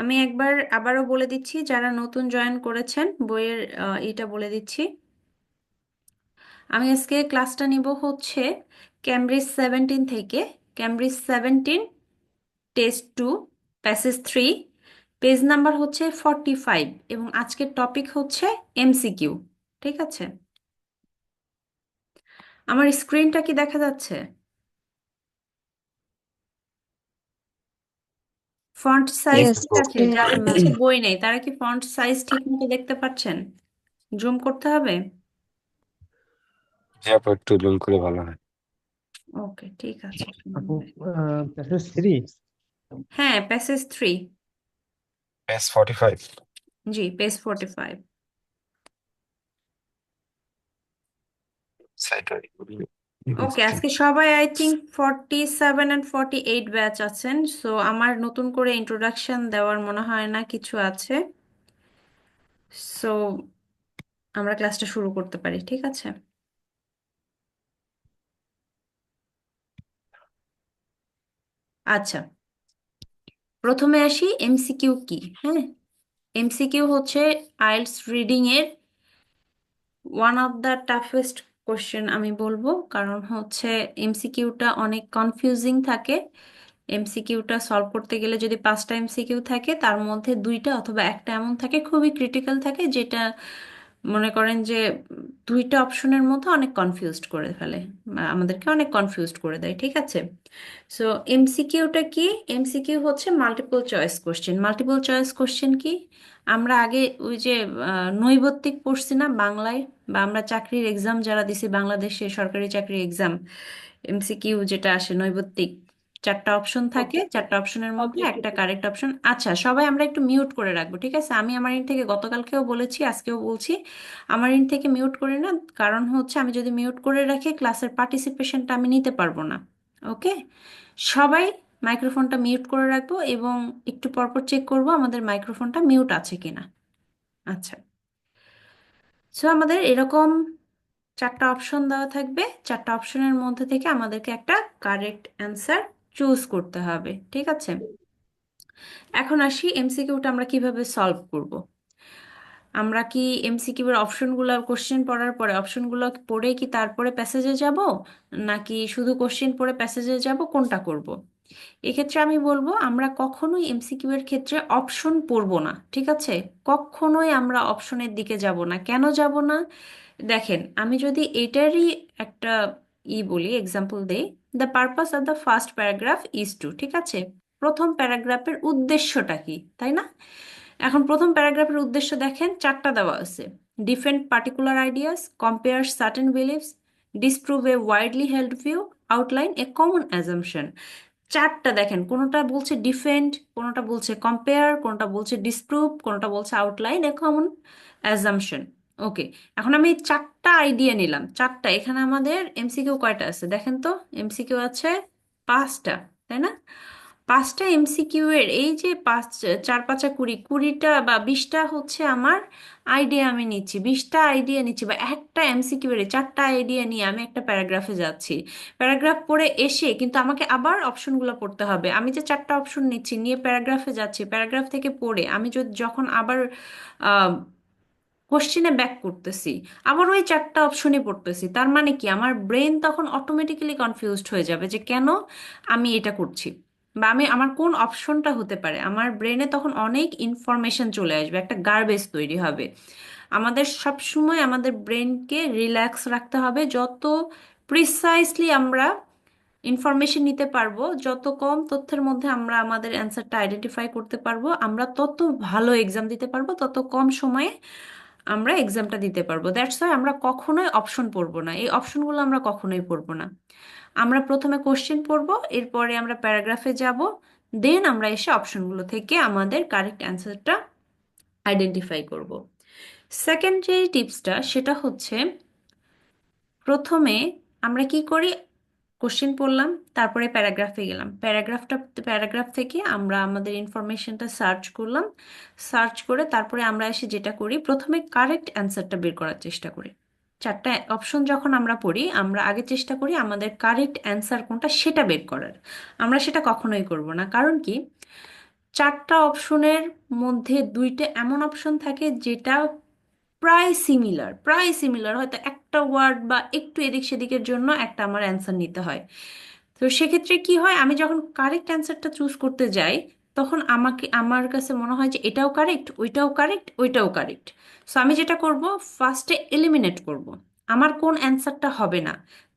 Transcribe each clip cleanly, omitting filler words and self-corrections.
আমি একবার আবারও বলে দিচ্ছি, যারা নতুন জয়েন করেছেন বইয়ের এটা বলে দিচ্ছি। আমি আজকে ক্লাসটা নিব হচ্ছে ক্যামব্রিজ 17 থেকে। Cambridge 17 test 2 passage 3, page number হচ্ছে 45 এবং আজকের টপিক হচ্ছে এমসিকিউ। ঠিক আছে, আমার স্ক্রিনটা কি দেখা যাচ্ছে? Font size yes. ঠিক আছে? যাদের কাছে বই নেই তারা কি ফন্ট সাইজ ঠিক মতো দেখতে পাচ্ছেন? জুম করতে হবে? জি আপু, একটু জুম করে ভালো হয়। ওকে, ঠিক আছে। আপু, প্যাসেজ 3। হ্যাঁ, প্যাসেজ 3। পেজ 45। জি, পেজ 45। সাইড ওকে, আজকে সবাই আই থিঙ্ক 47 আর 48 ব্যাচ আছেন, সো আমার নতুন করে ইন্ট্রোডাকশন দেওয়ার মনে হয় না কিছু আছে। সো আমরা ক্লাসটা শুরু করতে পারি, ঠিক আছে? আচ্ছা, প্রথমে আসি এমসিকিউ কি। হ্যাঁ, এমসিকিউ হচ্ছে আইএলটিএস রিডিং এর one of the toughest question আমি বলবো, কারণ হচ্ছে এমসিকিউটা অনেক কনফিউজিং থাকে। এমসিকিউটা সলভ করতে গেলে যদি 5টা এমসিকিউ থাকে তার মধ্যে 2টা অথবা একটা এমন থাকে খুবই ক্রিটিক্যাল থাকে, যেটা মনে করেন যে 2টা অপশনের মধ্যে অনেক কনফিউজড করে ফেলে, আমাদেরকে অনেক কনফিউজড করে দেয়। ঠিক আছে, সো এমসিকিউটা কি? এমসিকিউ হচ্ছে multiple choice question. Multiple choice question কি? আমরা আগে ওই যে নৈর্ব্যক্তিক পড়ছি না বাংলায়, বা আমরা চাকরির এক্সাম যারা দিছি বাংলাদেশে সরকারি চাকরির এক্সাম, এমসিকিউ যেটা আসে নৈর্ব্যক্তিক, 4টা অপশন থাকে, 4টা অপশনের মধ্যে একটা কারেক্ট অপশন। আচ্ছা, সবাই আমরা একটু মিউট করে রাখবো, ঠিক আছে? আমি আমার এন্ড থেকে গতকালকেও বলেছি, আজকেও বলছি, আমার এন্ড থেকে মিউট করে না। কারণ হচ্ছে আমি যদি মিউট করে রাখি ক্লাসের পার্টিসিপেশনটা আমি নিতে পারবো না। ওকে, সবাই মাইক্রোফোনটা মিউট করে রাখবো এবং একটু পরপর চেক করব আমাদের মাইক্রোফোনটা মিউট আছে কিনা। আচ্ছা, সো আমাদের এরকম 4টা অপশন দেওয়া থাকবে। 4টা অপশনের মধ্যে থেকে আমাদেরকে একটা কারেক্ট অ্যান্সার চুজ করতে হবে, ঠিক আছে? এখন আসি এমসিকিউটা আমরা কিভাবে সলভ করব। আমরা কি এমসিকিউ এর অপশনগুলো, কোশ্চেন পড়ার পরে অপশনগুলো পড়ে কি তারপরে প্যাসেজে যাব, নাকি শুধু কোশ্চেন পড়ে প্যাসেজে যাব, কোনটা করব? এক্ষেত্রে আমি বলবো আমরা কখনোই এমসিকিউ এর ক্ষেত্রে অপশন পড়বো না, ঠিক আছে? কখনোই আমরা অপশনের দিকে যাব না। কেন যাব না? দেখেন, আমি যদি এটারই একটা বলি, এক্সাম্পল দেই, the purpose of the first paragraph is to, ঠিক আছে? প্রথম প্যারাগ্রাফের উদ্দেশ্যটা কি, তাই না? এখন প্রথম প্যারাগ্রাফের উদ্দেশ্য দেখেন, 4টা দেওয়া আছে: defend particular ideas, compare certain beliefs, disprove a widely held view, outline a common assumption. 4টা দেখেন, কোনোটা বলছে ডিফেন্ড, কোনোটা বলছে কম্পেয়ার, কোনোটা বলছে ডিসপ্রুভ, কোনোটা বলছে আউটলাইন এ কমন অ্যাজাম্পশন। ওকে, এখন আমি 4টা আইডিয়া নিলাম। 4টা, এখানে আমাদের এমসিকিউ কয়টা আছে দেখেন তো? এমসিকিউ আছে 5টা, তাই না? 5টা এমসিকিউ এর এই যে 5, 4 5 20, 20টা বা 20টা হচ্ছে আমার আইডিয়া। আমি নিচ্ছি 20টা আইডিয়া নিচ্ছি, বা একটা এমসিকিউ এর 4টা আইডিয়া নিয়ে আমি একটা প্যারাগ্রাফে যাচ্ছি। প্যারাগ্রাফ পড়ে এসে কিন্তু আমাকে আবার অপশনগুলো পড়তে হবে। আমি যে 4টা অপশন নিচ্ছি নিয়ে প্যারাগ্রাফে যাচ্ছি, প্যারাগ্রাফ থেকে পড়ে আমি যদি যখন আবার কোশ্চেনে ব্যাক করতেছি, আবার ওই 4টা অপশনই পড়তেছি, তার মানে কি আমার ব্রেন তখন অটোমেটিক্যালি কনফিউজড হয়ে যাবে যে কেন আমি এটা করছি, বা আমি আমার কোন অপশনটা হতে পারে। আমার ব্রেনে তখন অনেক ইনফরমেশন চলে আসবে, একটা গার্বেজ তৈরি হবে। আমাদের সব সময় আমাদের ব্রেনকে রিল্যাক্স রাখতে হবে। যত প্রিসাইসলি আমরা ইনফরমেশন নিতে পারবো, যত কম তথ্যের মধ্যে আমরা আমাদের অ্যান্সারটা আইডেন্টিফাই করতে পারবো, আমরা তত ভালো এক্সাম দিতে পারবো, তত কম সময়ে আমরা এক্সামটা দিতে পারবো। দ্যাটস ওয়াই আমরা কখনোই অপশন পড়বো না, এই অপশনগুলো আমরা কখনোই পড়বো না। আমরা প্রথমে কোশ্চেন পড়বো, এরপরে আমরা প্যারাগ্রাফে যাব, দেন আমরা এসে অপশনগুলো থেকে আমাদের কারেক্ট অ্যান্সারটা আইডেন্টিফাই করব। সেকেন্ড যে টিপসটা সেটা হচ্ছে, প্রথমে আমরা কি করি, কোশ্চেন পড়লাম, তারপরে প্যারাগ্রাফে গেলাম, প্যারাগ্রাফ থেকে আমরা আমাদের ইনফরমেশনটা সার্চ করলাম, সার্চ করে তারপরে আমরা এসে যেটা করি, প্রথমে কারেক্ট অ্যান্সারটা বের করার চেষ্টা করি। 4টা অপশন যখন আমরা পড়ি, আমরা আগে চেষ্টা করি আমাদের কারেক্ট অ্যান্সার কোনটা সেটা বের করার। আমরা সেটা কখনোই করব না। কারণ কি, চারটা অপশনের মধ্যে দুইটা এমন অপশন থাকে যেটা প্রায় সিমিলার হয়তো একটা ওয়ার্ড বা একটু এদিক সেদিকের জন্য একটা আমার অ্যান্সার নিতে হয়। তো সেক্ষেত্রে কি হয়, আমি যখন কারেক্ট অ্যান্সারটা চুজ করতে যাই তখন আমার কাছে মনে হয় যে এটাও কারেক্ট, ওইটাও কারেক্ট, ওইটাও কারেক্ট। সো আমি যেটা করব, ফার্স্টে এলিমিনেট করব আমার কোন অ্যান্সারটা হবে না।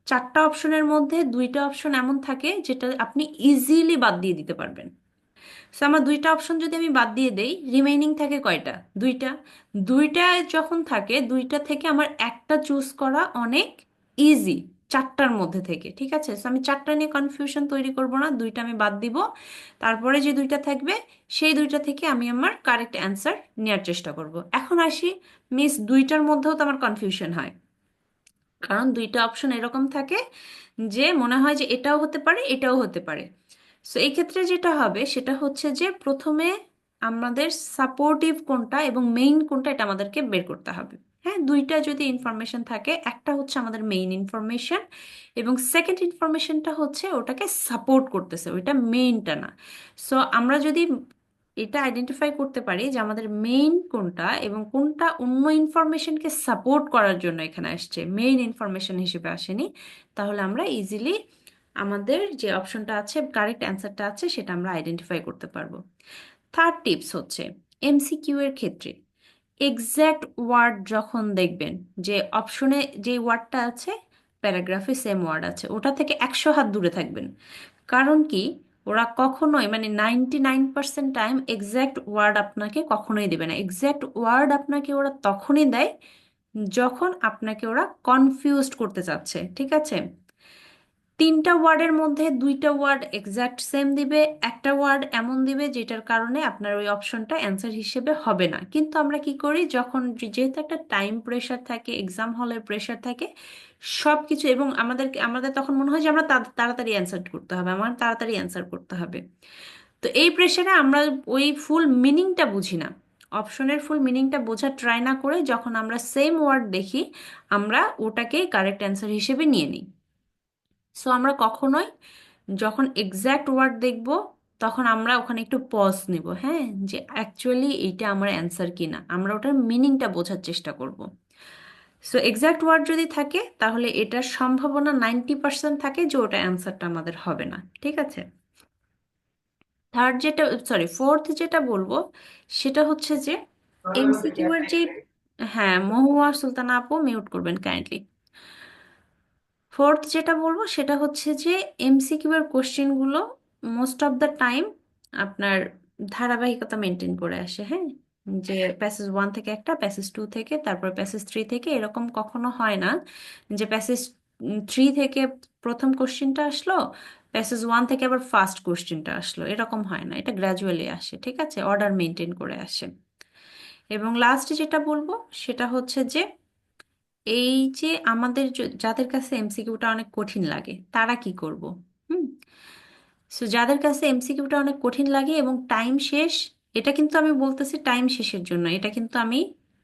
চারটা অপশনের মধ্যে দুইটা অপশন এমন থাকে যেটা আপনি ইজিলি বাদ দিয়ে দিতে পারবেন। সো আমার দুইটা অপশন যদি আমি বাদ দিয়ে দেই, রিমেইনিং থাকে কয়টা? দুইটা। দুইটা যখন থাকে, দুইটা থেকে আমার একটা চুজ করা অনেক ইজি চারটার মধ্যে থেকে, ঠিক আছে? সো আমি চারটা নিয়ে কনফিউশন তৈরি করব না, দুইটা আমি বাদ দিব। তারপরে যে দুইটা থাকবে সেই দুইটা থেকে আমি আমার কারেক্ট অ্যান্সার নেওয়ার চেষ্টা করব। এখন আসি, মিস দুইটার মধ্যেও তো আমার কনফিউশন হয়, কারণ দুইটা অপশন এরকম থাকে যে মনে হয় যে এটাও হতে পারে এটাও হতে পারে। সো এই ক্ষেত্রে যেটা হবে সেটা হচ্ছে যে প্রথমে আমাদের সাপোর্টিভ কোনটা এবং মেইন কোনটা এটা আমাদেরকে বের করতে হবে। হ্যাঁ, দুইটা যদি ইনফরমেশন থাকে, একটা হচ্ছে আমাদের মেইন ইনফরমেশন এবং সেকেন্ড ইনফরমেশনটা হচ্ছে ওটাকে সাপোর্ট করতেছে, ওইটা মেইনটা না। সো আমরা যদি এটা আইডেন্টিফাই করতে পারি যে আমাদের মেইন কোনটা এবং কোনটা অন্য ইনফরমেশনকে সাপোর্ট করার জন্য এখানে আসছে, মেইন ইনফরমেশন হিসেবে আসেনি, তাহলে আমরা ইজিলি আমাদের যে অপশনটা আছে, কারেক্ট অ্যান্সারটা আছে, সেটা আমরা আইডেন্টিফাই করতে পারবো। থার্ড টিপস হচ্ছে, এমসিকিউ এর ক্ষেত্রে এক্স্যাক্ট ওয়ার্ড যখন দেখবেন যে অপশনে যে ওয়ার্ডটা আছে প্যারাগ্রাফে সেম ওয়ার্ড আছে, ওটা থেকে 100 হাত দূরে থাকবেন। কারণ কি, ওরা কখনোই মানে 99% টাইম এক্স্যাক্ট ওয়ার্ড আপনাকে কখনোই দেবে না। এক্স্যাক্ট ওয়ার্ড আপনাকে ওরা তখনই দেয় যখন আপনাকে ওরা কনফিউজড করতে চাচ্ছে, ঠিক আছে? তিনটা ওয়ার্ডের মধ্যে দুইটা ওয়ার্ড এক্সাক্ট সেম দিবে, একটা ওয়ার্ড এমন দিবে যেটার কারণে আপনার ওই অপশনটা অ্যান্সার হিসেবে হবে না। কিন্তু আমরা কি করি, যখন যেহেতু একটা টাইম প্রেশার থাকে, এক্সাম হলের প্রেশার থাকে, সব কিছু, এবং আমাদের তখন মনে হয় যে আমরা তাড়াতাড়ি অ্যান্সার করতে হবে, আমার তাড়াতাড়ি অ্যান্সার করতে হবে। তো এই প্রেশারে আমরা ওই ফুল মিনিংটা বুঝি না, অপশনের ফুল মিনিংটা বোঝার ট্রাই না করে যখন আমরা সেম ওয়ার্ড দেখি, আমরা ওটাকেই কারেক্ট অ্যান্সার হিসেবে নিয়ে নিই। সো আমরা কখনোই যখন এক্স্যাক্ট ওয়ার্ড দেখব তখন আমরা ওখানে একটু পজ নিব, হ্যাঁ, যে অ্যাকচুয়ালি এইটা আমার অ্যান্সার কিনা, আমরা ওটার মিনিংটা বোঝার চেষ্টা করব। সো এক্স্যাক্ট ওয়ার্ড যদি থাকে তাহলে এটার সম্ভাবনা 90% থাকে যে ওটা অ্যান্সারটা আমাদের হবে না, ঠিক আছে? ফোর্থ যেটা বলবো সেটা হচ্ছে যে এমসিকিউ এর যে, হ্যাঁ, মহুয়া সুলতানা আপু মিউট করবেন কাইন্ডলি। ফোর্থ যেটা বলবো সেটা হচ্ছে যে এমসিকিউ এর কোশ্চেনগুলো মোস্ট অফ দ্য টাইম আপনার ধারাবাহিকতা মেনটেন করে আসে, হ্যাঁ, যে প্যাসেজ 1 থেকে একটা, প্যাসেজ 2 থেকে, তারপর প্যাসেজ 3 থেকে, এরকম কখনো হয় না যে প্যাসেজ 3 থেকে প্রথম কোশ্চেনটা আসলো, প্যাসেজ 1 থেকে আবার ফার্স্ট কোশ্চেনটা আসলো, এরকম হয় না। এটা গ্র্যাজুয়ালি আসে, ঠিক আছে, অর্ডার মেনটেন করে আসে। এবং লাস্টে যেটা বলবো সেটা হচ্ছে যে এই যে আমাদের যাদের কাছে এমসিকিউটা অনেক কঠিন লাগে তারা কি করব? হুম। সো যাদের কাছে এমসিকিউটা অনেক কঠিন লাগে এবং টাইম শেষ, এটা কিন্তু আমি বলতেছি টাইম শেষের জন্য, এটা কিন্তু আমি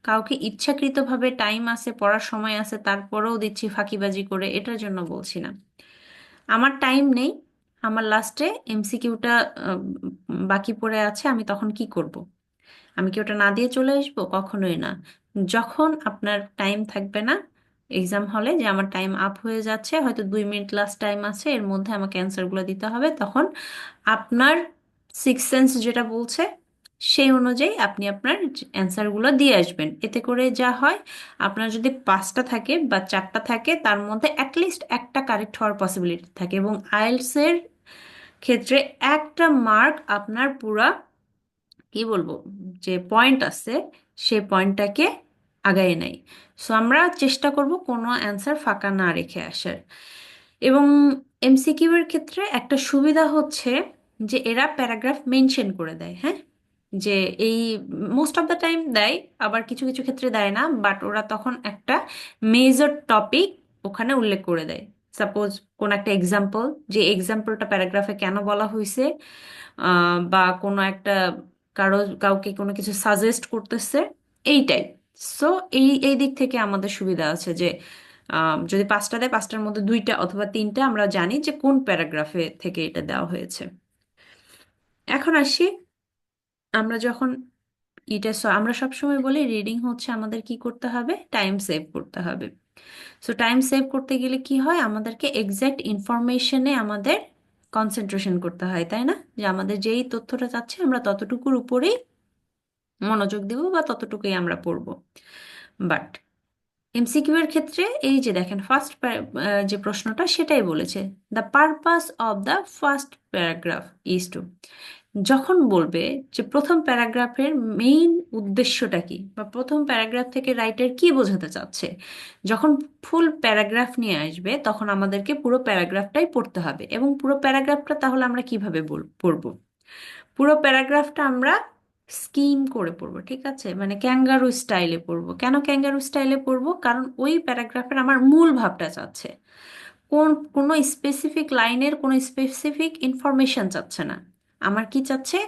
কাউকে ইচ্ছাকৃতভাবে টাইম আছে, পড়ার সময় আছে, তারপরেও দিচ্ছি ফাঁকিবাজি করে, এটার জন্য বলছি না। আমার টাইম নেই, আমার লাস্টে এমসিকিউটা বাকি পড়ে আছে, আমি তখন কি করব? আমি কি ওটা না দিয়ে চলে আসবো? কখনোই না। যখন আপনার টাইম থাকবে না এক্সাম হলে, যে আমার টাইম আপ হয়ে যাচ্ছে, হয়তো 2 মিনিট লাস্ট টাইম আছে, এর মধ্যে আমাকে অ্যান্সারগুলো দিতে হবে, তখন আপনার সিক্স সেন্স যেটা বলছে সেই অনুযায়ী আপনি আপনার অ্যান্সারগুলো দিয়ে আসবেন। এতে করে যা হয়, আপনার যদি 5টা থাকে বা 4টা থাকে, তার মধ্যে অ্যাটলিস্ট একটা কারেক্ট হওয়ার পসিবিলিটি থাকে, এবং আইএলটিএস ক্ষেত্রে একটা মার্ক আপনার পুরা, কি বলবো, যে পয়েন্ট আছে সেই পয়েন্টটাকে আগায় নেয়। সো আমরা চেষ্টা করব কোনো অ্যান্সার ফাঁকা না রেখে আসার। এবং এমসিকিউ এর ক্ষেত্রে একটা সুবিধা হচ্ছে যে এরা প্যারাগ্রাফ মেনশন করে দেয়, হ্যাঁ, যে এই মোস্ট অফ দ্য টাইম দেয়, আবার কিছু কিছু ক্ষেত্রে দেয় না, বাট ওরা তখন একটা মেজর টপিক ওখানে উল্লেখ করে দেয়। সাপোজ কোন একটা এক্সাম্পল, যে এক্সাম্পলটা প্যারাগ্রাফে কেন বলা হয়েছে, বা কোনো একটা কাউকে কোনো কিছু সাজেস্ট করতেছে, এইটাই। সো এই এই দিক থেকে আমাদের সুবিধা আছে যে যদি 5টা দেয়, 5টার মধ্যে 2টা অথবা 3টা আমরা জানি যে কোন প্যারাগ্রাফে থেকে এটা দেওয়া হয়েছে। এখন আসি আমরা যখন আমরা সবসময় বলি রিডিং হচ্ছে আমাদের কি করতে হবে, টাইম সেভ করতে হবে। সো টাইম সেভ করতে গেলে কি হয়, আমাদেরকে এক্সাক্ট ইনফরমেশনে আমাদের কনসেন্ট্রেশন করতে হয়, তাই না? যে আমাদের যেই তথ্যটা চাচ্ছে আমরা ততটুকুর উপরেই মনোযোগ দিব বা ততটুকুই আমরা পড়ব। বাট এমসিকিউ এর ক্ষেত্রে এই যে দেখেন ফার্স্ট যে প্রশ্নটা সেটাই বলেছে, the purpose of the first paragraph is to, যখন বলবে যে প্রথম প্যারাগ্রাফের মেইন উদ্দেশ্যটা কি বা প্রথম প্যারাগ্রাফ থেকে রাইটার কি বোঝাতে চাচ্ছে, যখন ফুল প্যারাগ্রাফ নিয়ে আসবে তখন আমাদেরকে পুরো প্যারাগ্রাফটাই পড়তে হবে। এবং পুরো প্যারাগ্রাফটা তাহলে আমরা কিভাবে পড়বো? পুরো প্যারাগ্রাফটা আমরা স্কিম করে পড়বো, ঠিক আছে? মানে ক্যাঙ্গারু স্টাইলে পড়বো। কেন ক্যাঙ্গারু স্টাইলে পড়বো? কারণ ওই প্যারাগ্রাফের আমার মূল ভাবটা চাচ্ছে, কোনো স্পেসিফিক লাইনের কোনো স্পেসিফিক ইনফরমেশন চাচ্ছে না। আমার কি চাচ্ছে,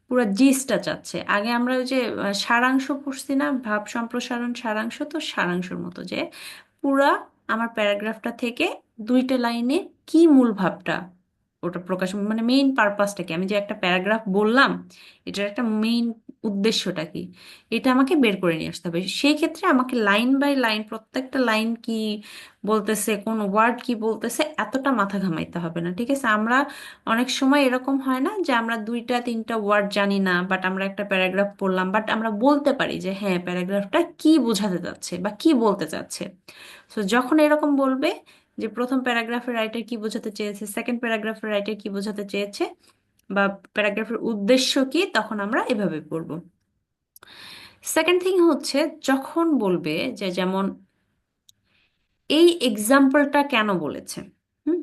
পুরো জিসটা চাচ্ছে। আগে আমরা ওই যে সারাংশ পড়ছি না, ভাব সম্প্রসারণ সারাংশ, তো সারাংশের মতো যে পুরা আমার প্যারাগ্রাফটা থেকে দুইটা লাইনে কি মূল ভাবটা ওটা প্রকাশ, মানে মেইন পারপাসটা কি, আমি যে একটা প্যারাগ্রাফ বললাম এটার একটা মেইন উদ্দেশ্যটা কি, এটা আমাকে বের করে নিয়ে আসতে হবে। সেই ক্ষেত্রে আমাকে লাইন বাই লাইন প্রত্যেকটা লাইন কি বলতেছে, কোন ওয়ার্ড কি বলতেছে, এতটা মাথা ঘামাইতে হবে না, ঠিক আছে? আমরা অনেক সময় এরকম হয় না যে আমরা দুইটা তিনটা ওয়ার্ড জানি না, বাট আমরা একটা প্যারাগ্রাফ পড়লাম, বাট আমরা বলতে পারি যে হ্যাঁ প্যারাগ্রাফটা কি বোঝাতে চাচ্ছে বা কি বলতে চাচ্ছে। তো যখন এরকম বলবে যে প্রথম প্যারাগ্রাফের রাইটার কি বোঝাতে চেয়েছে, সেকেন্ড প্যারাগ্রাফের রাইটার কি বোঝাতে চেয়েছে, বা প্যারাগ্রাফের উদ্দেশ্য কি, তখন আমরা এভাবে পড়বো। সেকেন্ড থিং হচ্ছে যখন বলবে যে যেমন এই এক্সাম্পলটা কেন বলেছে, হুম,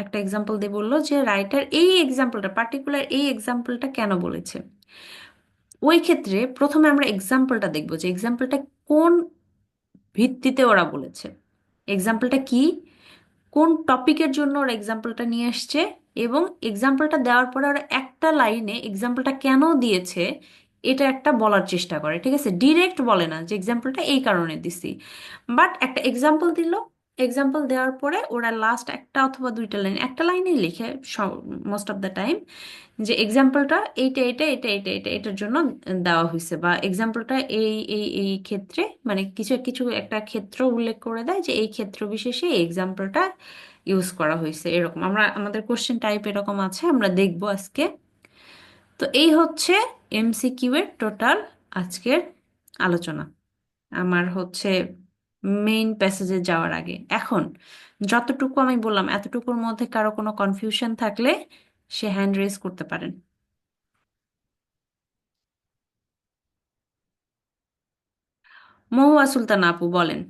একটা এক্সাম্পল দিয়ে বললো যে রাইটার এই এক্সাম্পলটা পার্টিকুলার এই এক্সাম্পলটা কেন বলেছে, ওই ক্ষেত্রে প্রথমে আমরা এক্সাম্পলটা দেখবো যে এক্সাম্পলটা কোন ভিত্তিতে ওরা বলেছে, এক্সাম্পলটা কি, কোন টপিকের জন্য ওরা এক্সাম্পলটা নিয়ে আসছে, এবং এক্সাম্পলটা দেওয়ার পরে ওরা একটা লাইনে এক্সাম্পলটা কেন দিয়েছে এটা একটা বলার চেষ্টা করে, ঠিক আছে? ডিরেক্ট বলে না যে এক্সাম্পলটা এই কারণে দিছি, বাট একটা এক্সাম্পল দিল। এক্সাম্পল দেওয়ার পরে ওরা লাস্ট একটা অথবা দুইটা লাইন, একটা লাইনেই লিখে মোস্ট অফ দ্য টাইম, যে এক্সাম্পলটা এইটা এটা এটা এটা এটা এটার জন্য দেওয়া হয়েছে, বা এক্সাম্পলটা এই এই এই ক্ষেত্রে, মানে কিছু কিছু একটা ক্ষেত্র উল্লেখ করে দেয় যে এই ক্ষেত্র বিশেষে এই এক্সাম্পলটা ইউজ করা হয়েছে। এরকম আমরা আমাদের কোশ্চেন টাইপ এরকম আছে, আমরা দেখবো আজকে। তো এই হচ্ছে এমসিকিউ এর টোটাল আজকের আলোচনা। আমার হচ্ছে মেইন প্যাসেজে যাওয়ার আগে এখন যতটুকু আমি বললাম এতটুকুর মধ্যে কারো কোনো কনফিউশন থাকলে সে হ্যান্ড রেজ করতে পারেন। মহুয়া সুলতানা আপু বলেন।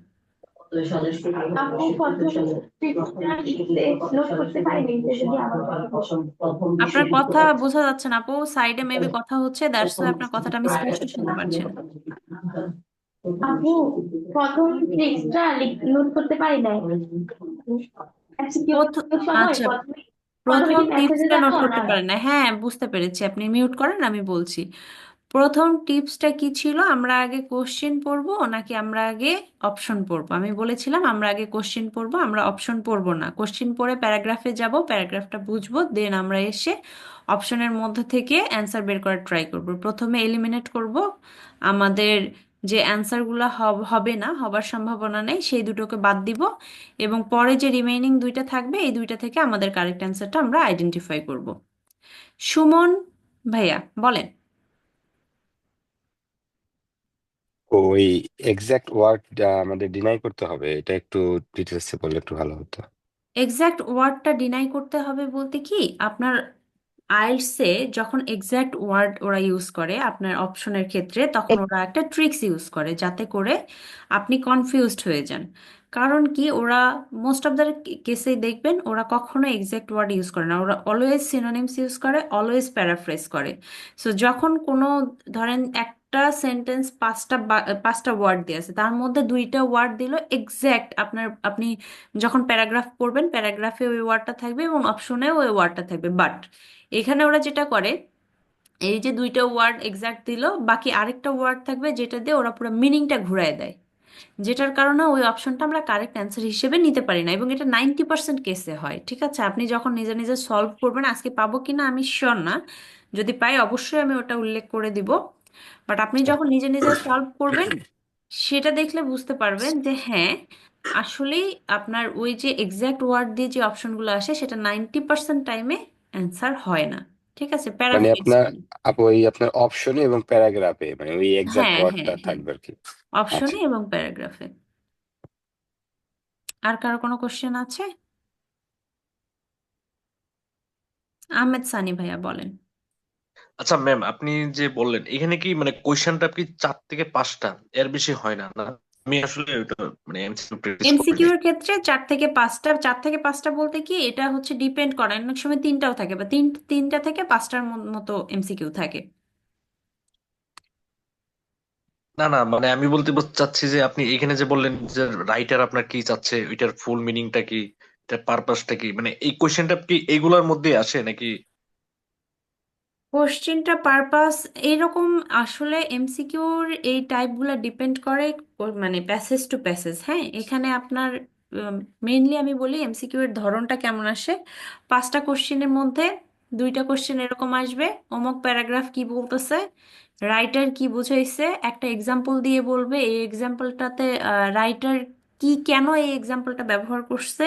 আপু প্রথম ট্রিক্সটা লিখতে নোট করতে পারিনি, তো যদি আবার আপনার কথা বোঝা যাচ্ছে না আপু, সাইডে মেবি কথা হচ্ছে, দ্যাটস ওয়াই আপনার কথাটা আমি স্পষ্ট শুনতে পারছি না। আপু প্রথম ট্রিক্সটা নোট করতে পারি নাই। এমসিকিউ প্রথ- সময় আচ্ছা, প্রথমে প্রথমে প্রথম কি মেসেজে টিপসটা নোট যাবো করতে না? পারেন না, হ্যাঁ বুঝতে পেরেছি, আপনি মিউট করেন, আমি বলছি। প্রথম টিপসটা কি ছিল, আমরা আগে কোশ্চেন পড়বো নাকি আমরা আগে অপশন পড়বো? আমি বলেছিলাম আমরা আগে কোশ্চেন পড়বো, আমরা অপশন পড়বো না। কোশ্চেন পড়ে প্যারাগ্রাফে যাব, প্যারাগ্রাফটা বুঝবো, দেন আমরা এসে অপশনের মধ্যে থেকে অ্যান্সার বের করার ট্রাই করব। প্রথমে এলিমিনেট করব আমাদের যে অ্যান্সারগুলো হবে না, হবার সম্ভাবনা নেই, সেই দুটোকে বাদ দিব, এবং পরে যে রিমেইনিং দুইটা থাকবে এই দুইটা থেকে আমাদের কারেক্ট অ্যান্সারটা আমরা আইডেন্টিফাই করব। সুমন ভাইয়া বলেন। ওই এক্সাক্ট ওয়ার্ডটা আমাদের ডিনাই করতে হবে, এটা একটু ডিটেলসে বললে একটু ভালো হতো। এক্সাক্ট ওয়ার্ডটা ডিনাই করতে হবে বলতে কি, আপনার আইএলটিএসে যখন এক্সাক্ট ওয়ার্ড ওরা ইউজ করে আপনার অপশনের ক্ষেত্রে, তখন ওরা একটা ট্রিক্স ইউজ করে যাতে করে আপনি কনফিউজড হয়ে যান। কারণ কি, ওরা মোস্ট অফ দ্য কেসেই দেখবেন ওরা কখনো এক্সাক্ট ওয়ার্ড ইউজ করে না, ওরা অলওয়েজ সিনোনিমস ইউজ করে, অলওয়েজ প্যারাফ্রেজ করে। সো যখন কোনো, ধরেন একটা সেন্টেন্স পাঁচটা ওয়ার্ড দিয়ে আছে, তার মধ্যে দুইটা ওয়ার্ড দিল এক্সাক্ট আপনার, আপনি যখন প্যারাগ্রাফ পড়বেন প্যারাগ্রাফে ওই ওয়ার্ডটা থাকবে এবং অপশনেও ওই ওয়ার্ডটা থাকবে, বাট এখানে ওরা যেটা করে, এই যে দুইটা ওয়ার্ড এক্সাক্ট দিল, বাকি আরেকটা ওয়ার্ড থাকবে যেটা দিয়ে ওরা পুরো মিনিংটা ঘুরায় দেয়, যেটার কারণে ওই অপশনটা আমরা কারেক্ট অ্যান্সার হিসেবে নিতে পারি না, এবং এটা 90% কেসে হয়, ঠিক আছে? আপনি যখন নিজে নিজে সলভ করবেন, আজকে পাবো কিনা আমি শিওর না, যদি পাই অবশ্যই আমি ওটা উল্লেখ করে দিব। বাট আপনি যখন নিজে নিজে সলভ করবেন সেটা দেখলে বুঝতে পারবেন যে হ্যাঁ, আসলেই আপনার ওই যে এক্সাক্ট ওয়ার্ড দিয়ে যে অপশনগুলো আসে সেটা 90% টাইমে অ্যান্সার হয় না। ঠিক আছে, মানে প্যারাফ্রেজ আপনার করে। ওই আপনার অপশনে এবং প্যারাগ্রাফে মানে ওই এক্সাক্ট হ্যাঁ হ্যাঁ ওয়ার্ডটা হ্যাঁ, থাকবে আর কি। আচ্ছা, অপশনে এবং প্যারাগ্রাফে। আর কারো কোনো কোশ্চেন আছে? আহমেদ সানি ভাইয়া বলেন। আচ্ছা ম্যাম, আপনি যে বললেন এখানে কি মানে কোয়েশ্চেনটা কি 4 থেকে 5টা, এর বেশি হয় না না? আমি আসলে ওটা মানে এমসিকিউ প্র্যাকটিস করি এমসিকিউ নাই। এর ক্ষেত্রে 4 থেকে 5টা, 4 থেকে 5টা বলতে কি এটা হচ্ছে ডিপেন্ড করে, অনেক সময় 3টাও থাকে, বা তিনটা থেকে 5টার মতো এমসিকিউ থাকে। না না, মানে আমি চাচ্ছি যে আপনি এখানে যে বললেন যে রাইটার আপনার কি চাচ্ছে, ওইটার ফুল মিনিংটা কি, এটার পারপাসটা কি, মানে এই কোয়েশ্চেনটা কি এইগুলোর মধ্যে আসে নাকি? কোশ্চেনটা পারপাস এরকম, আসলে এমসিকিউর এই টাইপগুলো ডিপেন্ড করে মানে প্যাসেজ টু প্যাসেজ। হ্যাঁ, এখানে আপনার মেইনলি আমি বলি এমসিকিউ এর ধরনটা কেমন আসে। 5টা কোশ্চেনের মধ্যে 2টা কোশ্চেন এরকম আসবে, অমুক প্যারাগ্রাফ কি বলতেছে, রাইটার কি বুঝাইছে, একটা এক্সাম্পল দিয়ে বলবে এই এক্সাম্পলটাতে রাইটার কি কেন এই এক্সাম্পলটা ব্যবহার করছে।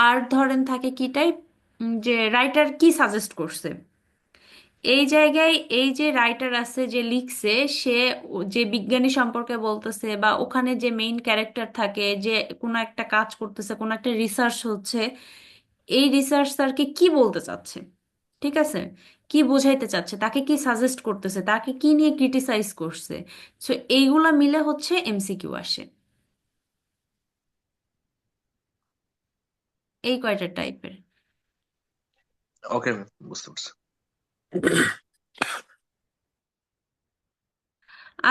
আর ধরেন থাকে কি টাইপ, যে রাইটার কি সাজেস্ট করছে। এই জায়গায় এই যে রাইটার আছে যে লিখছে, সে যে বিজ্ঞানী সম্পর্কে বলতেছে, বা ওখানে যে মেইন ক্যারেক্টার থাকে যে কোনো একটা কাজ করতেছে, কোনো একটা রিসার্চ হচ্ছে, এই রিসার্চারকে কি বলতে চাচ্ছে, ঠিক আছে, কি বোঝাইতে চাচ্ছে, তাকে কি সাজেস্ট করতেছে, তাকে কি নিয়ে ক্রিটিসাইজ করছে। সো এইগুলা মিলে হচ্ছে এমসিকিউ আসে, এই কয়টা টাইপের। ওকে ম্যাম, বুঝতে পারছি।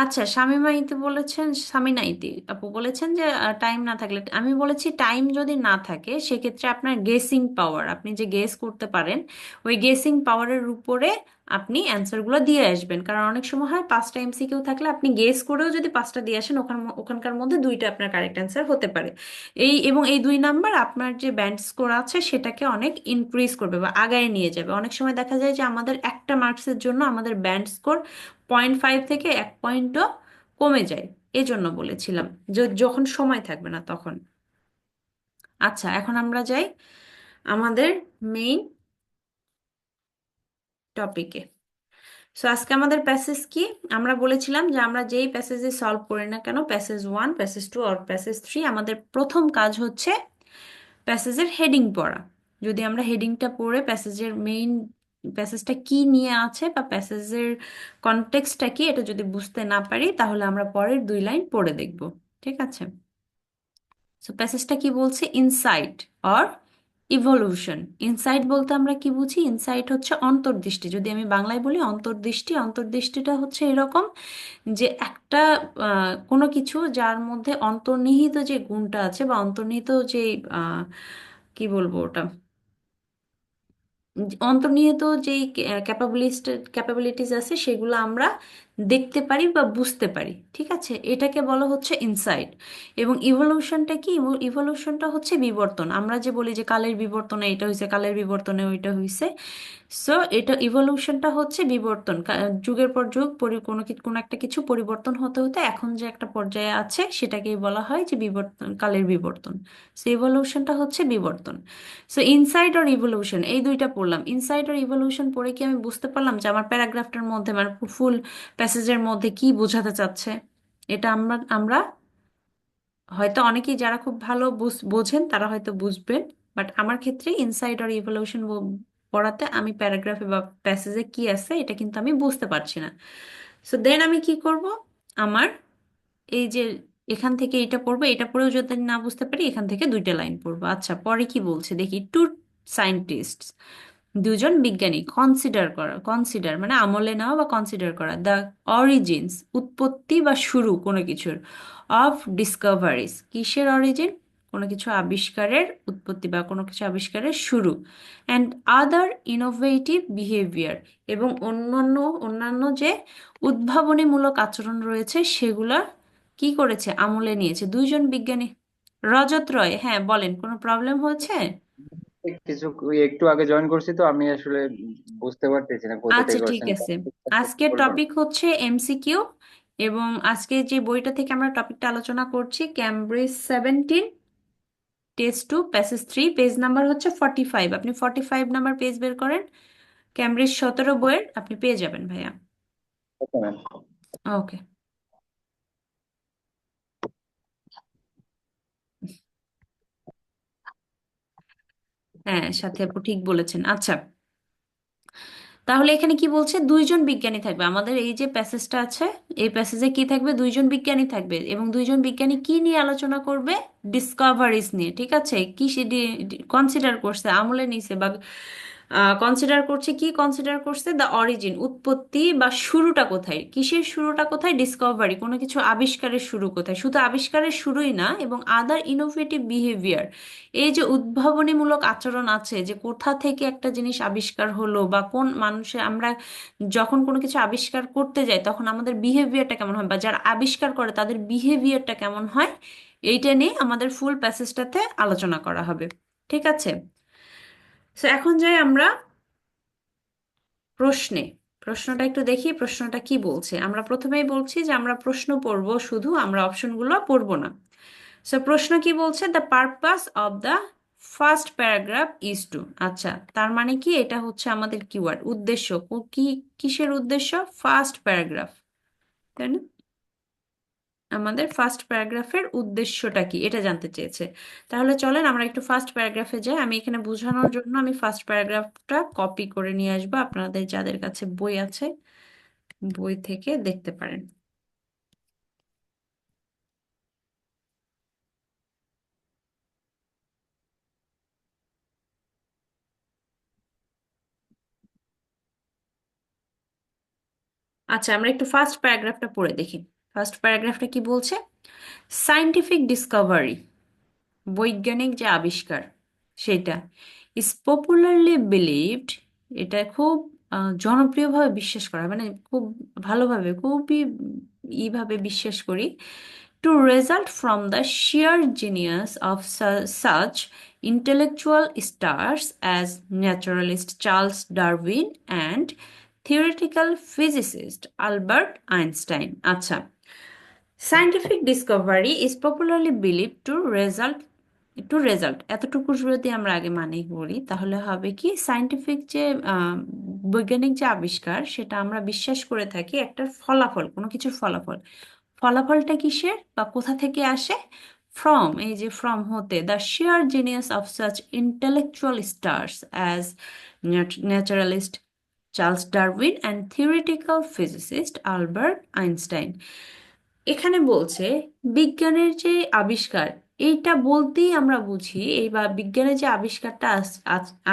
আচ্ছা, শামীমা ইতি বলেছেন, সামিনা ইতি আপু বলেছেন যে টাইম না থাকলে, আমি বলেছি টাইম যদি না থাকে সেক্ষেত্রে আপনার গেসিং পাওয়ার, আপনি যে গেস করতে পারেন ওই গেসিং পাওয়ারের উপরে আপনি অ্যান্সারগুলো দিয়ে আসবেন। কারণ অনেক সময় হয় 5টা এমসিকিউ থাকলে আপনি গেস করেও যদি 5টা দিয়ে আসেন, ওখানকার মধ্যে 2টা আপনার কারেক্ট অ্যান্সার হতে পারে। এবং এই 2 নাম্বার আপনার যে ব্যান্ড স্কোর আছে সেটাকে অনেক ইনক্রিজ করবে বা আগায় নিয়ে যাবে। অনেক সময় দেখা যায় যে আমাদের একটা মার্কসের জন্য আমাদের ব্যান্ড স্কোর 0.5 থেকে 1 পয়েন্টও কমে যায়। এজন্য বলেছিলাম যখন সময় থাকবে না তখন। আচ্ছা, এখন আমরা যাই আমাদের মেইন টপিকে। সো আজকে আমাদের প্যাসেজ কি, আমরা বলেছিলাম যে আমরা যেই প্যাসেজে সলভ করি না কেন, প্যাসেজ 1, প্যাসেজ 2 আর প্যাসেজ 3, আমাদের প্রথম কাজ হচ্ছে প্যাসেজের হেডিং পড়া। যদি আমরা হেডিংটা পড়ে প্যাসেজের মেইন প্যাসেজটা কি নিয়ে আছে বা প্যাসেজের কনটেক্সটটা কি এটা যদি বুঝতে না পারি, তাহলে আমরা পরের 2 লাইন পড়ে দেখব। ঠিক আছে, সো প্যাসেজটা কি বলছে, ইনসাইট অর ইভলিউশন। ইনসাইট বলতে আমরা কি বুঝি, ইনসাইট হচ্ছে অন্তর্দৃষ্টি। যদি আমি বাংলায় বলি অন্তর্দৃষ্টি, অন্তর্দৃষ্টিটা হচ্ছে এরকম যে একটা কোনো কিছু যার মধ্যে অন্তর্নিহিত যে গুণটা আছে বা অন্তর্নিহিত যে কি বলবো ওটা, অন্তর্নিহিত যেই ক্যাপাবিলিটিস আছে সেগুলো আমরা দেখতে পারি বা বুঝতে পারি। ঠিক আছে, এটাকে বলা হচ্ছে ইনসাইট। এবং ইভলিউশনটা কি, ইভলিউশনটা হচ্ছে বিবর্তন। আমরা যে বলি যে কালের বিবর্তনে এটা হয়েছে, কালের বিবর্তনে ওইটা হয়েছে। সো এটা ইভলিউশনটা হচ্ছে বিবর্তন, যুগের পর যুগ কোনো একটা কিছু পরিবর্তন হতে হতে এখন যে একটা পর্যায়ে আছে সেটাকেই বলা হয় যে বিবর্তন, কালের বিবর্তন। সো ইভলিউশনটা হচ্ছে বিবর্তন। সো ইনসাইট আর ইভলিউশন এই 2টা পড়লাম। ইনসাইট আর ইভলিউশন পড়ে কি আমি বুঝতে পারলাম যে আমার প্যারাগ্রাফটার মধ্যে মানে ফুল প্যাসেজের মধ্যে কি বোঝাতে চাচ্ছে। এটা আমরা আমরা হয়তো অনেকেই যারা খুব ভালো বোঝেন তারা হয়তো বুঝবেন, বাট আমার ক্ষেত্রে ইনসাইট আর ইভলিউশন পড়াতে আমি প্যারাগ্রাফে বা প্যাসেজে কি আছে এটা কিন্তু আমি বুঝতে পারছি না। সো দেন আমি কি করব, আমার এই যে এখান থেকে এটা পড়বো, এটা পড়েও যদি না বুঝতে পারি এখান থেকে 2টা লাইন পড়বো। আচ্ছা, পরে কি বলছে দেখি, টু সায়েন্টিস্ট, 2জন বিজ্ঞানী, কনসিডার মানে আমলে নেওয়া বা কনসিডার করা, দ্য অরিজিনস উৎপত্তি বা শুরু কোনো কিছুর, অফ ডিসকভারিজ কিসের অরিজিন, কোনো কিছু আবিষ্কারের উৎপত্তি বা কোনো কিছু আবিষ্কারের শুরু, অ্যান্ড আদার ইনোভেটিভ বিহেভিয়ার, এবং অন্যান্য অন্যান্য যে উদ্ভাবনীমূলক আচরণ রয়েছে সেগুলা কি করেছে, আমলে নিয়েছে 2জন বিজ্ঞানী। রজত রয়, হ্যাঁ বলেন, কোনো প্রবলেম হয়েছে? কিছু একটু আগে জয়েন করছি তো আমি আসলে বুঝতে পারতেছি না কোথা আচ্ছা থেকে ঠিক কোশ্চেন আছে, আজকের বলবেন। টপিক হচ্ছে এমসিকিউ। এবং আজকে যে বইটা থেকে আমরা টপিকটা আলোচনা করছি, Cambridge 17 test 2 passage 3, page number হচ্ছে 45। আপনি 45 নাম্বার পেজ বের করেন, ক্যামব্রিজ 17 বইয়ের আপনি পেয়ে যাবেন ভাইয়া। Okay ma'am. ওকে। হ্যাঁ, সাথে আপু ঠিক বলেছেন। আচ্ছা, তাহলে এখানে কি বলছে, দুইজন বিজ্ঞানী থাকবে আমাদের। এই যে প্যাসেজটা আছে, এই প্যাসেজে কি থাকবে, দুইজন বিজ্ঞানী থাকবে। এবং দুইজন বিজ্ঞানী কি নিয়ে আলোচনা করবে? ডিসকভারিজ নিয়ে। ঠিক আছে, কি সে কনসিডার করছে, আমলে নিছে বা কনসিডার করছে, কি কনসিডার করছে? দ্য অরিজিন, উৎপত্তি বা শুরুটা কোথায়, কিসের শুরুটা কোথায়? ডিসকভারি, কোনো কিছু আবিষ্কারের শুরু কোথায়। শুধু আবিষ্কারের শুরুই না, এবং আদার ইনোভেটিভ বিহেভিয়ার, এই যে উদ্ভাবনীমূলক আচরণ আছে, যে কোথা থেকে একটা জিনিস আবিষ্কার হলো, বা কোন মানুষের, আমরা যখন কোনো কিছু আবিষ্কার করতে যাই তখন আমাদের বিহেভিয়ারটা কেমন হয়, বা যারা আবিষ্কার করে তাদের বিহেভিয়ারটা কেমন হয়, এইটা নিয়ে আমাদের ফুল প্যাসেজটাতে আলোচনা করা হবে। ঠিক আছে, তো এখন যাই আমরা প্রশ্নে। প্রশ্নটা একটু দেখি, প্রশ্নটা কি বলছে। আমরা প্রথমেই বলছি যে আমরা প্রশ্ন পড়বো শুধু, আমরা অপশনগুলো পড়বো না। সো প্রশ্ন কি বলছে? The purpose of the first paragraph is to. আচ্ছা, তার মানে কি, এটা হচ্ছে আমাদের কিওয়ার্ড, উদ্দেশ্য। কি, কিসের উদ্দেশ্য? ফার্স্ট প্যারাগ্রাফ, তাই না? আমাদের ফার্স্ট প্যারাগ্রাফের উদ্দেশ্যটা কি, এটা জানতে চেয়েছে। তাহলে চলেন আমরা একটু ফার্স্ট প্যারাগ্রাফে যাই। আমি এখানে বোঝানোর জন্য আমি ফার্স্ট প্যারাগ্রাফটা কপি করে নিয়ে আসবো, আপনাদের যাদের কাছে বই আছে বই থেকে দেখতে পারেন। আচ্ছা, আমরা একটু ফার্স্ট প্যারাগ্রাফটা পড়ে দেখি। ফার্স্ট প্যারাগ্রাফটা কি বলছে? সায়েন্টিফিক ডিসকভারি, বৈজ্ঞানিক যে আবিষ্কার সেটা, ইজ পপুলারলি বিলিভড, এটা খুব জনপ্রিয়ভাবে বিশ্বাস করা হয়, মানে খুব ভালোভাবে, খুবই ইভাবে বিশ্বাস করি, to result from the sheer genius of such intellectual stars as naturalist Charles Darwin and theoretical physicist Albert Einstein. আচ্ছা, scientific discovery is popularly believe to result এতটুকু যদি আমরা আগে মানে করি তাহলে হবে কি, সায়েন্টিফিক যে বৈজ্ঞানিক যে আবিষ্কার সেটা আমরা বিশ্বাস করে থাকি একটা ফলাফল, কোনো কিছুর ফলাফল। ফলাফলটা কিসের বা কোথা থেকে আসে? ফ্রম, এই যে ফ্রম হতে, the sheer genius of such intellectual stars as naturalist Charles Darwin and theoretical physicist Albert Einstein. এখানে বলছে বিজ্ঞানের যে আবিষ্কার, এইটা বলতেই আমরা বুঝি, এই বা বিজ্ঞানের যে আবিষ্কারটা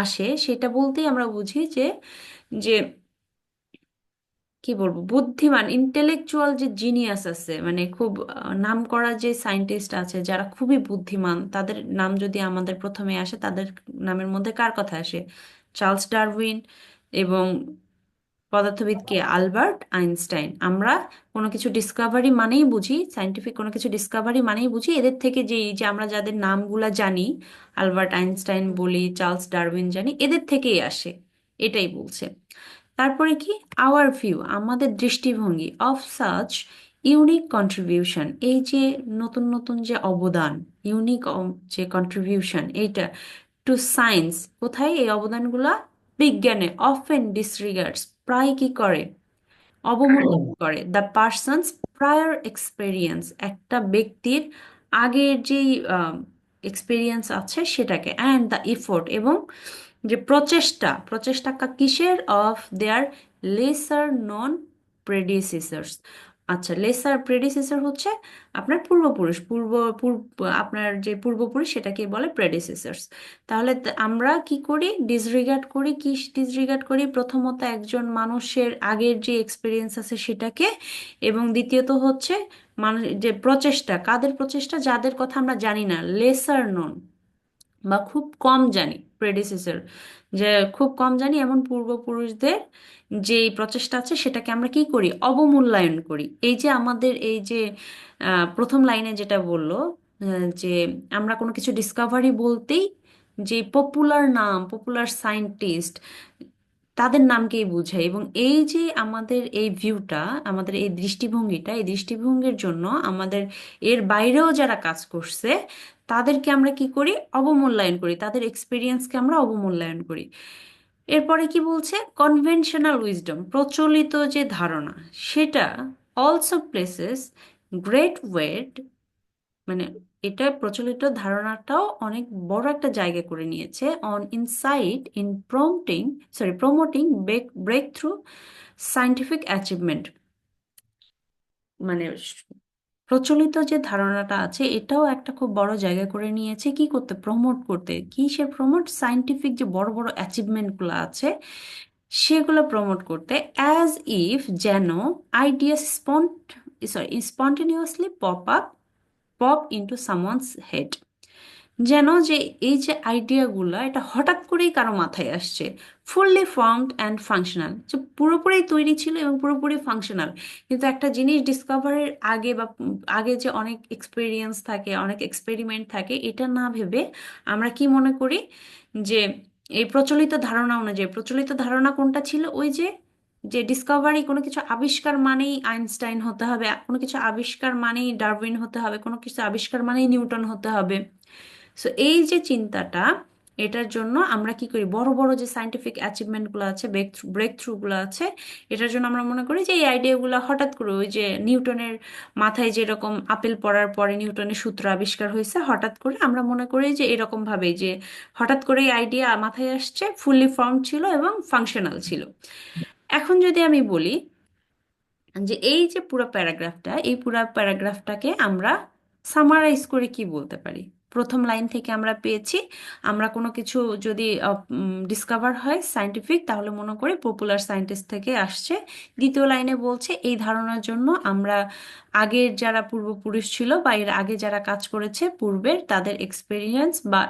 আসে সেটা বলতেই আমরা বুঝি যে, যে কি বলবো, বুদ্ধিমান ইন্টেলেকচুয়াল যে জিনিয়াস আছে, মানে খুব নামকরা যে সায়েন্টিস্ট আছে যারা খুবই বুদ্ধিমান, তাদের নাম যদি আমাদের প্রথমে আসে, তাদের নামের মধ্যে কার কথা আসে? চার্লস ডারউইন এবং পদার্থবিদ কে? Albert Einstein. আমরা কোনো কিছু ডিসকভারি মানেই বুঝি, সায়েন্টিফিক কোনো কিছু ডিসকভারি মানেই বুঝি এদের থেকে, যে এই যে আমরা যাদের নামগুলা জানি, আলবার্ট আইনস্টাইন বলি, চার্লস ডারউইন জানি, এদের থেকেই আসে, এটাই বলছে। তারপরে কি, আওয়ার ভিউ, আমাদের দৃষ্টিভঙ্গি, অফ সাচ ইউনিক কন্ট্রিবিউশন, এই যে নতুন নতুন যে অবদান, ইউনিক যে কন্ট্রিবিউশন, এইটা টু সায়েন্স, কোথায় এই অবদানগুলা? বিজ্ঞানে। অফেন ডিসরিগার্ডস, প্রায় কি করে? অবমূল্যায়ন করে। দ্য পার্সনস প্রায়র এক্সপেরিয়েন্স, একটা ব্যক্তির আগের যেই এক্সপেরিয়েন্স আছে সেটাকে। অ্যান্ড দ্য এফোর্ট, এবং যে প্রচেষ্টা, প্রচেষ্টা কিসের? অফ দেয়ার লেসার নন প্রেডিসেসর্স। আচ্ছা, লেসার প্রেডিসেসর হচ্ছে আপনার পূর্বপুরুষ, আপনার যে পূর্বপুরুষ সেটাকে বলে প্রেডিসেসর্স। তাহলে আমরা কি করি? ডিসরিগার্ড করি। কি ডিসরিগার্ড করি? প্রথমত একজন মানুষের আগের যে এক্সপিরিয়েন্স আছে সেটাকে, এবং দ্বিতীয়ত হচ্ছে মানুষ যে প্রচেষ্টা, কাদের প্রচেষ্টা? যাদের কথা আমরা জানি না, লেসার নন, বা খুব কম জানি, প্রেডিসেসর, যে খুব কম জানি এমন পূর্বপুরুষদের যে প্রচেষ্টা আছে সেটাকে আমরা কি করি? অবমূল্যায়ন করি। এই যে আমাদের এই যে প্রথম লাইনে যেটা বললো, যে আমরা কোনো কিছু ডিসকভারি বলতেই যে পপুলার নাম, পপুলার সায়েন্টিস্ট, তাদের নামকেই বোঝায়। এবং এই যে আমাদের এই ভিউটা, আমাদের এই দৃষ্টিভঙ্গিটা, এই দৃষ্টিভঙ্গির জন্য আমাদের এর বাইরেও যারা কাজ করছে তাদেরকে আমরা কি করি, অবমূল্যায়ন করি, তাদের এক্সপিরিয়েন্সকে আমরা অবমূল্যায়ন করি। এরপরে কি বলছে, কনভেনশনাল উইজডম, প্রচলিত যে ধারণা, সেটা অলসো প্লেসেস গ্রেট ওয়েট, মানে এটা প্রচলিত ধারণাটাও অনেক বড় একটা জায়গা করে নিয়েছে on insight in promoting breakthrough scientific achievement. মানে প্রচলিত যে ধারণাটা আছে এটাও একটা খুব বড় জায়গা করে নিয়েছে কি করতে, প্রমোট করতে। কিসের প্রমোট? সায়েন্টিফিক যে বড় বড় অ্যাচিভমেন্টগুলো আছে সেগুলো প্রমোট করতে। অ্যাজ ইফ, যেন, ideas spontaneously pop into someone's head, যেন যে এই যে আইডিয়াগুলো এটা হঠাৎ করেই কারো মাথায় আসছে। ফুললি ফর্মড অ্যান্ড ফাংশনাল, যে পুরোপুরি তৈরি ছিল এবং পুরোপুরি ফাংশনাল। কিন্তু একটা জিনিস ডিসকভারের আগে বা আগে যে অনেক এক্সপিরিয়েন্স থাকে, অনেক এক্সপেরিমেন্ট থাকে, এটা না ভেবে আমরা কি মনে করি যে এই প্রচলিত ধারণা অনুযায়ী, প্রচলিত ধারণা কোনটা ছিল, ওই যে যে ডিসকভারি, কোনো কিছু আবিষ্কার মানেই আইনস্টাইন হতে হবে, কোনো কিছু আবিষ্কার মানেই ডারউইন হতে হবে, কোনো কিছু আবিষ্কার মানেই নিউটন হতে হবে। সো এই যে চিন্তাটা, এটার জন্য আমরা কি করি, বড় বড় যে সায়েন্টিফিক অ্যাচিভমেন্টগুলো আছে, ব্রেক থ্রুগুলো আছে, এটার জন্য আমরা মনে করি যে এই আইডিয়াগুলো হঠাৎ করে, ওই যে নিউটনের মাথায় যেরকম আপেল পড়ার পরে নিউটনের সূত্র আবিষ্কার হয়েছে, হঠাৎ করে আমরা মনে করি যে এরকম ভাবে যে হঠাৎ করে এই আইডিয়া মাথায় আসছে, ফুললি ফর্ম ছিল এবং ফাংশনাল ছিল। এখন যদি আমি বলি যে এই যে পুরো প্যারাগ্রাফটা, এই পুরো প্যারাগ্রাফটাকে আমরা সামারাইজ করে কি বলতে পারি। প্রথম লাইন থেকে আমরা পেয়েছি, আমরা কোনো কিছু যদি ডিসকভার হয় সায়েন্টিফিক, তাহলে মনে করি পপুলার সায়েন্টিস্ট থেকে আসছে। দ্বিতীয় লাইনে বলছে এই ধারণার জন্য আমরা আগের যারা পূর্বপুরুষ ছিল বা এর আগে যারা কাজ করেছে পূর্বের, তাদের এক্সপেরিয়েন্স বা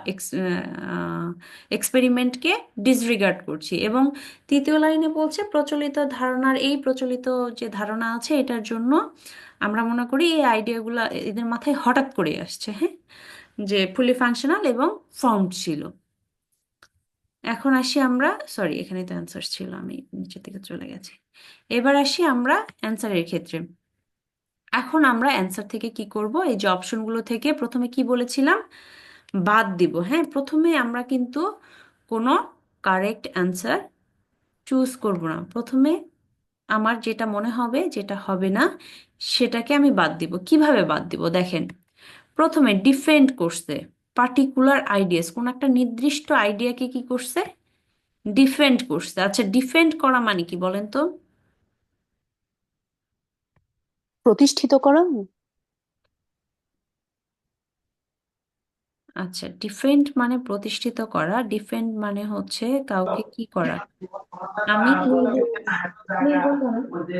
এক্সপেরিমেন্টকে ডিসরিগার্ড করছি। এবং তৃতীয় লাইনে বলছে প্রচলিত ধারণার, এই প্রচলিত যে ধারণা আছে এটার জন্য আমরা মনে করি এই আইডিয়াগুলো এদের মাথায় হঠাৎ করে আসছে, হ্যাঁ, যে ফুলি ফাংশনাল এবং ফর্মড ছিল। এখন আসি আমরা, সরি এখানে তো অ্যান্সার ছিল, আমি নিচের দিকে চলে গেছি। এবার আসি আমরা অ্যান্সারের ক্ষেত্রে। এখন আমরা অ্যান্সার থেকে কি করব, এই যে অপশনগুলো থেকে প্রথমে কি বলেছিলাম, বাদ দিব। হ্যাঁ, প্রথমে আমরা কিন্তু কোনো কারেক্ট অ্যান্সার চুজ করব না। প্রথমে আমার যেটা মনে হবে, যেটা হবে না, সেটাকে আমি বাদ দিব। কিভাবে বাদ দিব দেখেন, প্রথমে ডিফেন্ড করছে পার্টিকুলার আইডিয়াস, কোন একটা নির্দিষ্ট আইডিয়াকে কি করছে, ডিফেন্ড করছে। আচ্ছা, ডিফেন্ড করা মানে কি বলেন তো? প্রতিষ্ঠিত করা। আচ্ছা, ডিফেন্ড মানে প্রতিষ্ঠিত করা, ডিফেন্ড মানে হচ্ছে কাউকে কি করা। আমি বলবো,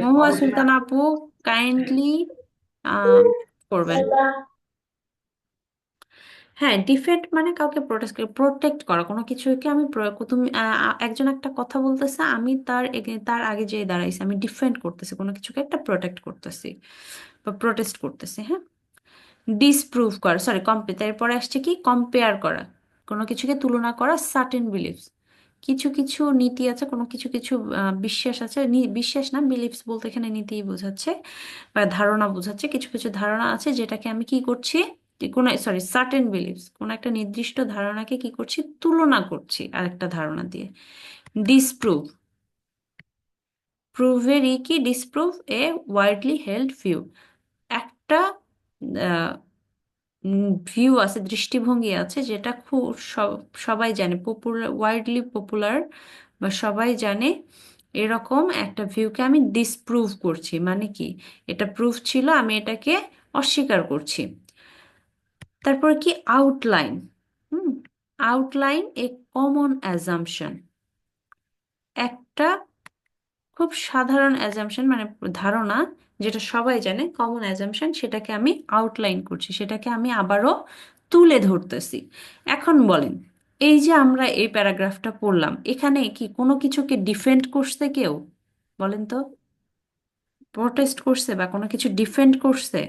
মহুয়া সুলতান আপু কাইন্ডলি করবেন। হ্যাঁ, ডিফেন্ড মানে কাউকে প্রোটেক্ট করা, কোনো কিছুকে আমি তুমি একজন একটা কথা বলতেছে, আমি তার আগে যে দাঁড়াইছি, আমি ডিফেন্ড করতেছি, কোনো কিছুকে একটা প্রোটেক্ট করতেছি বা প্রোটেস্ট করতেছি। হ্যাঁ, ডিসপ্রুভ করা, সরি তারপরে আসছে কি, কম্পেয়ার করা, কোনো কিছুকে তুলনা করা, সার্টেন বিলিফস, কিছু কিছু নীতি আছে, কোনো কিছু কিছু বিশ্বাস আছে, বিশ্বাস না, বিলিফস বলতে এখানে নীতিই বোঝাচ্ছে বা ধারণা বোঝাচ্ছে। কিছু কিছু ধারণা আছে যেটাকে আমি কি করছি, কোন, সরি, সার্টেন বিলিফস, কোন একটা নির্দিষ্ট ধারণাকে কি করছি, তুলনা করছি আরেকটা ধারণা দিয়ে। ডিসপ্রুভ, প্রুভেরই কি, disprove a widely held view, একটা ভিউ আছে, দৃষ্টিভঙ্গি আছে, যেটা খুব সবাই জানে, পপুলার, ওয়াইডলি পপুলার বা সবাই জানে, এরকম একটা ভিউকে আমি ডিসপ্রুভ করছি। মানে কি, এটা প্রুফ ছিল, আমি এটাকে অস্বীকার করছি। তারপর কি, outline. Hmm, outline a common assumption, একটা খুব সাধারণ অ্যাজাম্পশন মানে ধারণা, যেটা সবাই জানে, কমন অ্যাজাম্পশন, সেটাকে আমি আউটলাইন করছি, সেটাকে আমি আবারও তুলে ধরতেছি। এখন বলেন, এই যে আমরা এই প্যারাগ্রাফটা পড়লাম, এখানে কি কোনো কিছুকে ডিফেন্ড করছে কেউ? বলেন তো, প্রোটেস্ট করছে বা কোনো কিছু ডিফেন্ড করছে?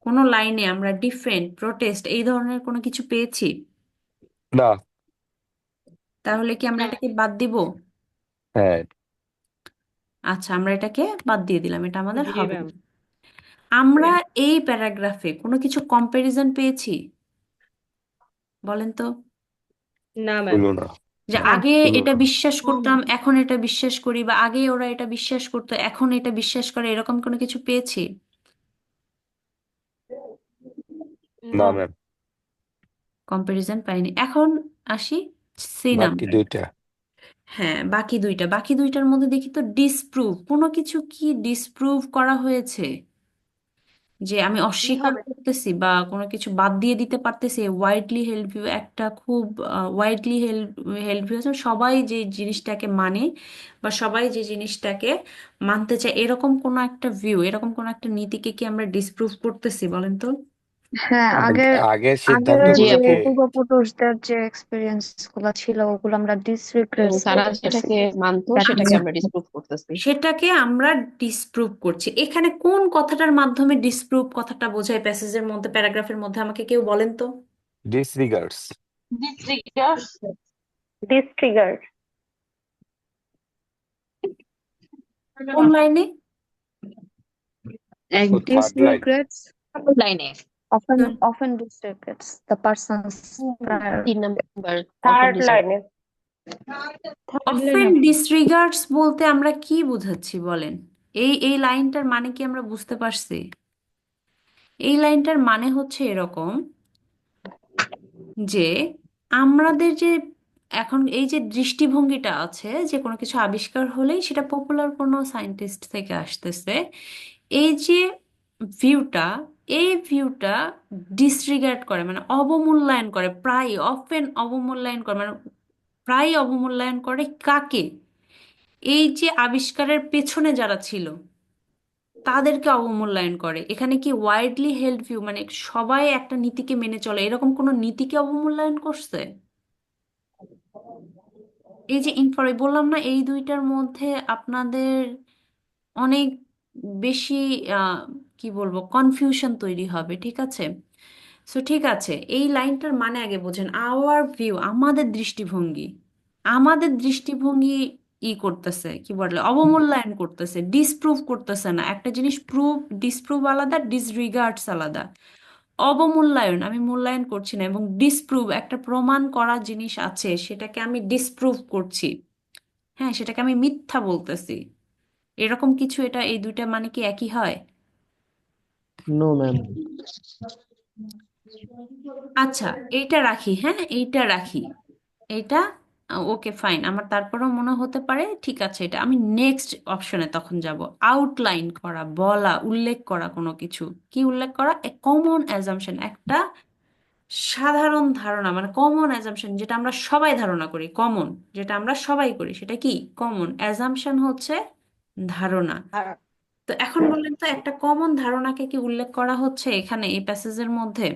কোনো লাইনে আমরা ডিফেন্ড, প্রোটেস্ট এই ধরনের কোনো কিছু পেয়েছি? না। তাহলে কি আমরা এটাকে বাদ দিব? হ্যাঁ। আচ্ছা, আমরা এটাকে বাদ দিয়ে দিলাম, এটা আমাদের জি হবে ম্যাম। না। আমরা এই প্যারাগ্রাফে কোনো কিছু কম্প্যারিজন পেয়েছি? বলেন তো। না ম্যাম। হলো না। যে না। আগে হলো এটা না। বিশ্বাস করতাম এখন এটা বিশ্বাস করি, বা আগে ওরা এটা বিশ্বাস করতো এখন এটা বিশ্বাস করে, এরকম কোনো কিছু পেয়েছি? না না। ম্যাম। কম্প্যারিজন পাইনি। এখন আসি সি বাকি নাম্বার। দুইটা। হ্যাঁ, বাকি দুইটার মধ্যে দেখি তো ডিসপ্রুভ কোনো কিছু কি ডিসপ্রুভ করা হয়েছে, যে আমি কি অস্বীকার হবে? করতেছি বা কোনো কিছু বাদ দিয়ে দিতে পারতেছি। ওয়াইডলি হেল্ড ভিউ একটা খুব ওয়াইডলি হেল্ড ভিউ আছে, সবাই যে জিনিসটাকে মানে বা সবাই যে জিনিসটাকে মানতে চায়, এরকম কোনো একটা ভিউ, এরকম কোনো একটা নীতিকে কি আমরা ডিসপ্রুভ করতেছি? বলেন তো। হ্যাঁ, আগের আগের সিদ্ধান্ত জি গুলোকে। আপু, পূর্বপুরুষদের যে এক্সপিরিয়েন্স গুলো ছিল ওগুলো আমরা ডিসরিগ্রেড তারা করতেছি। যেটাকে মানতো That সেটাকে means আমরা ডিসপ্রুভ করতেছি। সেটাকে আমরা ডিসপ্রুভ করছি। এখানে কোন কথাটার মাধ্যমে ডিসপ্রুভ কথাটা বোঝায় প্যাসেজের মধ্যে, প্যারাগ্রাফের মধ্যে, আমাকে কেউ বলেন তো। ডিসরিগার্ডস। ডিসট্রিগার। কোন লাইনে? Third line. disregards লাইনে often disregards the person's prior. 3 number third লাইনে। থার্ড লাইন অফেন আপু। ডিসরিগার্ডস বলতে আমরা কি বোঝাচ্ছি বলেন? এই লাইনটার মানে কি আমরা বুঝতে পারছি? এই লাইনটার মানে হচ্ছে এরকম যে আমাদের যে এখন এই যে দৃষ্টিভঙ্গিটা আছে, যে কোনো কিছু আবিষ্কার হলেই সেটা পপুলার কোনো সায়েন্টিস্ট থেকে আসতেছে, এই যে ভিউটা, এই ভিউটা ডিসরিগার্ড করে, মানে অবমূল্যায়ন করে, প্রায় অফেন অবমূল্যায়ন করে, মানে প্রায় অবমূল্যায়ন করে কাকে? এই যে আবিষ্কারের পেছনে যারা ছিল তাদেরকে অবমূল্যায়ন করে। এখানে কি ওয়াইডলি হেল্ড ভিউ, মানে সবাই একটা নীতিকে মেনে চলে, এরকম কোনো নীতিকে অবমূল্যায়ন করছে? এই যে বললাম না, এই দুইটার মধ্যে আপনাদের অনেক বেশি আহ, কি বলবো, কনফিউশন তৈরি হবে, ঠিক আছে? সো ঠিক আছে, এই লাইনটার মানে আগে বোঝেন। আওয়ার ভিউ, আমাদের দৃষ্টিভঙ্গি, আমাদের দৃষ্টিভঙ্গি করতেছে কি বলে, অবমূল্যায়ন করতেছে, ডিসপ্রুভ করতেছে না। একটা জিনিস প্রুভ ডিসপ্রুভ আলাদা, ডিসরিগার্ডস আলাদা। অবমূল্যায়ন, আমি মূল্যায়ন করছি না, এবং ডিসপ্রুভ একটা প্রমাণ করা জিনিস আছে সেটাকে আমি ডিসপ্রুভ করছি, হ্যাঁ সেটাকে আমি মিথ্যা বলতেছি, এরকম কিছু। এটা এই দুইটা মানে কি একই হয়? No ma'am. আচ্ছা, এইটা রাখি, হ্যাঁ এইটা রাখি, এইটা ওকে ফাইন। আমার তারপরেও মনে হতে পারে ঠিক আছে, এটা আমি নেক্সট অপশনে তখন যাব। আউটলাইন করা, বলা, উল্লেখ করা কোনো কিছু, কি উল্লেখ করা? এ কমন অ্যাজাম্পশন, একটা সাধারণ ধারণা, মানে কমন অ্যাজাম্পশন, যেটা আমরা সবাই ধারণা করি, কমন, যেটা আমরা সবাই করি, সেটা কি? কমন অ্যাজাম্পশন হচ্ছে ধারণা। আর তো এখন বলেন তো, একটা কমন ধারণাকে কি উল্লেখ করা হচ্ছে এখানে এই প্যাসেজের মধ্যে?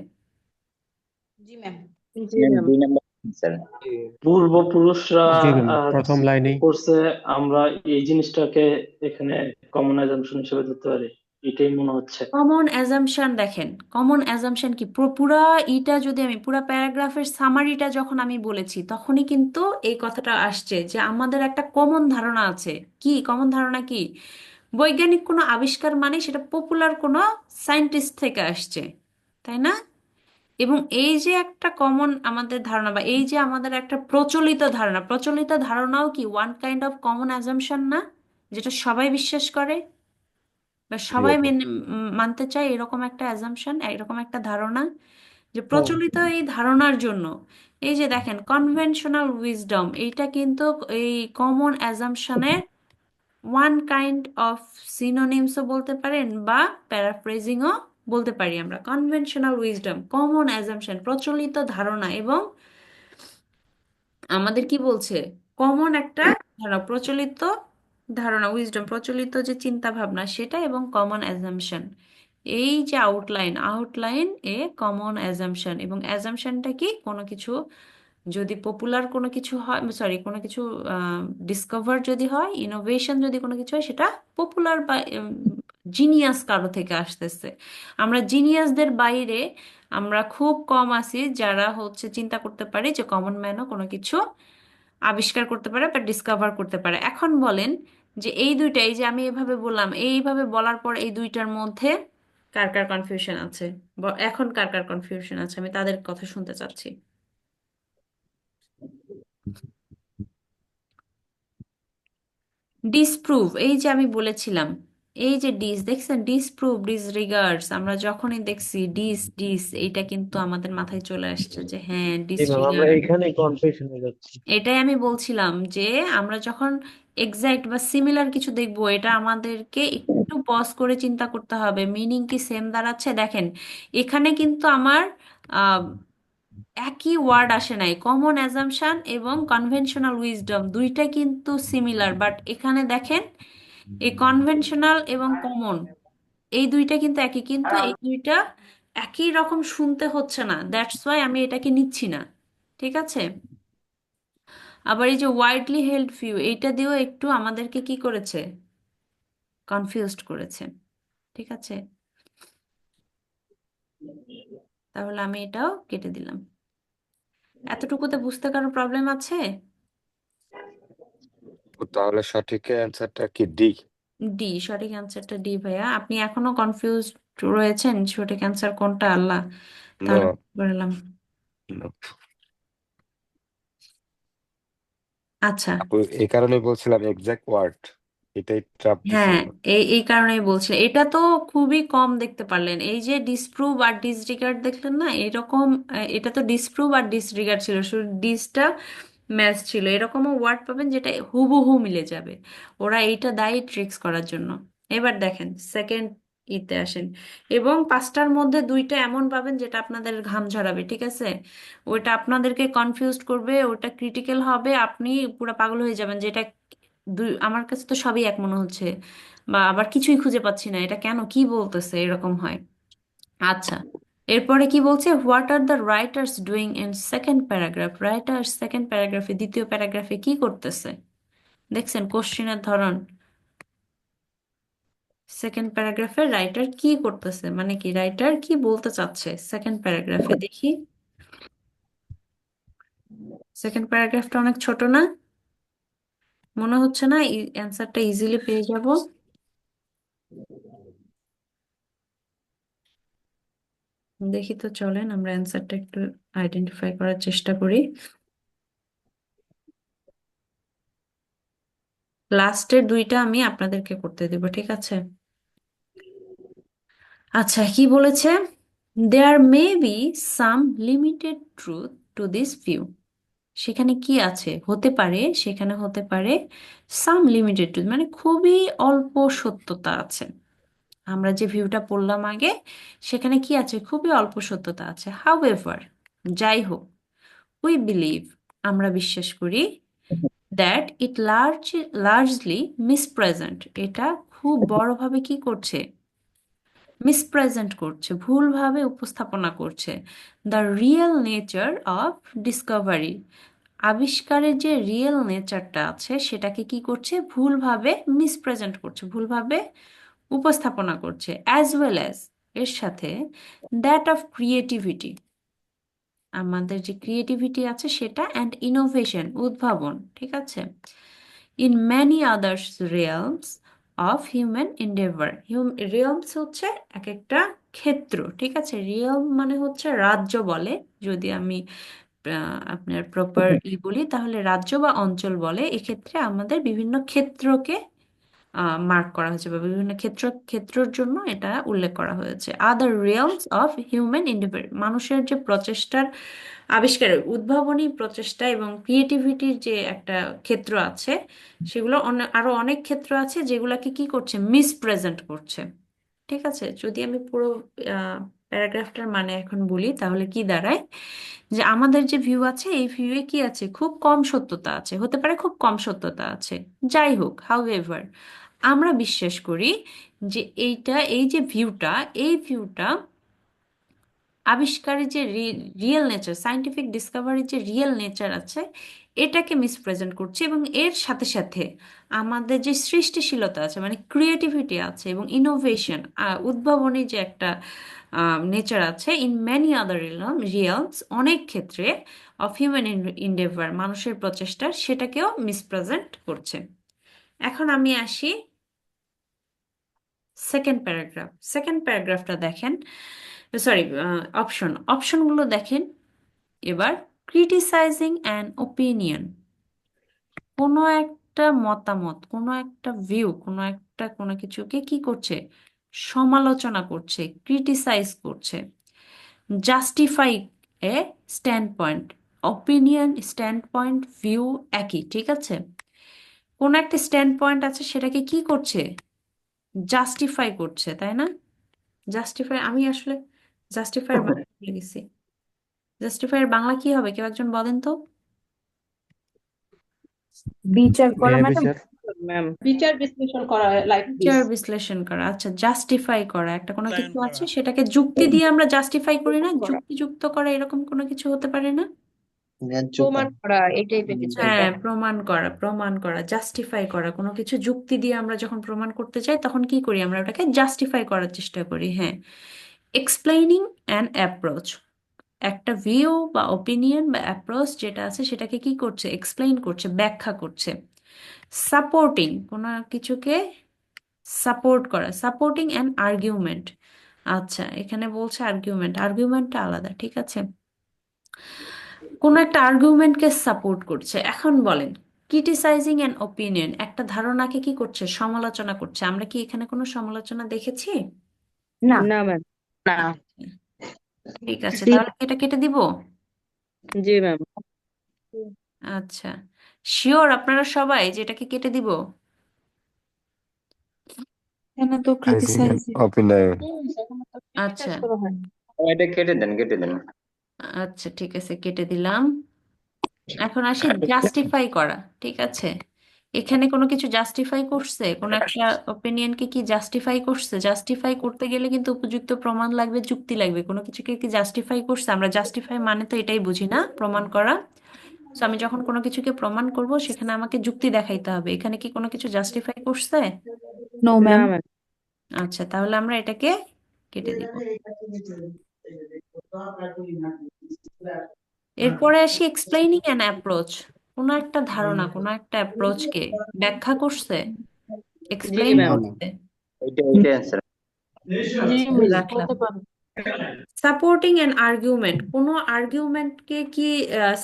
জি ম্যাম। জি ম্যাম ম্যাম। 2 number sir. পূর্বপুরুষরা জি ম্যাম, প্রথম লাইনে। করছে, আমরা এই জিনিসটাকে এখানে কমন অ্যাজাম্পশন হিসেবে ধরতে পারি, এটাই মনে হচ্ছে। কমন অ্যাজাম্পশন দেখেন, কমন অ্যাজাম্পশন কি, পুরা ইটা যদি আমি পুরা প্যারাগ্রাফের সামারিটা যখন আমি বলেছি তখনই কিন্তু এই কথাটা আসছে যে আমাদের একটা কমন ধারণা আছে। কি কমন ধারণা? কি বৈজ্ঞানিক কোনো আবিষ্কার মানে সেটা পপুলার কোনো সায়েন্টিস্ট থেকে আসছে, তাই না? এবং এই যে একটা কমন আমাদের ধারণা, বা এই যে আমাদের একটা প্রচলিত ধারণা, প্রচলিত ধারণাও কি one kind of common assumption না, যেটা সবাই বিশ্বাস করে বা জি সবাই আপু। মানতে চায়, এরকম একটা অ্যাজাম্পশন, এরকম একটা ধারণা, যে প্রচলিত এই ধারণার জন্য এই যে দেখেন কনভেনশনাল উইজডম, এইটা কিন্তু এই কমন অ্যাজাম্পশনের ওয়ান কাইন্ড অফ সিনোনিমসও বলতে পারেন বা প্যারাফ্রেজিংও বলতে পারি আমরা। কনভেনশনাল উইজডম, কমন অ্যাজাম্পশন, প্রচলিত ধারণা, এবং আমাদের কি বলছে, কমন একটা ধারণা, প্রচলিত ধারণা, উইজডম, প্রচলিত যে চিন্তা ভাবনা সেটা, এবং কমন অ্যাজাম্পশন, এই যে আউটলাইন এ কমন অ্যাজাম্পশন। এবং অ্যাজাম্পশনটা কি, কোনো কিছু যদি পপুলার কোনো কিছু হয়, সরি কোনো কিছু ডিসকভার যদি হয়, ইনোভেশন যদি কোনো কিছু হয়, সেটা পপুলার বা জিনিয়াস কারো থেকে আসতেছে। আমরা জিনিয়াসদের বাইরে আমরা খুব কম আছি যারা হচ্ছে চিন্তা করতে পারি যে কমন ম্যানও কোনো কিছু আবিষ্কার করতে পারে বা ডিসকভার করতে পারে। এখন বলেন যে এই দুইটা, এই যে আমি এভাবে বললাম, এইভাবে বলার পর এই দুইটার মধ্যে কার কার কনফিউশন আছে? এখন কার কার কনফিউশন আছে আমি তাদের কথা শুনতে চাচ্ছি। ডিসপ্রুভ, এই যে আমি বলেছিলাম, এই যে দেখছেন, ডিসপ্রুভ, ডিসরিগার্ডস, আমরা যখনই দেখছি ডিস এইটা কিন্তু আমাদের মাথায় চলে আসছে যে হ্যাঁ জি ম্যাম, আমরা ডিসরিগার্ড। এখানে কনফিউশন হয়ে যাচ্ছি। এটাই আমি বলছিলাম যে আমরা যখন এক্সাক্ট বা সিমিলার কিছু দেখবো, এটা আমাদেরকে একটু পজ করে চিন্তা করতে হবে মিনিং কি সেম দাঁড়াচ্ছে। দেখেন এখানে কিন্তু আমার আহ, একই ওয়ার্ড আসে নাই, কমন অ্যাজাম্পশন এবং কনভেনশনাল উইজডম দুইটা কিন্তু সিমিলার, বাট এখানে দেখেন এই কনভেনশনাল এবং কমন এই দুইটা কিন্তু একই, কিন্তু এই দুইটা একই রকম শুনতে হচ্ছে না, দ্যাটস ওয়াই আমি এটাকে নিচ্ছি না। ঠিক আছে। আবার এই যে ওয়াইডলি হেল্ড ভিউ, এইটা দিয়েও একটু আমাদেরকে কি করেছে, কনফিউজড করেছে। ঠিক আছে, তাহলে আমি এটাও কেটে দিলাম। এতটুকুতে বুঝতে কারো প্রবলেম আছে? তাহলে সঠিক অ্যান্সারটা কি ডি? ডি, সঠিক অ্যান্সারটা ডি ভাইয়া। আপনি এখনো কনফিউজড রয়েছেন সঠিক অ্যান্সার কোনটা? আল্লাহ, নো, তাহলে কি করলাম? নো। আচ্ছা, আপু এই কারণে বলছিলাম এক্সাক্ট ওয়ার্ড, এটাই ট্রাপ হ্যাঁ, দিছিল। এই কারণেই বলছিলাম, এটা তো খুবই কম দেখতে পারলেন। এই যে ডিসপ্রুভ আর ডিসরিগার্ড দেখলেন না, এরকম এটা তো ডিসপ্রুভ আর ডিসরিগার্ড ছিল, শুধু ডিসটা ম্যাচ ছিল। এরকমও ওয়ার্ড পাবেন যেটা হুবহু মিলে যাবে, ওরা এইটা দায়ী ট্রিক্স করার জন্য। এবার দেখেন সেকেন্ড ইতে আসেন, এবং পাঁচটার মধ্যে দুইটা এমন পাবেন যেটা আপনাদের ঘাম ঝরাবে। ঠিক আছে, ওইটা আপনাদেরকে কনফিউজড করবে, ওটা ক্রিটিক্যাল হবে, আপনি পুরো পাগল হয়ে যাবেন যে এটা দুই, আমার কাছে তো সবই এক মনে হচ্ছে, বা আবার কিছুই খুঁজে পাচ্ছি না, এটা কেন, কি বলতেছে, এরকম হয়। আচ্ছা, এরপরে কি বলছে, what are the writers doing in second paragraph. Writers second প্যারাগ্রাফে, দ্বিতীয় প্যারাগ্রাফে কি করতেছে? দেখছেন কোশ্চেনের ধরন, সেকেন্ড প্যারাগ্রাফে রাইটার কি করতেছে, মানে কি রাইটার কি বলতে চাচ্ছে সেকেন্ড প্যারাগ্রাফে, দেখি। সেকেন্ড প্যারাগ্রাফটা অনেক ছোট না? মনে হচ্ছে না অ্যান্সারটা ইজিলি পেয়ে যাব? দেখি তো, চলেন আমরা অ্যান্সারটা একটু আইডেন্টিফাই করার চেষ্টা করি। লাস্টের দুইটা আমি আপনাদেরকে করতে দেব, ঠিক আছে? আচ্ছা, কি বলেছে, there may be some limited truth to this view. সেখানে কি আছে, হতে পারে, সেখানে হতে পারে সাম লিমিটেড ট্রুথ, মানে খুবই অল্প সত্যতা আছে। আমরা যে ভিউটা পড়লাম আগে, সেখানে কি আছে, খুবই অল্প সত্যতা আছে। হাউএভার, যাই হোক, উই বিলিভ, আমরা বিশ্বাস করি, দ্যাট ইট লার্জলি মিসপ্রেজেন্ট, এটা খুব বড়ভাবে কি করছে, মিসপ্রেজেন্ট করছে, ভুলভাবে উপস্থাপনা করছে, the real nature of Discovery, আবিষ্কারের যে রিয়েল নেচারটা আছে সেটাকে কি করছে, ভুলভাবে মিসপ্রেজেন্ট করছে, ভুলভাবে উপস্থাপনা করছে, অ্যাজ ওয়েল অ্যাজ, এর সাথে, দ্যাট অফ ক্রিয়েটিভিটি, আমাদের যে ক্রিয়েটিভিটি আছে সেটা, অ্যান্ড ইনোভেশন, উদ্ভাবন। ঠিক আছে, in many others realms of human endeavour. Realms হচ্ছে এক একটা ক্ষেত্র। ঠিক আছে, রিয়েলম মানে হচ্ছে রাজ্য বলে, যদি আমি আপনার প্রপার বলি তাহলে রাজ্য বা অঞ্চল বলে। এক্ষেত্রে আমাদের বিভিন্ন ক্ষেত্রকে মার্ক করা হয়েছে, বা বিভিন্ন ক্ষেত্রের জন্য এটা উল্লেখ করা হয়েছে। আদার রিয়েলমস অফ হিউম্যান ইন্ডিভিড, মানুষের যে প্রচেষ্টার, আবিষ্কারের, উদ্ভাবনী প্রচেষ্টা এবং ক্রিয়েটিভিটির যে একটা ক্ষেত্র আছে, সেগুলো আরো অনেক ক্ষেত্র আছে যেগুলোকে কি করছে, মিসপ্রেজেন্ট করছে। ঠিক আছে, যদি আমি পুরো প্যারাগ্রাফটার মানে এখন বলি তাহলে কি দাঁড়ায়, যে আমাদের যে ভিউ আছে এই ভিউয়ে কি আছে, খুব কম সত্যতা আছে, হতে পারে খুব কম সত্যতা আছে। যাই হোক, হাউএভার, আমরা বিশ্বাস করি যে এই যে ভিউটা, এই ভিউটা আবিষ্কারের যে রিয়েল নেচার, সায়েন্টিফিক ডিসকভারির যে রিয়েল নেচার আছে এটাকে মিসপ্রেজেন্ট করছে, এবং এর সাথে সাথে আমাদের যে সৃষ্টিশীলতা আছে, মানে ক্রিয়েটিভিটি আছে, এবং ইনোভেশন, উদ্ভাবনী যে একটা নেচার আছে, ইন মেনি আদার রিয়ালস, অনেক ক্ষেত্রে অফ হিউম্যান ইন্ডেভার, মানুষের প্রচেষ্টা, সেটাকেও মিসপ্রেজেন্ট করছে। এখন আমি আসি সেকেন্ড প্যারাগ্রাফটা দেখেন, সরি, অপশনগুলো দেখেন এবার। ক্রিটিসাইজিং অ্যান ওপিনিয়ন, কোনো একটা মতামত, কোনো একটা ভিউ, কোনো কিছুকে কি করছে, সমালোচনা করছে, ক্রিটিসাইজ করছে। Justify a standpoint, opinion, standpoint, view একই, ঠিক আছে। কোন একটা স্ট্যান্ড পয়েন্ট আছে, সেটাকে কি করছে, জাস্টিফাই করছে, তাই না? জাস্টিফাই, আমি আসলে জাস্টিফাইয়ের বাংলা ভুলে গেছি। জাস্টিফাইয়ের বাংলা কি হবে, কেউ একজন বলেন তো? বিচার করা ন্যায় ম্যাডাম। বিচার। ম্যাম বিচার বিশ্লেষণ করা লাইক বিচার বিশ্লেষণ করা, আচ্ছা। জাস্টিফাই করা, একটা কোনো কিছু আছে সেটাকে যুক্তি দিয়ে আমরা জাস্টিফাই করি না, যুক্তিযুক্ত করা, এরকম কোনো কিছু হতে পারে না? প্রমাণ করা এই টাইপের কিছু একটা। হ্যাঁ, প্রমাণ করা, জাস্টিফাই করা, কোনো কিছু যুক্তি দিয়ে আমরা যখন প্রমাণ করতে চাই তখন কি করি, আমরা ওটাকে জাস্টিফাই করার চেষ্টা করি। হ্যাঁ। এক্সপ্লেইনিং অ্যান অ্যাপ্রোচ, একটা ভিউ বা ওপিনিয়ন বা অ্যাপ্রোচ যেটা আছে সেটাকে কি করছে, এক্সপ্লেইন করছে, ব্যাখ্যা করছে। সাপোর্টিং, কোনো কিছুকে সাপোর্ট করা, সাপোর্টিং অ্যান আর্গুমেন্ট। আচ্ছা, এখানে বলছে আর্গুমেন্টটা আলাদা, ঠিক আছে। কোন একটা আর্গুমেন্টকে সাপোর্ট করছে। এখন বলেন, ক্রিটিসাইজিং অ্যান ওপিনিয়ন, একটা ধারণাকে কি করছে, সমালোচনা করছে। আমরা কি এখানে কোনো সমালোচনা দেখেছি? না। না ম্যাম। না। ঠিক আছে, তাহলে কি এটা কেটে দিব? জি ম্যাম। আচ্ছা, শিওর আপনারা সবাই যে এটাকে কেটে দিব? এখানে তো ক্রিটিসাইজ অপিনিয়ন। আচ্ছা করা হয়। এটা কেটে দেন, কেটে দেন। আচ্ছা, ঠিক আছে, কেটে দিলাম। এখন আসি জাস্টিফাই করা, ঠিক আছে। এখানে কোনো কিছু জাস্টিফাই করছে, কোন একটা ওপিনিয়নকে কি জাস্টিফাই করছে? জাস্টিফাই করতে গেলে কিন্তু উপযুক্ত প্রমাণ লাগবে, যুক্তি লাগবে। কোনো কিছুকে কি জাস্টিফাই করছে? আমরা জাস্টিফাই মানে তো এটাই বুঝি না, প্রমাণ করা। তো আমি যখন কোনো কিছুকে প্রমাণ করব, সেখানে আমাকে যুক্তি দেখাইতে হবে। এখানে কি কোনো কিছু জাস্টিফাই করছে? নো না ম্যাম। ম্যাম। আচ্ছা, তাহলে আমরা এটাকে কেটে দিব। এরপরে আসি এক্সপ্লেইনিং অ্যান অ্যাপ্রোচ, কোনো একটা ধারণা, কোনো একটা অ্যাপ্রোচকে ব্যাখ্যা করছে, জি এক্সপ্লেইন ম্যাম। করছে। এটা অ্যান্সার। জি রাখলাম। বলতে পারো। সাপোর্টিং অ্যান আর্গুমেন্ট, কোনো আর্গুমেন্টকে কি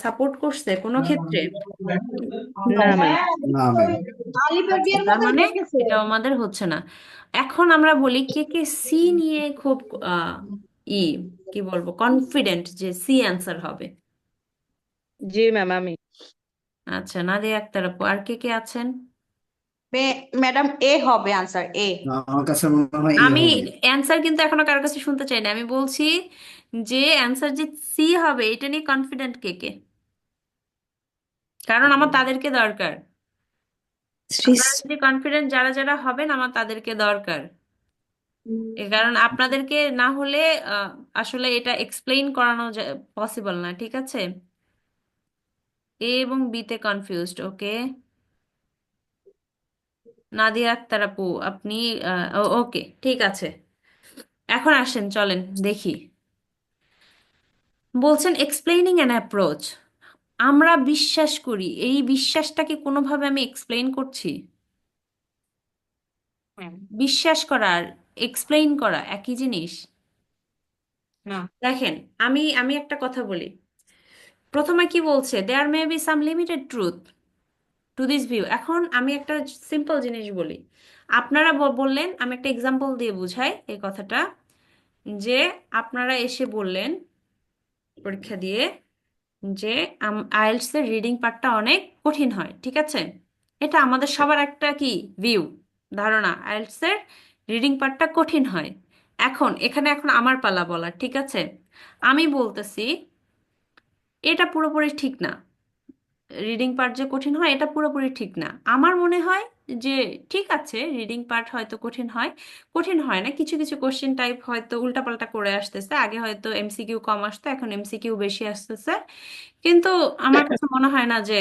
সাপোর্ট করছে কোনো ক্ষেত্রে? না ম্যাম। আচ্ছা, তার মানে এটা আমাদের হচ্ছে না। এখন আমরা বলি কে কে সি নিয়ে খুব আহ, ই কি বলবো, কনফিডেন্ট যে সি অ্যান্সার হবে? জি ম্যাম আমি। আচ্ছা, নাদিয়া আক্তার আপু, আর কে কে আছেন? ম্যাডাম এ হবে আনসার, এ। আমার কাছে মনে হয় এ আমি হবে। অ্যান্সার কিন্তু এখনো কারোর কাছে শুনতে চাই না। আমি বলছি যে অ্যান্সার যে সি হবে, এটা নিয়ে কনফিডেন্ট কে কে? কারণ আমার তাদেরকে দরকার। আপনারা যদি কনফিডেন্ট যারা যারা হবেন, আমার তাদেরকে দরকার। কারণ আপনাদেরকে না হলে আহ, আসলে এটা এক্সপ্লেইন করানো পসিবল না, ঠিক আছে। এ এবং বি তে কনফিউজড, ওকে। নাদিয়া আক্তার আপু, আপনি ওকে, ঠিক আছে। এখন আসেন, চলেন দেখি। বলছেন এক্সপ্লেইনিং অ্যান অ্যাপ্রোচ, আমরা বিশ্বাস করি, এই বিশ্বাসটাকে কোনোভাবে আমি এক্সপ্লেইন করছি? বিশ্বাস করা আর এক্সপ্লেইন করা একই জিনিস? না। দেখেন, আমি আমি একটা কথা বলি। প্রথমে কি বলছে, there may be some limited truth to this view. এখন আমি একটা সিম্পল জিনিস বলি, আপনারা বললেন, আমি একটা এক্সাম্পল দিয়ে বুঝাই এই কথাটা, যে আপনারা এসে বললেন পরীক্ষা দিয়ে যে আইএলটিএস এর রিডিং পার্টটা অনেক কঠিন হয়, ঠিক আছে। এটা আমাদের সবার একটা কি ভিউ, ধারণা, আইএলটিএস এর রিডিং পার্টটা কঠিন হয়। এখন আমার পালা বলার, ঠিক আছে। আমি বলতেছি এটা পুরোপুরি ঠিক না, রিডিং পার্ট যে কঠিন হয় এটা পুরোপুরি ঠিক না। আমার মনে হয় যে ঠিক আছে, রিডিং পার্ট হয়তো কঠিন হয়, কঠিন হয় না, কিছু কিছু কোশ্চেন টাইপ হয়তো উল্টাপাল্টা করে আসতেছে। আগে হয়তো এমসিকিউ কম আসতো, এখন এমসিকিউ বেশি আসতেছে। কিন্তু আমার কাছে মনে হয় না যে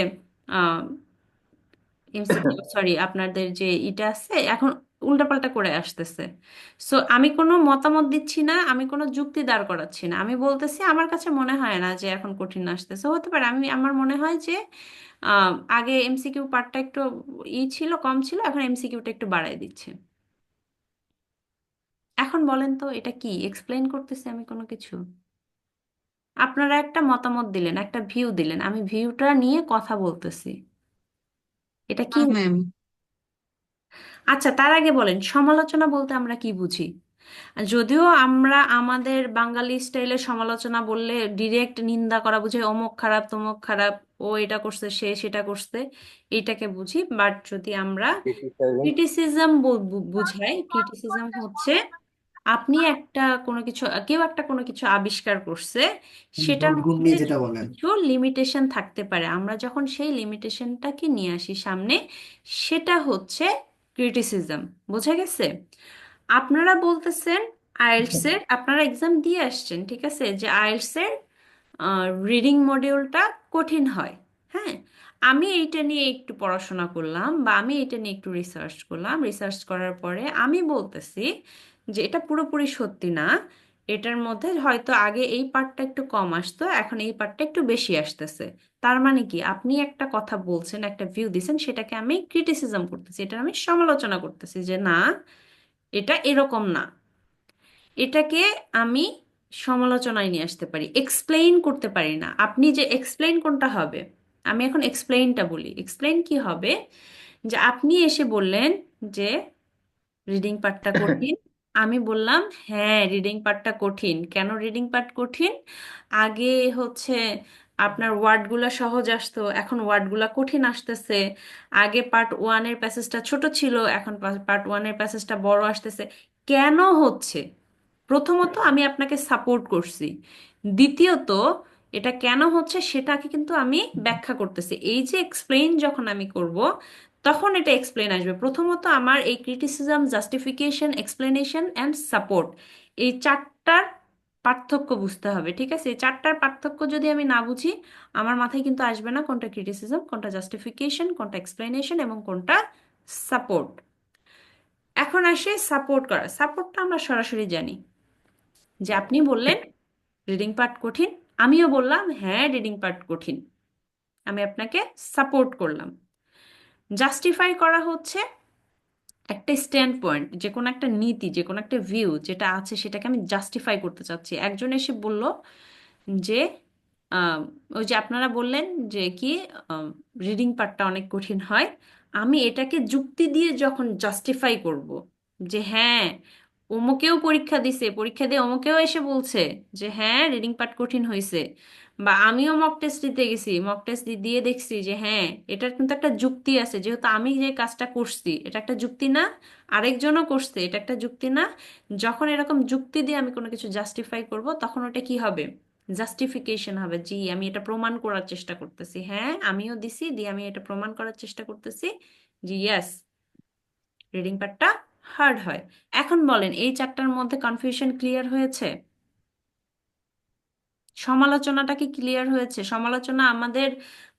এমসিকিউ, সরি, আপনাদের যে এটা আছে এখন উল্টাপাল্টা করে আসতেছে। সো আমি কোনো মতামত দিচ্ছি না, আমি কোনো যুক্তি দাঁড় করাচ্ছি না, আমি বলতেছি আমার কাছে মনে হয় না যে এখন কঠিন আসতেছে। হতে পারে, আমার মনে হয় যে আগে এমসিকিউ পার্টটা একটু ছিল, কম ছিল, এখন এমসিকিউটা একটু বাড়ায় দিচ্ছে। এখন বলেন তো এটা কি এক্সপ্লেইন করতেছি আমি কোনো কিছু? আপনারা একটা মতামত দিলেন, একটা ভিউ দিলেন, আমি ভিউটা নিয়ে কথা বলতেছি, এটা কি? ম্যাম আচ্ছা, তার আগে বলেন সমালোচনা বলতে আমরা কি বুঝি? যদিও আমরা আমাদের বাঙালি স্টাইলে সমালোচনা বললে ডিরেক্ট নিন্দা করা বুঝে, অমুক খারাপ তমুক খারাপ, ও এটা করছে সে সেটা করছে, এইটাকে বুঝি। বাট যদি আমরা ক্রিটিসাইজিং ক্রিটিসিজম বুঝাই, ক্রিটিসিজম হচ্ছে আপনি একটা কোনো কিছু, কেউ একটা কোনো কিছু আবিষ্কার করছে, সেটার গুণ মধ্যে নিয়ে যেটা বলেন। কিছু লিমিটেশন থাকতে পারে, আমরা যখন সেই লিমিটেশনটাকে নিয়ে আসি সামনে, সেটা হচ্ছে ক্রিটিসিজম। বোঝা গেছে? আপনারা বলতেছেন আইএলটিএস এর, আপনারা এক্সাম দিয়ে আসছেন, ঠিক আছে, যে আইএলটিএস এর রিডিং মডিউলটা কঠিন হয়। হ্যাঁ, আমি এইটা নিয়ে একটু পড়াশোনা করলাম, বা আমি এটা নিয়ে একটু রিসার্চ করলাম, রিসার্চ করার পরে আমি বলতেছি যে এটা পুরোপুরি সত্যি না। এটার মধ্যে হয়তো আগে এই পার্টটা একটু কম আসতো, এখন এই পার্টটা একটু বেশি আসতেছে। তার মানে কি, আপনি একটা কথা বলছেন, একটা ভিউ দিছেন, সেটাকে আমি ক্রিটিসিজম করতেছি, এটা আমি সমালোচনা করতেছি যে না, এটা এরকম না। এটাকে আমি সমালোচনায় নিয়ে আসতে পারি, এক্সপ্লেইন করতে পারি না। আপনি যে এক্সপ্লেইন কোনটা হবে, আমি এখন এক্সপ্লেইনটা বলি। এক্সপ্লেইন কি হবে, যে আপনি এসে বললেন যে রিডিং পার্টটা কঠিন, আমি বললাম হ্যাঁ রিডিং পার্টটা কঠিন। কেন রিডিং পার্ট কঠিন? আগে হচ্ছে আপনার ওয়ার্ডগুলো সহজ আসতো, এখন ওয়ার্ডগুলো কঠিন আসতেছে। আগে পার্ট ওয়ানের প্যাসেজটা ছোট ছিল, এখন পার্ট ওয়ানের প্যাসেজটা বড় আসতেছে। কেন হচ্ছে? প্রথমত আমি আপনাকে সাপোর্ট করছি, দ্বিতীয়ত এটা কেন হচ্ছে সেটাকে কিন্তু আমি ব্যাখ্যা করতেছি। এই যে এক্সপ্লেইন যখন আমি করব, তখন এটা এক্সপ্লেন আসবে। প্রথমত আমার এই criticism, justification, explanation and support, এই চারটার পার্থক্য বুঝতে হবে, ঠিক আছে? এই চারটার পার্থক্য যদি আমি না বুঝি, আমার মাথায় কিন্তু আসবে না কোনটা ক্রিটিসিজম, কোনটা জাস্টিফিকেশন, কোনটা এক্সপ্লেনেশন এবং কোনটা সাপোর্ট। এখন আসে সাপোর্ট করা। সাপোর্টটা আমরা সরাসরি জানি, যে আপনি বললেন রিডিং পার্ট কঠিন, আমিও বললাম হ্যাঁ রিডিং পার্ট কঠিন, আমি আপনাকে সাপোর্ট করলাম। জাস্টিফাই করা হচ্ছে একটা স্ট্যান্ড পয়েন্ট, যে কোনো একটা নীতি, যে কোনো একটা ভিউ যেটা আছে সেটাকে আমি জাস্টিফাই করতে চাচ্ছি। একজন এসে বলল যে আহ, ওই যে আপনারা বললেন যে কি রিডিং পার্টটা অনেক কঠিন হয়, আমি এটাকে যুক্তি দিয়ে যখন জাস্টিফাই করব যে হ্যাঁ অমুকেও পরীক্ষা দিছে, পরীক্ষা দিয়ে অমুকেও এসে বলছে যে হ্যাঁ রিডিং পার্ট কঠিন হয়েছে, বা আমিও মক টেস্ট দিতে গেছি, মক টেস্ট দিয়ে দেখছি যে হ্যাঁ এটার কিন্তু একটা যুক্তি আছে, যেহেতু আমি যে কাজটা করছি এটা একটা যুক্তি না, আরেকজনও করছে এটা একটা যুক্তি না। যখন এরকম যুক্তি দিয়ে আমি কোনো কিছু জাস্টিফাই করব, তখন ওটা কি হবে? জাস্টিফিকেশন হবে। জি আমি এটা প্রমাণ করার চেষ্টা করতেছি, হ্যাঁ আমিও দিছি, দিয়ে আমি এটা প্রমাণ করার চেষ্টা করতেছি জি ইয়াস রিডিং পার্টটা হার্ড হয়। এখন বলেন এই চারটার মধ্যে কনফিউশন ক্লিয়ার হয়েছে? সমালোচনাটা কি ক্লিয়ার হয়েছে? সমালোচনা আমাদের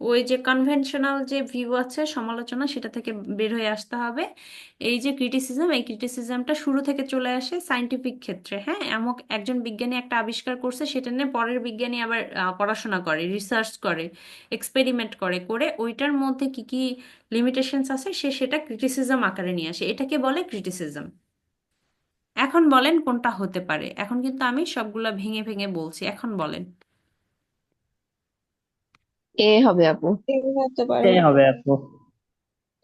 ওই যে কনভেনশনাল যে ভিউ আছে সমালোচনা, সেটা থেকে বের হয়ে আসতে হবে। এই যে ক্রিটিসিজম, এই ক্রিটিসিজমটা শুরু থেকে চলে আসে সায়েন্টিফিক ক্ষেত্রে। হ্যাঁ, এমন একজন বিজ্ঞানী একটা আবিষ্কার করছে, সেটা নিয়ে পরের বিজ্ঞানী আবার পড়াশোনা করে, রিসার্চ করে, এক্সপেরিমেন্ট করে, করে ওইটার মধ্যে কি কি লিমিটেশনস আছে সে সেটা ক্রিটিসিজম আকারে নিয়ে আসে, এটাকে বলে ক্রিটিসিজম। এখন বলেন কোনটা হতে পারে? এখন কিন্তু আমি সবগুলা ভেঙে ভেঙে বলছি, এখন বলেন। এ হবে আপু। হতে পারে এই হবে আপু।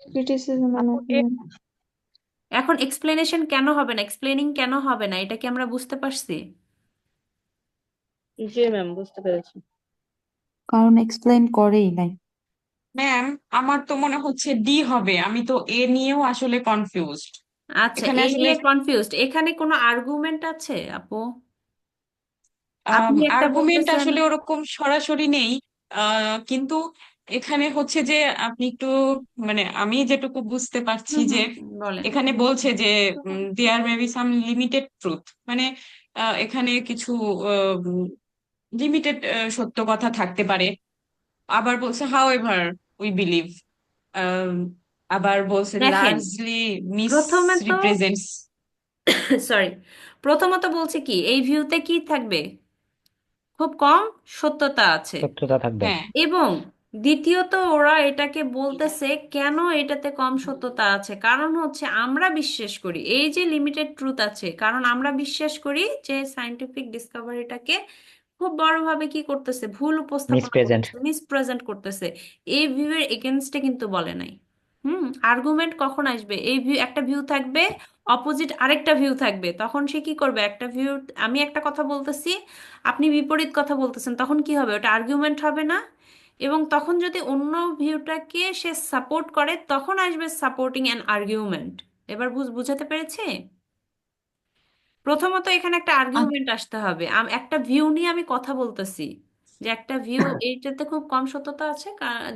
ক্রিটিসিজম আপু এ এখন এক্সপ্লেনেশন কেন হবে না, এক্সপ্লেনিং কেন হবে না, এটা কি আমরা বুঝতে পারছি? জি ম্যাম, বুঝতে পেরেছি। কারণ এক্সপ্লেইন করেই নাই। ম্যাম আমার তো মনে হচ্ছে ডি হবে, আমি তো এ নিয়েও আসলে কনফিউজড। আচ্ছা, এখানে এই আসলে নিয়ে কনফিউজড, এখানে কোনো আর্গুমেন্ট আছে আপু? আপনি একটা আর্গুমেন্ট বলতেছেন। আসলে ওরকম সরাসরি নেই, কিন্তু এখানে হচ্ছে যে আপনি একটু মানে আমি যেটুকু বুঝতে পারছি হুম যে হুম, বলেন। এখানে বলছে যে there may be some limited truth, মানে এখানে কিছু লিমিটেড সত্য কথা থাকতে পারে। আবার বলছে হাউ এভার উই বিলিভ, আবার বলছে দেখেন লার্জলি প্রথমে তো মিসরিপ্রেজেন্টস। সরি, প্রথমত বলছে কি এই ভিউতে কি থাকবে, খুব কম সত্যতা আছে। সত্যতা থাকবে। হ্যাঁ, এবং দ্বিতীয়ত ওরা এটাকে বলতেছে কেন এটাতে কম সত্যতা আছে, কারণ হচ্ছে আমরা বিশ্বাস করি এই যে লিমিটেড ট্রুথ আছে, কারণ আমরা বিশ্বাস করি যে সায়েন্টিফিক ডিসকভারিটাকে খুব বড়ভাবে কি করতেছে, ভুল উপস্থাপনা মিসপ্রেজেন্ট। করতেছে, মিসপ্রেজেন্ট করতেছে। এই ভিউ এর এগেনস্টে কিন্তু বলে নাই। আর্গুমেন্ট কখন আসবে, এই ভিউ একটা ভিউ থাকবে, অপোজিট আরেকটা ভিউ থাকবে, তখন সে কি করবে, একটা ভিউ, আমি একটা কথা বলতেছি, আপনি বিপরীত কথা বলতেছেন, তখন কি হবে, ওটা আর্গুমেন্ট হবে না? এবং তখন যদি অন্য ভিউটাকে সে সাপোর্ট করে তখন আসবে সাপোর্টিং অ্যান আর্গুমেন্ট। এবার বুঝাতে পেরেছি? প্রথমত এখানে একটা আর্গুমেন্ট আসতে হবে, একটা ভিউ নিয়ে আমি কথা বলতেছি যে একটা ভিউ এইটাতে খুব কম সত্যতা আছে,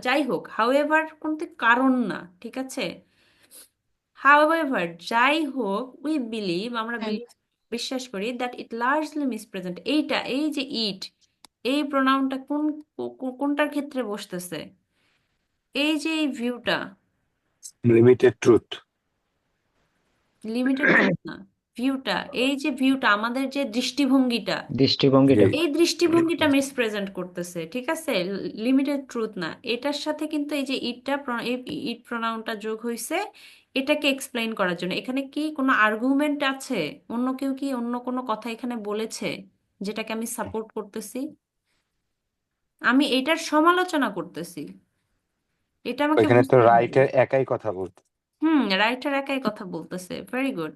যাই হোক, হাউএভার কোনটি কারণ না, ঠিক আছে? হাউএভার যাই হোক, উই বিলিভ, আমরা হ্যাঁ, বিশ্বাস করি দ্যাট ইট লার্জলি মিসপ্রেজেন্ট। এইটা, এই যে ইট, এই প্রোনাউনটা কোনটার ক্ষেত্রে বসতেছে, এই যে এই ভিউটা, লিমিটেড ট্রুথ। লিমিটেড ট্রুথ না, ভিউটা, এই যে ভিউটা, আমাদের যে দৃষ্টিভঙ্গিটা, দৃষ্টিভঙ্গিটা। জি এই দৃষ্টিভঙ্গিটা মিসপ্রেজেন্ট করতেছে, ঠিক আছে? লিমিটেড ট্রুথ না, এটার সাথে কিন্তু এই যে ইট প্রোনাউনটা যোগ হয়েছে এটাকে এক্সপ্লেইন করার জন্য। এখানে কি কোনো আর্গুমেন্ট আছে, অন্য কেউ কি অন্য কোনো কথা এখানে বলেছে যেটাকে আমি সাপোর্ট করতেছি? আমি এটার সমালোচনা করতেছি, এটা আমাকে ওইখানে তো বুঝতে হবে। রাইটার একাই কথা বলতে। রাইটার একাই কথা বলতেছে, ভেরি গুড।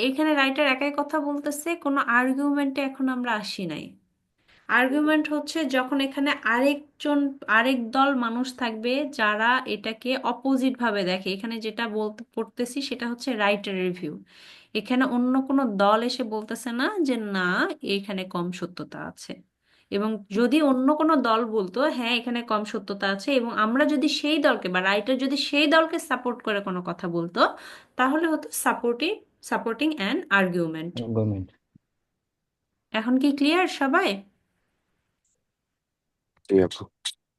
এইখানে রাইটার একাই কথা বলতেছে, কোনো আর্গুমেন্টে এখন আমরা আসি নাই। আর্গুমেন্ট হচ্ছে যখন এখানে আরেক দল মানুষ থাকবে যারা এটাকে অপোজিট ভাবে দেখে। এখানে যেটা বলতে পড়তেছি সেটা হচ্ছে রাইটারের ভিউ। এখানে অন্য কোনো দল এসে বলতেছে না যে না, এখানে কম সত্যতা আছে। এবং যদি অন্য কোনো দল বলতো হ্যাঁ এখানে কম সত্যতা আছে, এবং আমরা যদি সেই দলকে বা রাইটার যদি সেই দলকে সাপোর্ট করে কোনো কথা বলতো, তাহলে হতো সাপোর্টিং অ্যান আর্গুমেন্ট। আর্গুমেন্ট। এখন কি ক্লিয়ার সবাই? জি আপু।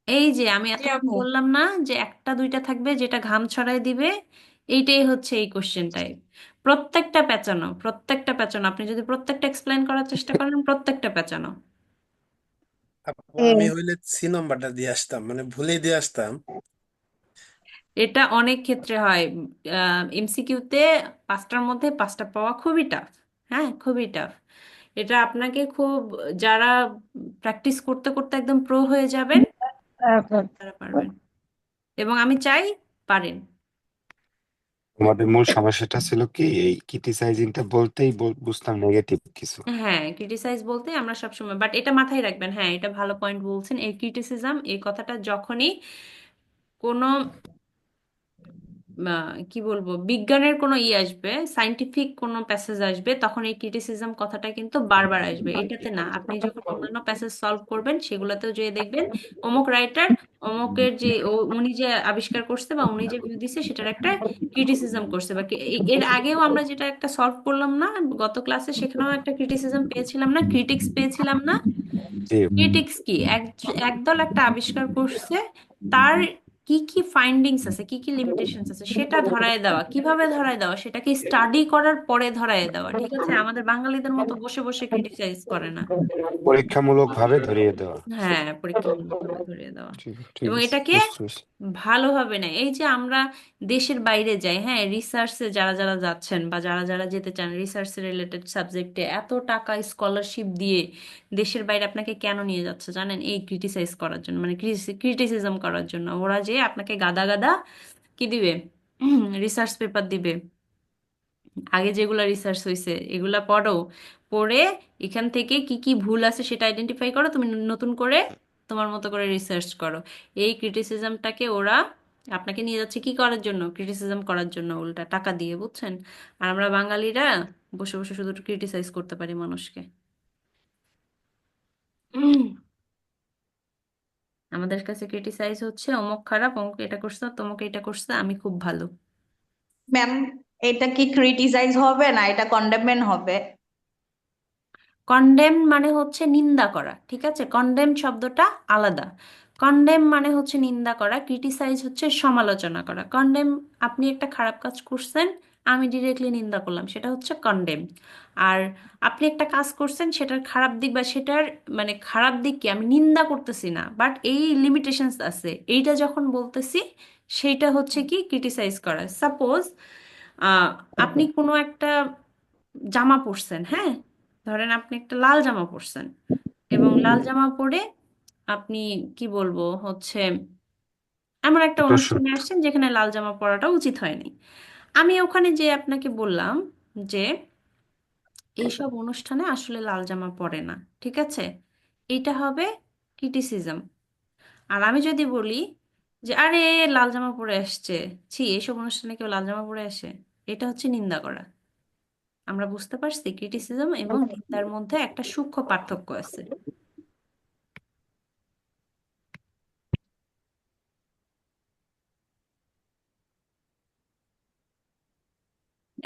এই যে আমি জি এতক্ষণ আপু। বললাম না যে একটা দুইটা থাকবে যেটা ঘাম ছড়াই দিবে, এইটাই হচ্ছে এই কোশ্চেন টাইপ। প্রত্যেকটা পেঁচানো, আপনি যদি প্রত্যেকটা এক্সপ্লেন করার চেষ্টা করেন, প্রত্যেকটা পেঁচানো। আপু আমি হইলে সি নাম্বারটা দিয়ে আসতাম, মানে ভুলেই দিয়ে আসতাম। এটা অনেক ক্ষেত্রে হয়, এমসিকিউতে 5টার মধ্যে 5টা পাওয়া খুবই টাফ। হ্যাঁ, খুবই টাফ। এটা আপনাকে খুব, যারা প্র্যাকটিস করতে করতে একদম প্রো হয়ে যাবেন তারা পারবেন, এবং আমি চাই পারেন। আমাদের মূল সমস্যাটা ছিল কি, এই ক্রিটিসাইজিংটা বলতেই বুঝতাম নেগেটিভ কিছু। হ্যাঁ, ক্রিটিসাইজ বলতে আমরা সবসময়, বাট এটা মাথায় রাখবেন, হ্যাঁ এটা ভালো পয়েন্ট বলছেন, এই ক্রিটিসিজম এই কথাটা যখনই কোনো কি বলবো, বিজ্ঞানের কোনো আসবে, সাইন্টিফিক কোনো প্যাসেজ আসবে, তখন এই ক্রিটিসিজম কথাটা কিন্তু বারবার আসবে। এটাতে না, আপনি যখন অন্যান্য প্যাসেজ সলভ করবেন সেগুলোতেও যেয়ে দেখবেন অমুক রাইটার, অমুকের যে উনি যে আবিষ্কার করছে বা উনি যে ভিউ দিছে সেটার একটা ক্রিটিসিজম করছে, বা এর আগেও আমরা যেটা একটা সলভ করলাম না গত ক্লাসে, সেখানেও একটা ক্রিটিসিজম পেয়েছিলাম না, ক্রিটিক্স পেয়েছিলাম না? জি ক্রিটিক্স কি, একদল একটা আবিষ্কার করছে, তার কি কি ফাইন্ডিংস আছে, কি কি লিমিটেশনস আছে সেটা ধরায় দেওয়া, কিভাবে ধরায় দেওয়া, সেটাকে স্টাডি করার পরে ধরায় দেওয়া, ঠিক আছে? আমাদের বাঙালিদের মতো বসে বসে ক্রিটিসাইজ করে না। পরীক্ষামূলক ভাবে ধরিয়ে দেওয়া। হ্যাঁ, পরীক্ষামূলকভাবে ধরিয়ে দেওয়া, ঠিক ঠিক এবং আছে, এটাকে বুঝতে পেরেছি। ভালোভাবে না। এই যে আমরা দেশের বাইরে যাই, হ্যাঁ রিসার্চে যারা যারা যাচ্ছেন বা যারা যারা যেতে চান রিসার্চ রিলেটেড সাবজেক্টে, এত টাকা স্কলারশিপ দিয়ে দেশের বাইরে আপনাকে কেন নিয়ে যাচ্ছে জানেন? এই ক্রিটিসাইজ করার জন্য, মানে ক্রিটিসিজম করার জন্য। ওরা যে আপনাকে গাদা গাদা কি দিবে, রিসার্চ পেপার দিবে, আগে যেগুলা রিসার্চ হয়েছে এগুলা পড়ো, পড়ে এখান থেকে কি কি ভুল আছে সেটা আইডেন্টিফাই করো, তুমি নতুন করে তোমার মতো করে রিসার্চ করো। এই ক্রিটিসিজমটাকে ওরা আপনাকে নিয়ে যাচ্ছে কি করার জন্য, ক্রিটিসিজম করার জন্য, উল্টা টাকা দিয়ে, বুঝছেন? আর আমরা বাঙালিরা বসে বসে শুধু ক্রিটিসাইজ করতে পারি মানুষকে। উম, আমাদের কাছে ক্রিটিসাইজ হচ্ছে অমুক খারাপ, অমুক এটা করছে, তমুক এটা করছে, আমি খুব ভালো। ম্যাম, এটা কি ক্রিটিসাইজ হবে না এটা কন্ডেমমেন্ট হবে? কন্ডেম মানে হচ্ছে নিন্দা করা, ঠিক আছে? কন্ডেম শব্দটা আলাদা। কন্ডেম মানে হচ্ছে নিন্দা করা, ক্রিটিসাইজ হচ্ছে সমালোচনা করা। কন্ডেম, আপনি একটা খারাপ কাজ করছেন, আমি ডিরেক্টলি নিন্দা করলাম, সেটা হচ্ছে কন্ডেম। আর আপনি একটা কাজ করছেন, সেটার খারাপ দিক বা সেটার মানে খারাপ দিক কি আমি নিন্দা করতেছি না, বাট এই লিমিটেশনস আছে, এইটা যখন বলতেছি সেইটা হচ্ছে কি ক্রিটিসাইজ করা। সাপোজ আপনি কোনো একটা জামা পরছেন, হ্যাঁ, ধরেন আপনি একটা লাল জামা পরছেন, এবং লাল জামা পরে আপনি কি বলবো হচ্ছে এমন একটা অনুষ্ঠানে ফটোশুট। আসছেন যেখানে লাল জামা পরাটা উচিত হয়নি। আমি ওখানে যে আপনাকে বললাম যে এইসব অনুষ্ঠানে আসলে লাল জামা পরে না, ঠিক আছে, এইটা হবে ক্রিটিসিজম। আর আমি যদি বলি যে আরে লাল জামা পরে আসছে, ছি এইসব অনুষ্ঠানে কেউ লাল জামা পরে আসে, এটা হচ্ছে নিন্দা করা। আমরা বুঝতে পারছি ক্রিটিসিজম এবং নিন্দার মধ্যে একটা সূক্ষ্ম পার্থক্য আছে।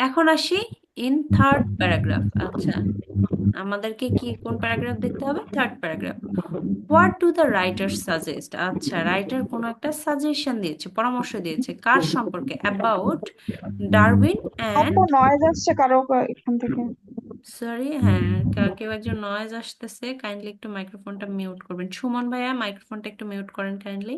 এখন আসি ইন থার্ড প্যারাগ্রাফ। আচ্ছা, আমাদেরকে কি কোন প্যারাগ্রাফ দেখতে হবে? Third paragraph. What do the writer suggest? আচ্ছা, রাইটার কোনো একটা সাজেশন দিয়েছে, পরামর্শ দিয়েছে, কার সম্পর্কে? অ্যাবাউট ডারউইন আপু অ্যান্ড, নয়েজ আসছে কারো এখান থেকে। সরি, হ্যাঁ, কেউ একজন নয়েজ আসতেছে, কাইন্ডলি একটু মাইক্রোফোনটা মিউট করবেন। সুমন ভাইয়া, মাইক্রোফোনটা একটু মিউট করেন কাইন্ডলি।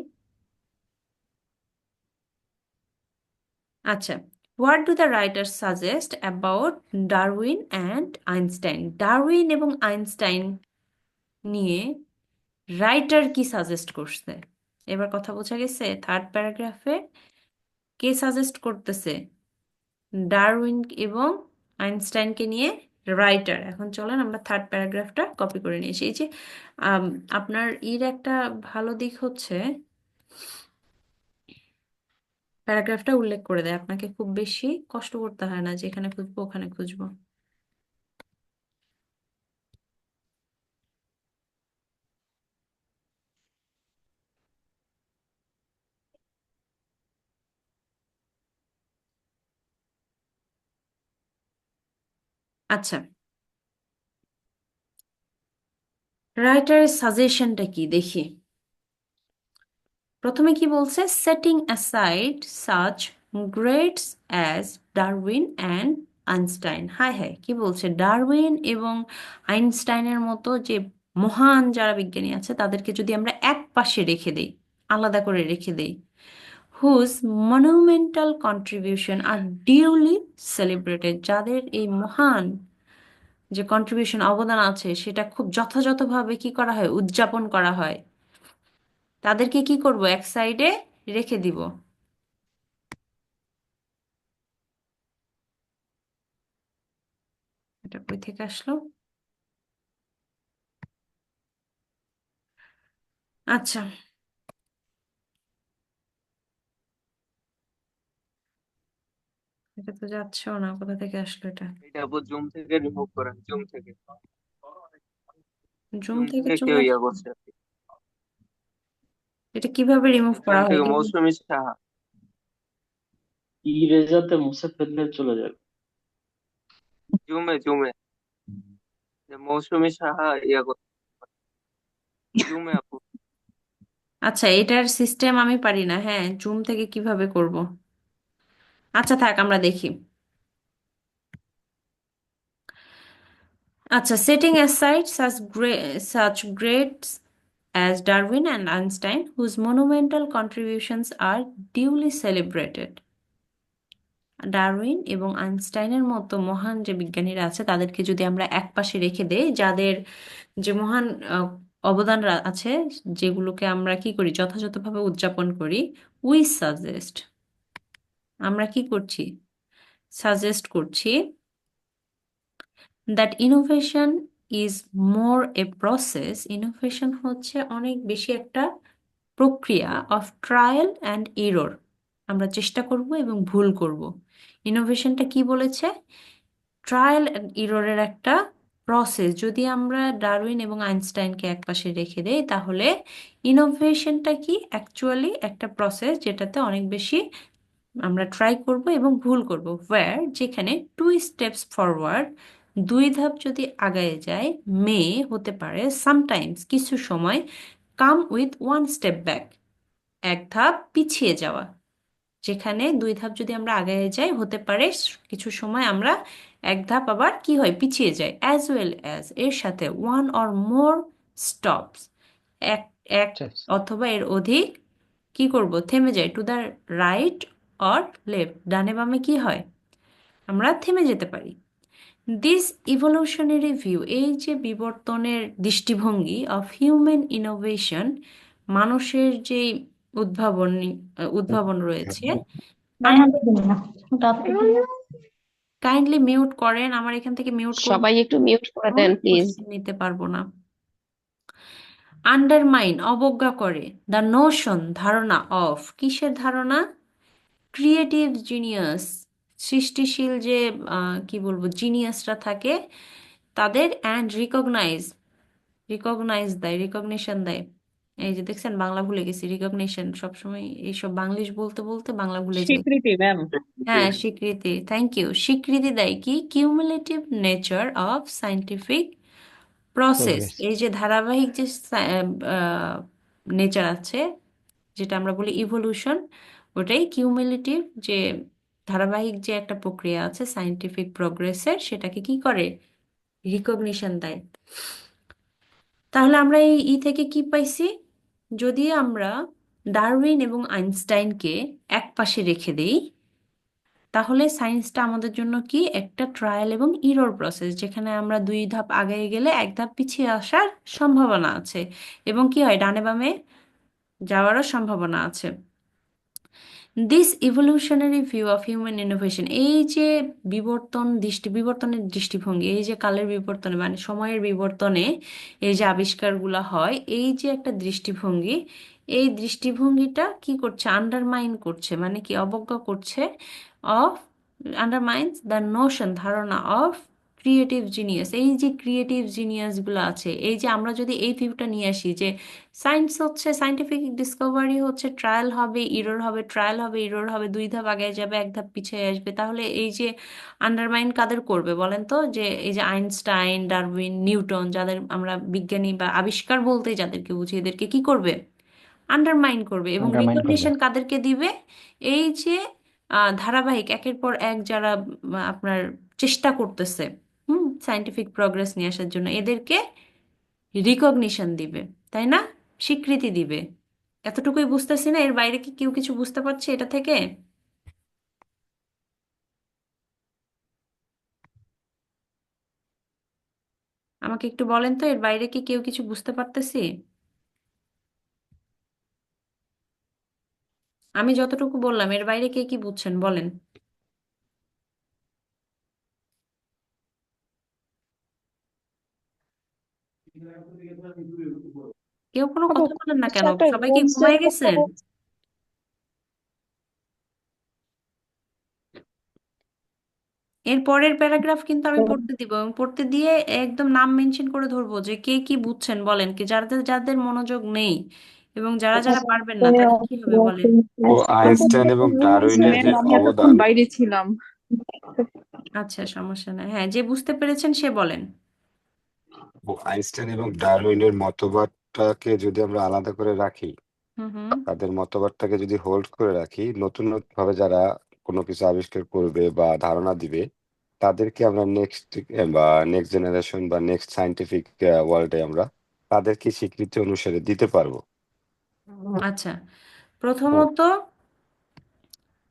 আচ্ছা, what do the writer suggest about Darwin and Einstein? Darwin এবং আইনস্টাইন নিয়ে রাইটার কি সাজেস্ট করছে? এবার কথা বোঝা গেছে। থার্ড প্যারাগ্রাফে কে সাজেস্ট করতেছে? ডারউইন এবং আইনস্টাইনকে নিয়ে রাইটার। এখন চলেন আমরা থার্ড প্যারাগ্রাফটা কপি করে নিয়ে এসি। এই যে আম, আপনার একটা ভালো দিক হচ্ছে প্যারাগ্রাফটা উল্লেখ করে দেয়, আপনাকে খুব বেশি কষ্ট করতে হয় না যে এখানে খুঁজবো ওখানে খুঁজবো। আচ্ছা, রাইটারের সাজেশনটা কি দেখি। প্রথমে কি বলছে? Setting aside such greats as Darwin and Einstein. হায় হায়, কি বলছে? ডারউইন এবং আইনস্টাইনের মতো যে মহান যারা বিজ্ঞানী আছে তাদেরকে যদি আমরা এক পাশে রেখে দেই, আলাদা করে রেখে দেই, হুজ মনুমেন্টাল কন্ট্রিবিউশন আর ডিউলি সেলিব্রেটেড, যাদের এই মহান যে কন্ট্রিবিউশন অবদান আছে সেটা খুব যথাযথভাবে কি করা হয়, উদযাপন করা হয়, তাদেরকে কি করব? এক সাইডে রেখে দিব। এটা কই থেকে আসলো? আচ্ছা, এটা তো যাচ্ছেও না, কোথা থেকে আসলো এটা? এটা আপু জুম থেকে রিমুভ করেন, জুম থেকে জুম জুম থেকে থেকে চলে কেউ ইয়া আসলো? করছে আর কি। এটা কিভাবে রিমুভ জুম করা হয় থেকে দেখি? মৌসুমী সাহা, ইরেজাতে মুছে ফেললে চলে যাবে। জুমে জুমে যে মৌসুমী সাহা ইয়া করছে, জুমে আপু। আচ্ছা, এটার সিস্টেম আমি পারি না, হ্যাঁ, জুম থেকে কিভাবে করব? আচ্ছা থাক, আমরা দেখি। আচ্ছা, setting aside such greats as Darwin and Einstein, whose monumental contributions are duly celebrated. Darwin এবং আইনস্টাইনের মতো মহান যে বিজ্ঞানীরা আছে তাদেরকে যদি আমরা একপাশে রেখে দেই, যাদের যে মহান অবদান আছে, যেগুলোকে আমরা কি করি, যথাযথভাবে উদযাপন করি, উই সাজেস্ট, আমরা কি করছি, সাজেস্ট করছি that innovation is more a process. Innovation হচ্ছে অনেক বেশি একটা প্রক্রিয়া অফ ট্রায়াল অ্যান্ড এরর। আমরা চেষ্টা করব এবং ভুল করব। ইনোভেশনটা কি বলেছে? ট্রায়াল অ্যান্ড ইররের একটা প্রসেস। যদি আমরা ডারউইন এবং আইনস্টাইনকে একপাশে রেখে দেই তাহলে ইনোভেশনটা কি অ্যাকচুয়ালি একটা প্রসেস যেটাতে অনেক বেশি আমরা ট্রাই করব এবং ভুল করব। ওয়্যার, যেখানে 2 steps ফরওয়ার্ড, 2 ধাপ যদি আগায় যায়, মে হতে পারে, সামটাইমস কিছু সময়, come with one step back, এক ধাপ পিছিয়ে যাওয়া। যেখানে দুই ধাপ যদি আমরা আগে যাই, হতে পারে কিছু সময় আমরা এক ধাপ আবার কি হয়, পিছিয়ে যাই। অ্যাজ ওয়েল অ্যাজ, এর সাথে ওয়ান অর মোর স্টপস, এক এক অথবা এর অধিক কি করব, থেমে যাই। To the right or left, ডানে বামে কি হয়, আমরা থেমে যেতে পারি। দিস ইভলিউশনারি ভিউ, এই যে বিবর্তনের দৃষ্টিভঙ্গি অফ হিউম্যান ইনোভেশন, মানুষের যে উদ্ভাবন রয়েছে। কাইন্ডলি মিউট করেন, আমার এখান থেকে মিউট সবাই একটু মিউট করে দেন প্লিজ। নিতে পারবো না। আন্ডারমাইন, অবজ্ঞা করে। দ্য নোশন, ধারণা। অফ, কিসের ধারণা? ক্রিয়েটিভ জিনিয়াস, সৃষ্টিশীল যে কি বলবো জিনিয়াসরা থাকে তাদের। অ্যান্ড রিকগনাইজ দেয়, রিকগনিশন দেয়। এই যে দেখছেন, বাংলা ভুলে গেছি, রিকগনিশন, সবসময় এইসব বাংলিশ বলতে বলতে বাংলা ভুলে যাই। স্বীকৃতি ম্যাম। হ্যাঁ, স্বীকৃতি, থ্যাংক ইউ। স্বীকৃতি দেয় কি, cumulative nature of scientific process, এই যে ধারাবাহিক যে নেচার আছে, যেটা আমরা বলি ইভলিউশন, ওটাই কিউমুলেটিভ, যে ধারাবাহিক যে একটা প্রক্রিয়া আছে সায়েন্টিফিক প্রোগ্রেসের, সেটাকে কি করে, রিকগনিশন দেয়। তাহলে আমরা এই থেকে কি পাইছি? যদি আমরা ডারউইন এবং আইনস্টাইনকে এক পাশে রেখে দেই, তাহলে সায়েন্সটা আমাদের জন্য কি, একটা ট্রায়াল এবং ইরর প্রসেস, যেখানে আমরা দুই ধাপ আগে গেলে এক ধাপ পিছিয়ে আসার সম্ভাবনা আছে, এবং কি হয়, ডানে বামে যাওয়ারও সম্ভাবনা আছে। This evolutionary view of human innovation, এই যে বিবর্তনের দৃষ্টিভঙ্গি, এই যে কালের বিবর্তনে মানে সময়ের বিবর্তনে এই যে আবিষ্কারগুলো হয়, এই যে একটা দৃষ্টিভঙ্গি, এই দৃষ্টিভঙ্গিটা কি করছে, আন্ডারমাইন করছে, মানে কি, অবজ্ঞা করছে। অফ, আন্ডারমাইন্স দ্য নোশন, ধারণা। অফ ক্রিয়েটিভ জিনিয়াস, এই যে ক্রিয়েটিভ জিনিয়াসগুলো আছে, এই যে আমরা যদি এই ভিউটা নিয়ে আসি যে সায়েন্স হচ্ছে, সায়েন্টিফিক ডিসকভারি হচ্ছে, ট্রায়াল হবে ইরর হবে, ট্রায়াল হবে ইরর হবে, দুই ধাপ আগে যাবে এক ধাপ পিছিয়ে আসবে, তাহলে এই যে আন্ডারমাইন কাদের করবে বলেন তো? যে এই যে আইনস্টাইন, ডারউইন, নিউটন, যাদের আমরা বিজ্ঞানী বা আবিষ্কার বলতে যাদেরকে বুঝি, এদেরকে কি করবে, আন্ডারমাইন করবে। এবং রিকগনিশন কাদেরকে দিবে? এই যে ধারাবাহিক একের পর এক যারা আপনার চেষ্টা করতেছে সায়েন্টিফিক প্রগ্রেস নিয়ে আসার জন্য, এদেরকে রিকগনিশন দিবে, তাই না, স্বীকৃতি দিবে। এতটুকুই বুঝতেছি না, এর বাইরে কি কেউ কিছু বুঝতে পারছে এটা থেকে? আমাকে একটু বলেন তো, এর বাইরে কি কেউ কিছু বুঝতে পারতেছি? আমি যতটুকু বললাম, এর বাইরে কে কি বুঝছেন বলেন। কেউ কোনো কথা বলেন না কেন? সবাই কি ঘুমায় গেছেন? এর পরের প্যারাগ্রাফ কিন্তু আমি পড়তে দিব, এবং পড়তে দিয়ে একদম নাম মেনশন করে ধরবো যে কে কি বুঝছেন বলেন, কি যাদের যাদের মনোযোগ নেই এবং যারা যারা পারবেন না, তাদের কি হবে বলেন। ও আইনস্টাইন এবং ডারউইনের যে আমি এতক্ষণ অবদান, বাইরে ছিলাম। আচ্ছা, সমস্যা নাই, হ্যাঁ, যে বুঝতে পেরেছেন সে বলেন। ও আইনস্টাইন এবং ডারউইনের মতবাদটাকে যদি আমরা আলাদা করে রাখি, হুম হুম তাদের মতবাদটাকে যদি হোল্ড করে রাখি, নতুন নতুন ভাবে যারা কোনো কিছু আবিষ্কার করবে বা ধারণা দিবে, তাদেরকে আমরা নেক্সট জেনারেশন বা নেক্সট সায়েন্টিফিক ওয়ার্ল্ডে আমরা তাদেরকে স্বীকৃতি অনুসারে দিতে পারবো। আচ্ছা, হুম। প্রথমত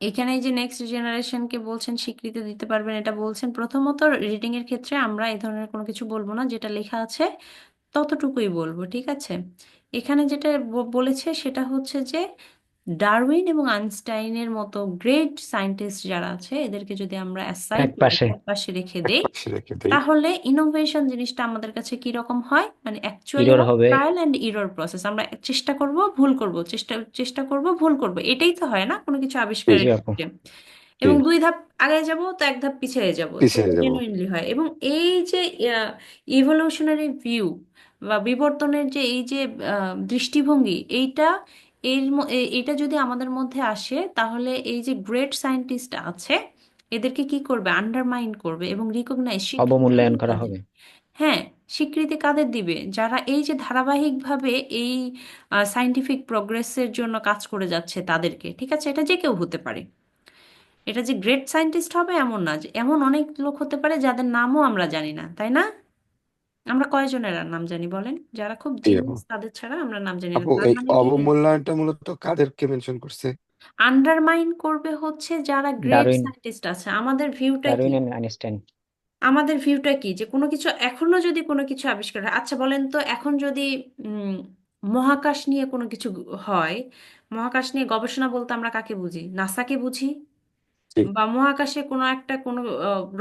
এখানে এই যে নেক্সট জেনারেশনকে বলছেন স্বীকৃতি দিতে পারবেন, এটা বলছেন। প্রথমত রিডিং এর ক্ষেত্রে আমরা এই ধরনের কোনো কিছু বলবো না, যেটা লেখা আছে ততটুকুই বলবো, ঠিক আছে? এখানে যেটা বলেছে সেটা হচ্ছে যে ডারউইন এবং আইনস্টাইনের মতো গ্রেট সায়েন্টিস্ট যারা আছে, এদেরকে যদি আমরা অ্যাসাইড এক পাশে পাশে রেখে দেই, পাশে রেখে দেই, তাহলে ইনোভেশন জিনিসটা আমাদের কাছে কি রকম হয়, মানে অ্যাকচুয়ালি ইরর হবে। Trial and error process. আমরা চেষ্টা করব, ভুল করব, চেষ্টা করব, ভুল করব, এটাই তো হয় না কোনো কিছু জি আবিষ্কারের জি আপু। ক্ষেত্রে। জি, এবং দুই ধাপ আগে যাব তো এক ধাপ পিছিয়ে যাব, তো পিছিয়ে যাব। জেনুইনলি হয়। এবং এই যে ইভলিউশনারি ভিউ বা বিবর্তনের যে এই যে দৃষ্টিভঙ্গি, এইটা যদি আমাদের মধ্যে আসে, তাহলে এই যে গ্রেট সায়েন্টিস্ট আছে এদেরকে কি করবে, আন্ডারমাইন করবে এবং রিকগনাইজ, স্বীকৃতি অবমূল্যায়ন দিবে করা তাদের। হবে। হ্যাঁ, স্বীকৃতি কাদের দিবে? যারা এই যে ধারাবাহিকভাবে এই সায়েন্টিফিক প্রোগ্রেসের জন্য কাজ করে যাচ্ছে তাদেরকে। ঠিক আছে, এটা যে কেউ হতে পারে। এটা যে গ্রেট সায়েন্টিস্ট হবে এমন না, যে এমন অনেক লোক হতে পারে যাদের নামও আমরা জানি না, তাই না? আমরা কয়জনের আর নাম জানি বলেন? যারা খুব জি আপু। জিনিয়াস তাদের ছাড়া আমরা নাম জানি না। আপু, তার এই মানে কি অবমূল্যায়নটা মূলত কাদেরকে মেনশন করছে? আন্ডারমাইন করবে হচ্ছে যারা গ্রেট ডারউইন সায়েন্টিস্ট আছে। আমাদের ভিউটা কি? Darwin and Einstein. আমাদের ভিউটা কি যে কোনো কিছু এখনো যদি কোনো কিছু আবিষ্কার হয়, আচ্ছা বলেন তো, এখন যদি উম, মহাকাশ নিয়ে কোনো কিছু হয়, মহাকাশ নিয়ে গবেষণা বলতে আমরা কাকে বুঝি? নাসাকে বুঝি। জি। বা মহাকাশে কোনো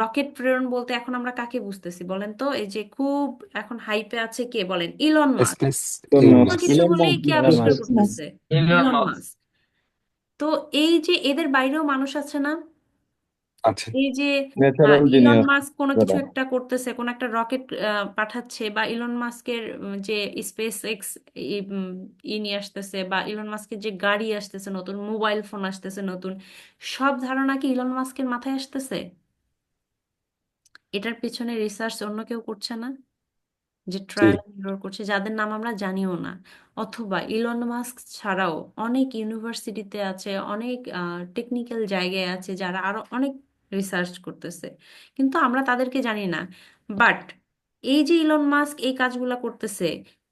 রকেট প্রেরণ বলতে এখন আমরা কাকে বুঝতেছি বলেন তো? এই যে খুব এখন হাইপে আছে কে বলেন? Elon Musk. স্পেস কোনো কিছু ইলন হলেই কি ইলন আবিষ্কার মাস্ক। করতেছে? Elon Elon Musk. মাস্ক। তো এই যে এদের বাইরেও মানুষ আছে না? আছে। এই যে ন্যাচারাল ইলন জিনিয়াস মাস্ক কোনো কিছু দাদা। একটা করতেছে, কোন একটা রকেট পাঠাচ্ছে, বা ইলন মাস্কের যে স্পেস এক্স নিয়ে আসতেছে, বা ইলন মাস্কের যে গাড়ি আসতেছে, নতুন মোবাইল ফোন আসতেছে নতুন, সব ধারণা কি ইলন মাস্কের মাথায় আসতেছে? এটার পেছনে রিসার্চ অন্য কেউ করছে না? যে জি। ট্রায়াল এন্ড এরর করছে, যাদের নাম আমরা জানিও না। অথবা ইলন মাস্ক ছাড়াও অনেক ইউনিভার্সিটিতে আছে, অনেক টেকনিক্যাল জায়গায় আছে যারা আরো অনেক রিসার্চ করতেছে, কিন্তু আমরা তাদেরকে জানি না। বাট এই যে ইলন মাস্ক এই কাজগুলা করতেছে,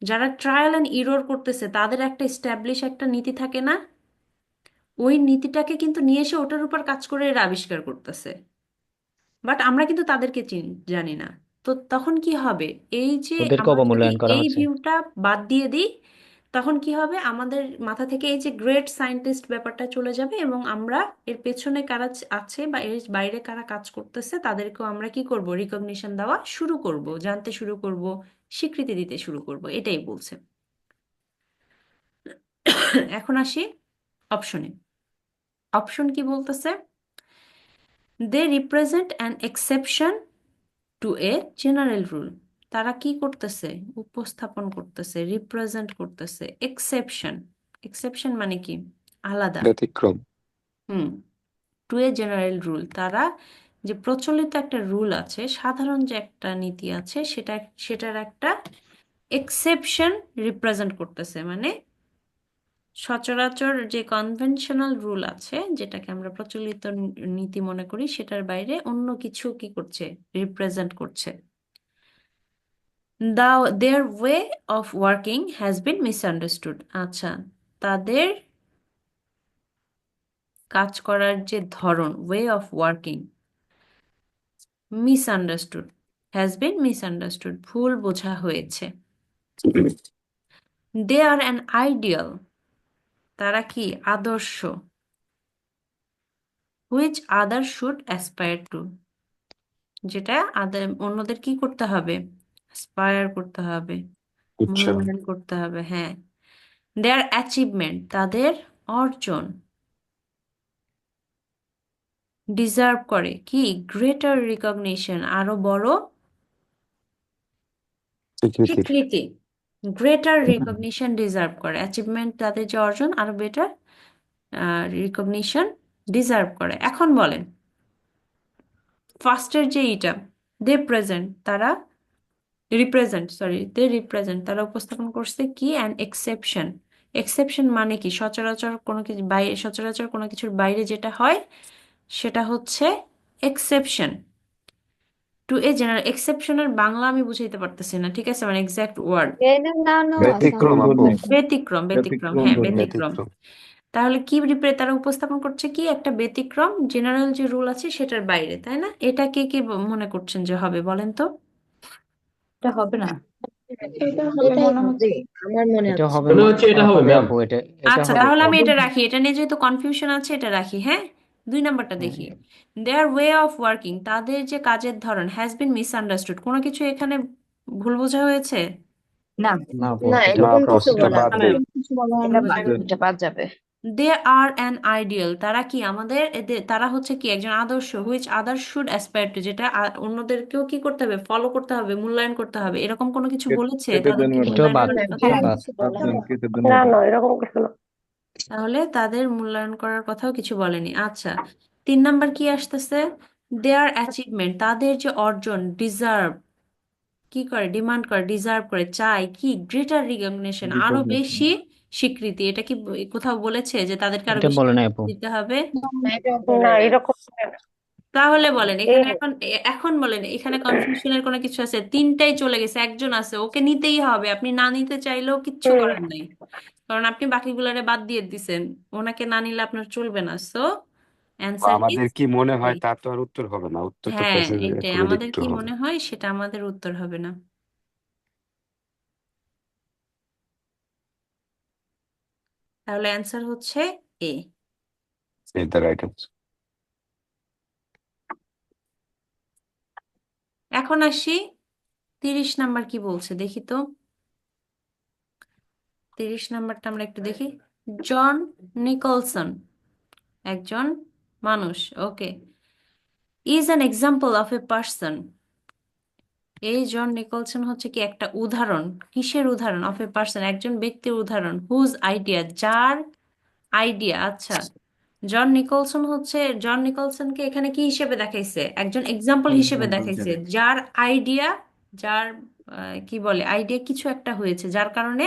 যারা ট্রায়াল এন্ড এরর করতেছে, তাদের একটা এস্টাবলিশ একটা নীতি থাকে না? ওই নীতিটাকে কিন্তু নিয়ে এসে ওটার উপর কাজ করে এরা আবিষ্কার করতেছে। বাট আমরা কিন্তু তাদেরকে জানি না। তো তখন কি হবে? এই যে ওদেরকে আমরা যদি অবমূল্যায়ন করা এই হচ্ছে। ভিউটা বাদ দিয়ে দিই, তখন কি হবে? আমাদের মাথা থেকে এই যে গ্রেট সায়েন্টিস্ট ব্যাপারটা চলে যাবে, এবং আমরা এর পেছনে কারা আছে বা এর বাইরে কারা কাজ করতেছে তাদেরকেও আমরা কি করব? রিকগনিশন দেওয়া শুরু করব, জানতে শুরু করব, স্বীকৃতি দিতে শুরু করব। এটাই বলছে। এখন আসি অপশনে। অপশন কি বলতেছে? They represent an exception to a general rule. তারা কি করতেছে? উপস্থাপন করতেছে, রিপ্রেজেন্ট করতেছে এক্সেপশন। এক্সেপশন মানে কি? আলাদা। ব্যতিক্রম। হুম। টু এ জেনারেল রুল, তারা যে প্রচলিত একটা রুল আছে, সাধারণ যে একটা নীতি আছে, সেটার একটা এক্সেপশন রিপ্রেজেন্ট করতেছে। মানে সচরাচর যে কনভেনশনাল রুল আছে, যেটাকে আমরা প্রচলিত নীতি মনে করি, সেটার বাইরে অন্য কিছু কি করছে? রিপ্রেজেন্ট করছে। Their way of working has been misunderstood. আচ্ছা, তাদের কাজ করার যে ধরন, way of working, misunderstood, has been misunderstood, ভুল বোঝা হয়েছে। দে আর অ্যান আইডিয়াল, তারা কি? আদর্শ। Which other should aspire to, যেটা অন্যদের কি করতে হবে? অ্যাসপায়ার করতে হবে, আচ্ছা। মূল্যায়ন করতে হবে। হ্যাঁ। দেয়ার অ্যাচিভমেন্ট, তাদের অর্জন, ডিজার্ভ করে কি? গ্রেটার রিকগনিশন, আরো বড় স্বীকৃতি। স্বীকৃতি। গ্রেটার রিকগনিশন ডিজার্ভ করে, অ্যাচিভমেন্ট তাদের যে অর্জন, আরো বেটার রিকগনিশন ডিজার্ভ করে। এখন বলেন ফার্স্টের যে এইটা, দে প্রেজেন্ট, তারা তারা উপস্থাপন করছে কি? An exception. এক্সেপশন মানে কি? সচরাচর কোনো কিছুর বাইরে যেটা হয় সেটা হচ্ছে এক্সেপশন। টু এ জেনারেল, এক্সেপশনের বাংলা আমি বুঝাইতে পারতেছি না, ঠিক আছে? মানে এক্সাক্ট ওয়ার্ড। ব্যতিক্রম আপু। ব্যতিক্রম, হ্যাঁ ব্যতিক্রম। ব্যতিক্রম। তাহলে কি তারা উপস্থাপন করছে কি? একটা ব্যতিক্রম, জেনারেল যে রুল আছে সেটার বাইরে, তাই না? এটা কে কে মনে করছেন যে হবে বলেন তো? এটা হবে না। এটা হবে মনে হচ্ছে। আমার মনে এটা হচ্ছে হবে মনে হচ্ছে এটা হবে হবে ম্যাম। আপু, এটা আচ্ছা, হবে তাহলে তো। আমি এটা রাখি, এটা নিয়ে যেহেতু কনফিউশন আছে এটা রাখি। হ্যাঁ, 2 নাম্বারটা দেখি। দেয়ার ওয়ে অফ ওয়ার্কিং, তাদের যে কাজের ধরন, হ্যাজ বিন মিসআন্ডারস্টুড, কোনো কিছু এখানে ভুল বোঝা হয়েছে? না না আপু, না, এটা না এরকম আপু, কিছু এটা বলা বাদ যাবে দেই। না। কিছু বলা এটা হয়নি। এটা বাদ যাবে। দে আর অ্যান আইডিয়াল, তারা কি? তারা হচ্ছে কি? একজন আদর্শ। Which other should aspire to, যেটা অন্যদেরকেও কি করতে হবে? ফলো করতে হবে, মূল্যায়ন করতে হবে। এরকম কোনো কিছু বলেছে কেটে দেন তাদেরকে ম্যাডাম, এটাও মূল্যায়ন বাদ করার কথা? এরকম বাদ। কিছু বলা দেন, হয়নি। কেটে দেন না ম্যাডাম। না, এরকম কিছু না। তাহলে তাদের মূল্যায়ন করার কথাও কিছু বলেনি। আচ্ছা, 3 নাম্বার কি আসতেছে? দেয়ার অ্যাচিভমেন্ট, তাদের যে অর্জন, ডিজার্ভ কি করে, ডিমান্ড করে, ডিজার্ভ করে, চায় কি গ্রেটার রিকগনিশন, আরো রিকগনিশন বেশি স্বীকৃতি। এটা কি কোথাও বলেছে যে তাদেরকে আরো এটা বেশি বলে নাই আপু। স্বীকৃতি দিতে হবে? না এরকম তাহলে বলেন এ এখানে এখন বলেন এখানে কনফিউশনের কোনো কিছু আছে? তিনটাই চলে গেছে, একজন আছে, ওকে নিতেই হবে, আপনি না নিতে চাইলেও কিচ্ছু করার নাই, কারণ আপনি বাকিগুলারে বাদ দিয়ে দিছেন। ওনাকে না নিলে আপনার চলবে না, সো অ্যান্সার আমাদের ইজ কি মনে এ। হয় তা তো আর উত্তর হবে না, উত্তর তো হ্যাঁ, প্যাসেজ এটাই খুবই আমাদের একটু কি হবে। মনে হয় সেটা আমাদের উত্তর হবে না। তাহলে অ্যান্সার হচ্ছে এ। এই দ্য রাইট আনসার। এখন আসি 30 নাম্বার কি বলছে দেখি তো। 30 নাম্বারটা আমরা একটু দেখি। জন নিকলসন একজন মানুষ, okay, is an example of a person. এই জন নিকলসন হচ্ছে কি একটা উদাহরণ, কিসের উদাহরণ? অফ এ পার্সন, একজন ব্যক্তির উদাহরণ, হুজ আইডিয়া, যার আইডিয়া। আচ্ছা, জন নিকলসনকে এখানে কি হিসেবে দেখাইছে? একজন এক্সাম্পল হিসেবে এক্সাম্পল দেখাইছে, হিসেবে যার আইডিয়া, যার কি বলে, আইডিয়া কিছু একটা হয়েছে যার কারণে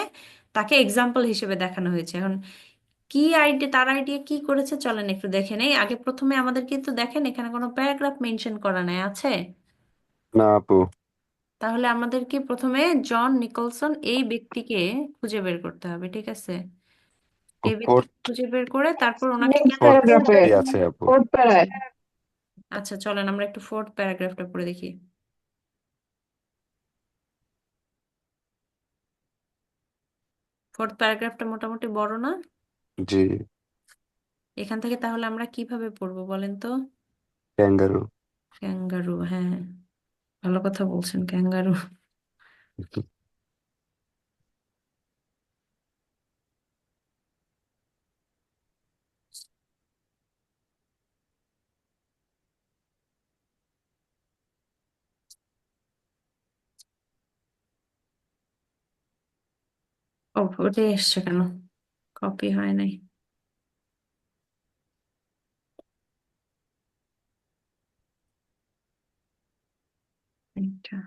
তাকে এক্সাম্পল হিসেবে দেখানো হয়েছে। এখন কি আইডিয়া, তার আইডিয়া কি করেছে চলেন একটু দেখে নেই। আগে প্রথমে আমাদের কিন্তু দেখেন এখানে কোনো প্যারাগ্রাফ মেনশন করা নাই, আছে? না আপু, তাহলে আমাদেরকে প্রথমে জন নিকলসন এই ব্যক্তিকে খুঁজে বের করতে হবে, ঠিক আছে? এই ব্যক্তিকে ফোর্থ খুঁজে বের করে তারপর ওনাকে নেক্সট কেন। ফোর্থ প্যারাগ্রাফে আছে আপু। ফোর্থ প্যারায় আচ্ছা চলেন আমরা একটু 4th প্যারাগ্রাফটা পড়ে দেখি। 4th প্যারাগ্রাফটা মোটামুটি বড় না? জি। এখান থেকে তাহলে আমরা কিভাবে পড়বো বলেন তো? ক্যাঙ্গারু। ক্যাঙ্গারু, হ্যাঁ, ভালো কথা বলছেন, ক্যাঙ্গারু। ও, ওটাই এসছে কেন? কপি হয় নাই এটা।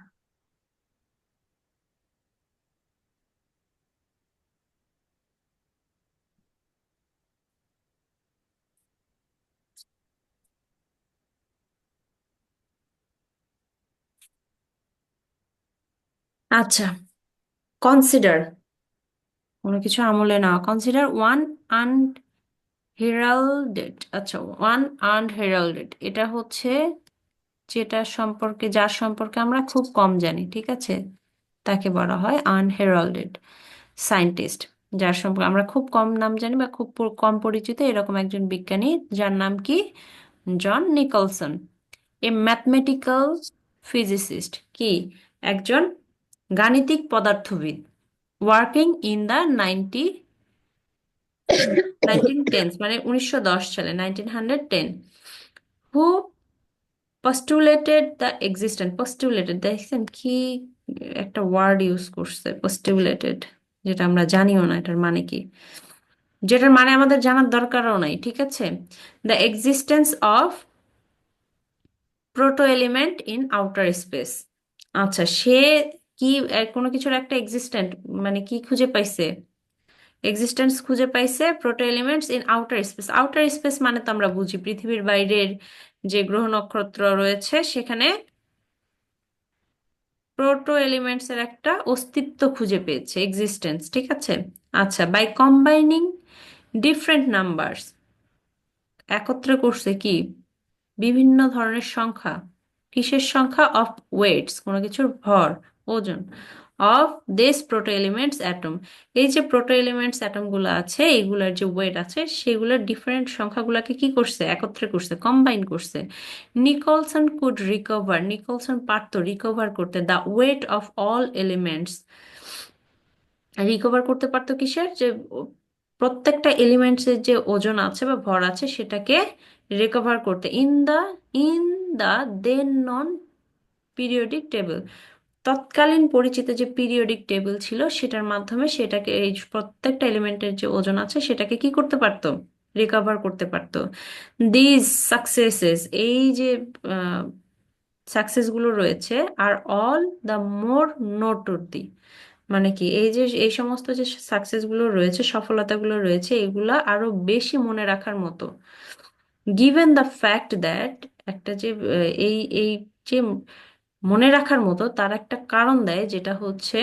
আচ্ছা, কনসিডার, কোনো কিছু আমলে না, কনসিডার ওয়ান আনহেরাল্ডেড। আচ্ছা, ওয়ান আনহেরাল্ডেড এটা হচ্ছে যেটা সম্পর্কে, যার সম্পর্কে আমরা খুব কম জানি, ঠিক আছে, তাকে বলা হয় আনহেরাল্ডেড সায়েন্টিস্ট। যার সম্পর্কে আমরা খুব কম নাম জানি বা খুব কম পরিচিত, এরকম একজন বিজ্ঞানী, যার নাম কি? জন নিকলসন। এ ম্যাথমেটিক্যাল ফিজিসিস্ট, কি একজন গাণিতিক পদার্থবিদ, ওয়ার্কিং ইন দ্য 1910, মানে 1910 সালে, 1910, হু postulated the existence, postulated, দেখছেন কি একটা ওয়ার্ড ইউজ করছে, postulated, যেটা আমরা জানিও না এটার মানে কি, যেটার মানে আমাদের জানার দরকারও নাই, ঠিক আছে। The existence of proto element in outer space. আচ্ছা, সে কি কোনো কিছুর একটা এক্সিস্টেন্ট মানে কি খুঁজে পাইছে? এক্সিস্টেন্স খুঁজে পাইছে proto elements in outer space. Outer space মানে তো আমরা বুঝি পৃথিবীর বাইরের যে গ্রহ নক্ষত্র রয়েছে সেখানে প্রোটো এলিমেন্টস এর একটা অস্তিত্ব খুঁজে পেয়েছে, এক্সিস্টেন্স, ঠিক আছে। আচ্ছা, বাই কম্বাইনিং ডিফারেন্ট নাম্বারস, একত্রে করছে কি বিভিন্ন ধরনের সংখ্যা। কিসের সংখ্যা? অফ ওয়েটস, কোনো কিছুর ভর, ওজন, of this proto elements atom. এই যে প্রোটো এলিমেন্টস অ্যাটম গুলো আছে, এইগুলার যে ওয়েট আছে, সেগুলোর ডিফারেন্ট সংখ্যাগুলোকে কি করছে? একত্রে করছে, কম্বাইন করছে। নিকলসন কুড রিকভার, নিকলসন পারতো রিকভার করতে, the weight of all elements, recover করতে পারতো কিসের? যে প্রত্যেকটা এলিমেন্টস এর যে ওজন আছে বা ভর আছে সেটাকে রিকভার করতে, in the then non periodic table, তৎকালীন পরিচিত যে পিরিয়ডিক টেবিল ছিল সেটার মাধ্যমে সেটাকে, এই প্রত্যেকটা এলিমেন্টের যে ওজন আছে সেটাকে কি করতে পারতো? রিকভার করতে পারতো। দিস সাকসেসেস, এই যে সাকসেসগুলো রয়েছে আর অল দ্য মোর নোটওর্দি, মানে কি এই যে এই সমস্ত যে সাকসেসগুলো রয়েছে, সফলতাগুলো রয়েছে, এগুলা আরো বেশি মনে রাখার মতো। গিভেন দ্য ফ্যাক্ট দ্যাট, একটা যে এই এই যে মনে রাখার মতো তার একটা কারণ দেয়, যেটা হচ্ছে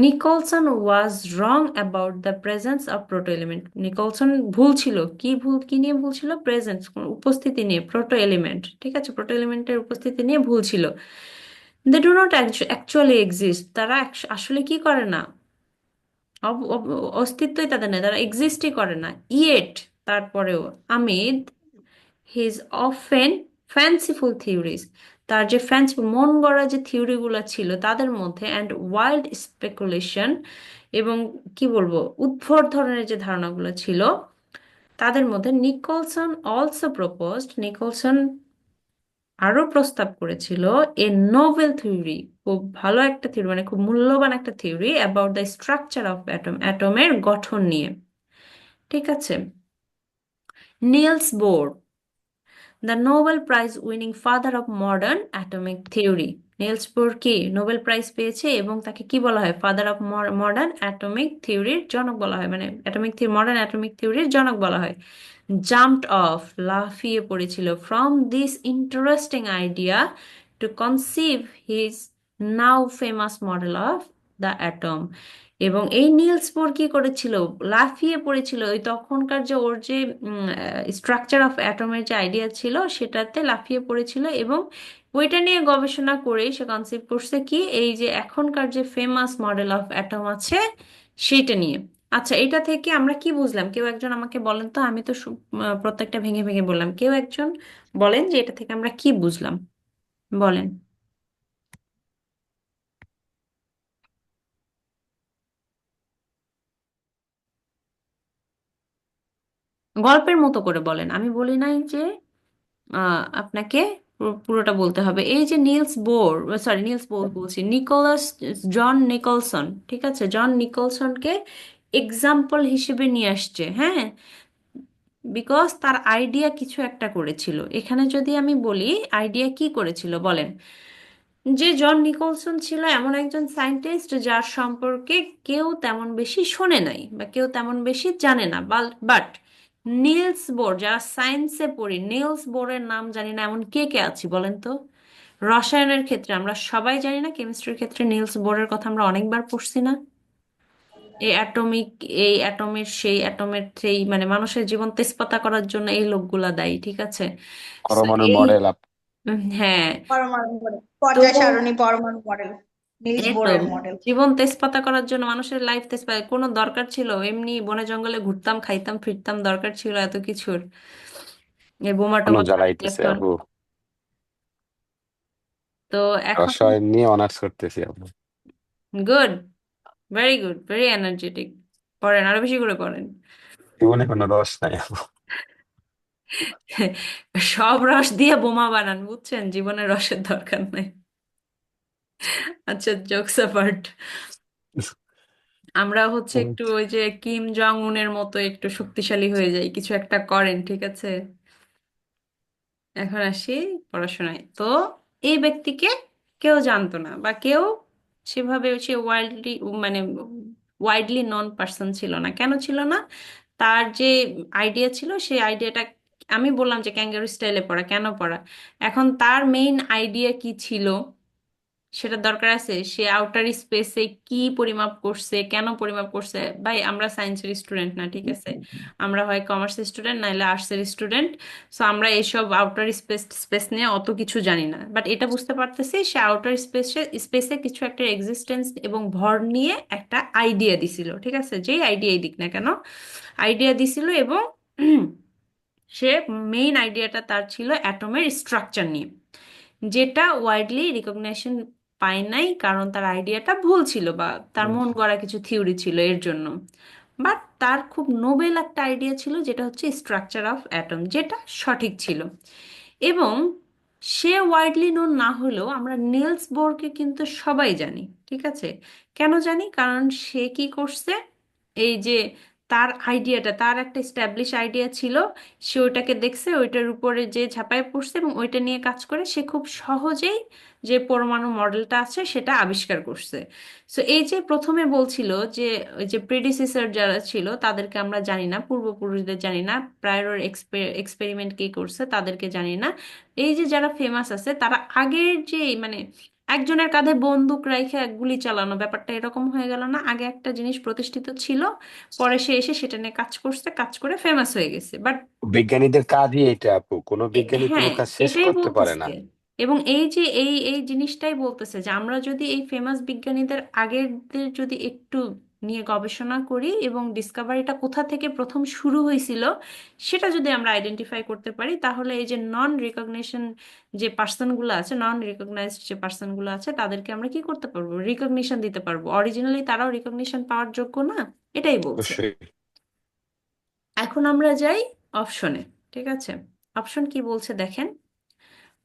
Nicholson was wrong about the presence of proto element. Nicholson ভুল ছিল, কি নিয়ে ভুল ছিল? প্রেজেন্স, উপস্থিতি নিয়ে, প্রোটো এলিমেন্ট, ঠিক আছে, প্রোটো এলিমেন্টের উপস্থিতি নিয়ে ভুল ছিল। They do not actually exist, তারা আসলে কি করে না, অস্তিত্বই তাদের নেই, তারা এক্সিস্টই করে না। ইয়েট, তারপরেও Amit his often fanciful theories, তার যে ফ্যান্সি মন গড়া যে থিওরিগুলো ছিল তাদের মধ্যে, অ্যান্ড ওয়াইল্ড স্পেকুলেশন, এবং কি বলবো, উদ্ভট ধরনের যে ধারণাগুলো ছিল তাদের মধ্যে, নিকলসন অলসো প্রপোজড, নিকলসন আরো প্রস্তাব করেছিল এ নোবেল থিওরি, খুব ভালো একটা থিওরি, মানে খুব মূল্যবান একটা theory about the structure of atom, অ্যাটমের গঠন নিয়ে, ঠিক আছে। Niels Bohr, the Nobel prize winning father of modern atomic theory, Niels Bohr কি নোবেল প্রাইজ পেয়েছে এবং তাকে কি বলা হয়? ফাদার অফ মডার্ন অ্যাটমিক থিওরির জনক বলা হয়, মানে মডার্ন অ্যাটমিক থিওরির জনক বলা হয়। জাম্পড অফ, লাফিয়ে পড়েছিল, from this interesting idea to conceive his now famous model of the atom. এবং এই নিলস বোর কি করেছিল? লাফিয়ে পড়েছিল ওই তখনকার যে ওর যে স্ট্রাকচার অফ অ্যাটমের যে আইডিয়া ছিল সেটাতে লাফিয়ে পড়েছিল, এবং ওইটা নিয়ে গবেষণা করে সে কনসেপ্ট করছে কি, এই যে এখনকার যে ফেমাস মডেল অফ অ্যাটম আছে সেটা নিয়ে। আচ্ছা, এটা থেকে আমরা কি বুঝলাম? কেউ একজন আমাকে বলেন তো, আমি তো প্রত্যেকটা ভেঙে ভেঙে বললাম, কেউ একজন বলেন যে এটা থেকে আমরা কি বুঝলাম, বলেন। গল্পের মতো করে বলেন, আমি বলি নাই যে আপনাকে পুরোটা বলতে হবে। এই যে Nils bore, sorry Nils bore বলছি, নিকোলাস জন নিকলসন, ঠিক আছে, জন নিকলসনকে এক্সাম্পল হিসেবে নিয়ে আসছে, হ্যাঁ, বিকজ তার আইডিয়া কিছু একটা করেছিল। এখানে যদি আমি বলি আইডিয়া কি করেছিল বলেন, যে জন নিকলসন ছিল এমন একজন সায়েন্টিস্ট যার সম্পর্কে কেউ তেমন বেশি শোনে নাই বা কেউ তেমন বেশি জানে না, বাট নিলস বোর, যারা সায়েন্সে পড়ি নিলস বোরের নাম জানি না এমন কে কে আছি বলেন তো? রসায়নের ক্ষেত্রে আমরা সবাই জানি না, কেমিস্ট্রির ক্ষেত্রে নিলস বোরের কথা আমরা অনেকবার পড়ছি না? এই অ্যাটমিক, এই অ্যাটমের সেই অ্যাটমের সেই, মানে মানুষের জীবন তেজপাতা করার জন্য এই লোকগুলা দায়ী, ঠিক আছে। So, পরমাণুর এই মডেল হ্যাঁ, পরমাণু মডেল, তো পর্যায় সারণী পরমাণু মডেল, নিলস এই তো বোরের মডেল। জীবন তেজপাতা করার জন্য, মানুষের লাইফ তেজপাতা, কোনো দরকার ছিল? এমনি বনে জঙ্গলে ঘুরতাম, খাইতাম, ফিরতাম, দরকার ছিল এত কিছুর? এই বোমা কোনো টোমা বানাইলে জ্বালাইতেছে এখন। আপু, তো এখন রসায়ন নিয়ে অনার্স করতেছি আপু। Good, very good, very energetic, পড়েন, আরো বেশি করে পড়েন। জীবনে কোনো রস নাই আপু। সব রস দিয়ে বোমা বানান, বুঝছেন, জীবনে রসের দরকার নাই। আচ্ছা, জোকস অ্যাপার্ট, আমরা হচ্ছে একটু ওই যে কিম জং উনের মতো একটু শক্তিশালী হয়ে যাই, কিছু একটা করেন, ঠিক আছে। এখন আসি পড়াশোনায়। তো এই ব্যক্তিকে কেউ জানতো না, বা কেউ সেভাবে, সে মানে ওয়াইডলি নন পার্সন ছিল না। কেন ছিল না? তার যে আইডিয়া ছিল সেই আইডিয়াটা, আমি বললাম যে ক্যাঙ্গারু স্টাইলে পড়া, কেন পড়া, এখন তার মেইন আইডিয়া কি ছিল সেটা দরকার আছে। সে আউটার স্পেসে কি পরিমাপ করছে, কেন পরিমাপ করছে? ভাই, আমরা সায়েন্সের স্টুডেন্ট না, ঠিক আছে, আমরা হয় কমার্সের স্টুডেন্ট নাহলে আর্টসের স্টুডেন্ট। সো আমরা এইসব আউটার স্পেস নিয়ে অত কিছু জানি না, বাট এটা বুঝতে পারতেছি সে আউটার স্পেসে কিছু একটা এক্সিস্টেন্স এবং ভর নিয়ে একটা আইডিয়া দিছিল, ঠিক আছে, যেই আইডিয়াই দিক না কেন আইডিয়া দিছিল। এবং সে মেইন আইডিয়াটা তার ছিল অ্যাটমের স্ট্রাকচার নিয়ে, যেটা ওয়াইডলি রিকগনিশন পায় নাই, কারণ তার আইডিয়াটা ভুল ছিল বা তার মন গড়া কিছু থিওরি ছিল এর জন্য। বাট তার খুব নোবেল একটা আইডিয়া ছিল, যেটা হচ্ছে স্ট্রাকচার অফ অ্যাটম, যেটা সঠিক ছিল। এবং সে ওয়াইডলি নোন না হলেও আমরা নিলস বোরকে কিন্তু সবাই জানি, ঠিক আছে। কেন জানি? কারণ সে কি করছে, এই যে তার আইডিয়াটা, তার একটা স্ট্যাবলিশ আইডিয়া ছিল, সে ওইটাকে দেখছে, ওইটার উপরে যে ঝাঁপায় পড়ছে এবং ওইটা নিয়ে কাজ করে সে খুব সহজেই যে পরমাণু মডেলটা আছে সেটা আবিষ্কার করছে। সো এই যে প্রথমে বলছিল যে ওই যে প্রেডিসেসর যারা ছিল তাদেরকে আমরা জানি না, পূর্বপুরুষদের জানি না, প্রায়র এক্সপেরিমেন্ট কে করছে তাদেরকে জানি না। এই যে যারা ফেমাস আছে তারা আগের যে মানে একজনের কাঁধে বন্দুক রাইখে গুলি চালানো ব্যাপারটা এরকম হয়ে গেল না? আগে একটা জিনিস প্রতিষ্ঠিত ছিল, পরে সে এসে সেটা নিয়ে কাজ করছে, কাজ করে ফেমাস হয়ে গেছে। বাট বিজ্ঞানীদের কাজই এটা আপু, কোনো বিজ্ঞানী কোনো হ্যাঁ, কাজ শেষ এটাই করতে পারে না। বলতেছে। এবং এই যে এই জিনিসটাই বলতেছে যে আমরা যদি এই ফেমাস বিজ্ঞানীদের আগেরদের যদি একটু নিয়ে গবেষণা করি এবং ডিসকাভারিটা কোথা থেকে প্রথম শুরু হয়েছিল সেটা যদি আমরা আইডেন্টিফাই করতে পারি, তাহলে এই যে নন রিকগনিশন যে পার্সনগুলো আছে, নন রিকগনাইজড যে পার্সনগুলো আছে, তাদেরকে আমরা কি করতে পারবো? রিকগনিশন দিতে পারবো। অরিজিনালি তারাও রিকগনিশন পাওয়ার যোগ্য না? এটাই বলছে। অবশ্যই। এখন আমরা যাই অপশনে। ঠিক আছে, অপশন কি বলছে দেখেন।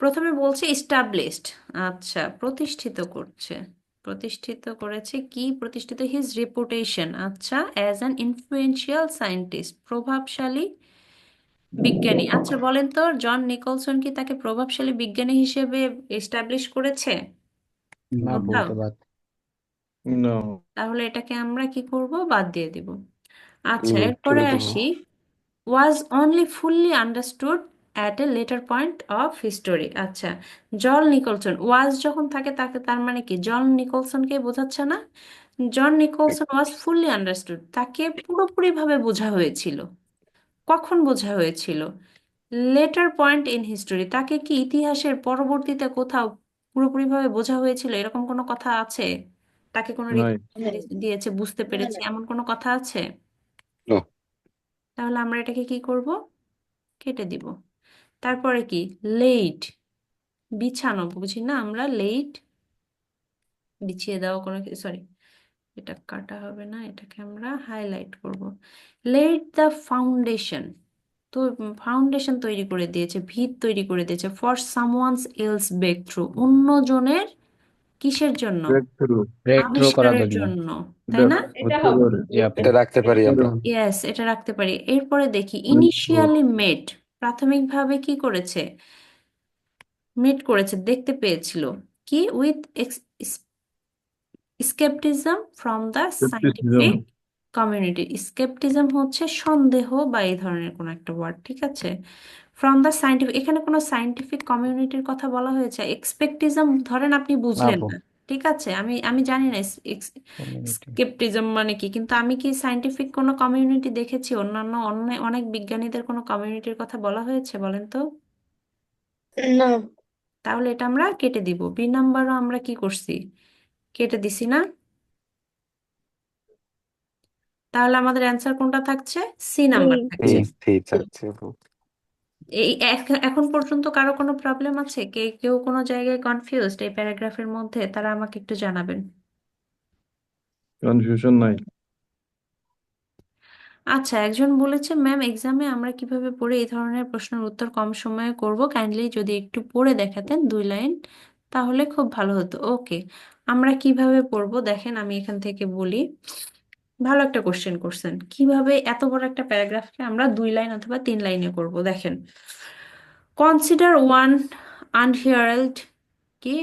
প্রথমে বলছে ইস্টাবলিশড, আচ্ছা প্রতিষ্ঠিত করছে, প্রতিষ্ঠিত করেছে, কি প্রতিষ্ঠিত? হিজ রেপুটেশন, আচ্ছা অ্যাজ অ্যান ইনফ্লুয়েন্সিয়াল সায়েন্টিস্ট, প্রভাবশালী বিজ্ঞানী। আচ্ছা বলেন তো, জন নিকলসন কি তাকে প্রভাবশালী বিজ্ঞানী হিসেবে এস্টাবলিশ করেছে না কোথাও? বলতে পার। নো। তাহলে এটাকে আমরা কি করব? বাদ দিয়ে দিব। আচ্ছা এরপরে তুলে দেবো। আসি, was only fully understood at a later point of history। আচ্ছা, জন নিকলসন ওয়াজ যখন থাকে তাকে তার মানে কি জন নিকলসনকে বোঝাচ্ছে না? জন নিকলসন ওয়াজ ফুললি আন্ডারস্টুড, তাকে পুরোপুরিভাবে বোঝা হয়েছিল। কখন বোঝা হয়েছিল? লেটার পয়েন্ট ইন হিস্টোরি, তাকে কি ইতিহাসের পরবর্তীতে কোথাও পুরোপুরিভাবে বোঝা হয়েছিল এরকম কোনো কথা আছে? তাকে কোনো নাই। রিকগনিশন দিয়েছে, বুঝতে পেরেছে, এমন কোনো কথা আছে? নো। তাহলে আমরা এটাকে কি করব? কেটে দিব। তারপরে কি? লেইট, বিছানো, বুঝি না আমরা? লেইট বিছিয়ে দাও কোনো, সরি এটা কাটা হবে না, এটাকে আমরা হাইলাইট করব। লেইট দ্য ফাউন্ডেশন, তো ফাউন্ডেশন তৈরি করে দিয়েছে, ভিত তৈরি করে দিয়েছে, for someone's else breakthrough, অন্যজনের কিসের জন্য? Break through. ব্রেক থ্রু করার আবিষ্কারের জন্য। জন্য, তাই এটা না? হতে পারে। এটা রাখতে পারি আমরা। ইয়েস, এটা রাখতে পারি। এরপরে দেখি, ইনিশিয়ালি মেড, প্রাথমিকভাবে কি করেছে? মিট করেছে, দেখতে পেয়েছিল কি? With scepticism from the scepticism. Scientific community. Scepticism হচ্ছে সন্দেহ বা এই ধরনের কোনো একটা ওয়ার্ড, ঠিক আছে? ফ্রম দ্য সায়েন্টিফিক, এখানে কোনো সায়েন্টিফিক কমিউনিটির কথা বলা হয়েছে? এক্সপেক্টিজম ধরেন আপনি না বুঝলেন আপু, না, ঠিক আছে, আমি আমি জানি না কমিউনিটি। স্কেপটিজম মানে কি, কিন্তু আমি কি সায়েন্টিফিক কোনো কমিউনিটি দেখেছি? অন্যান্য অনেক বিজ্ঞানীদের কোনো কমিউনিটির কথা বলা হয়েছে বলেন তো? না। তাহলে এটা আমরা কেটে দিব। বি নাম্বারও আমরা কি করছি? কেটে দিছি না? তাহলে আমাদের অ্যান্সার কোনটা থাকছে? সি নাম্বার থাকছে। ঠিক আছে আপু। এই এখন পর্যন্ত কারো কোনো প্রবলেম আছে? কেউ কোনো জায়গায় কনফিউজড এই প্যারাগ্রাফের মধ্যে? তারা আমাকে একটু জানাবেন। কনফিউশন নাই। আচ্ছা, একজন বলেছে ম্যাম এক্সামে আমরা কিভাবে পড়ে এই ধরনের প্রশ্নের উত্তর কম সময়ে করব, কাইন্ডলি যদি একটু পড়ে দেখাতেন 2 লাইন তাহলে খুব ভালো হতো। ওকে, আমরা কিভাবে পড়বো দেখেন, আমি এখান থেকে বলি। ভালো একটা কোশ্চেন করছেন, কিভাবে এত বড় একটা প্যারাগ্রাফকে আমরা 2 লাইন অথবা 3 লাইনে করব। দেখেন, কনসিডার ওয়ান আনহিয়ারেল্ড কি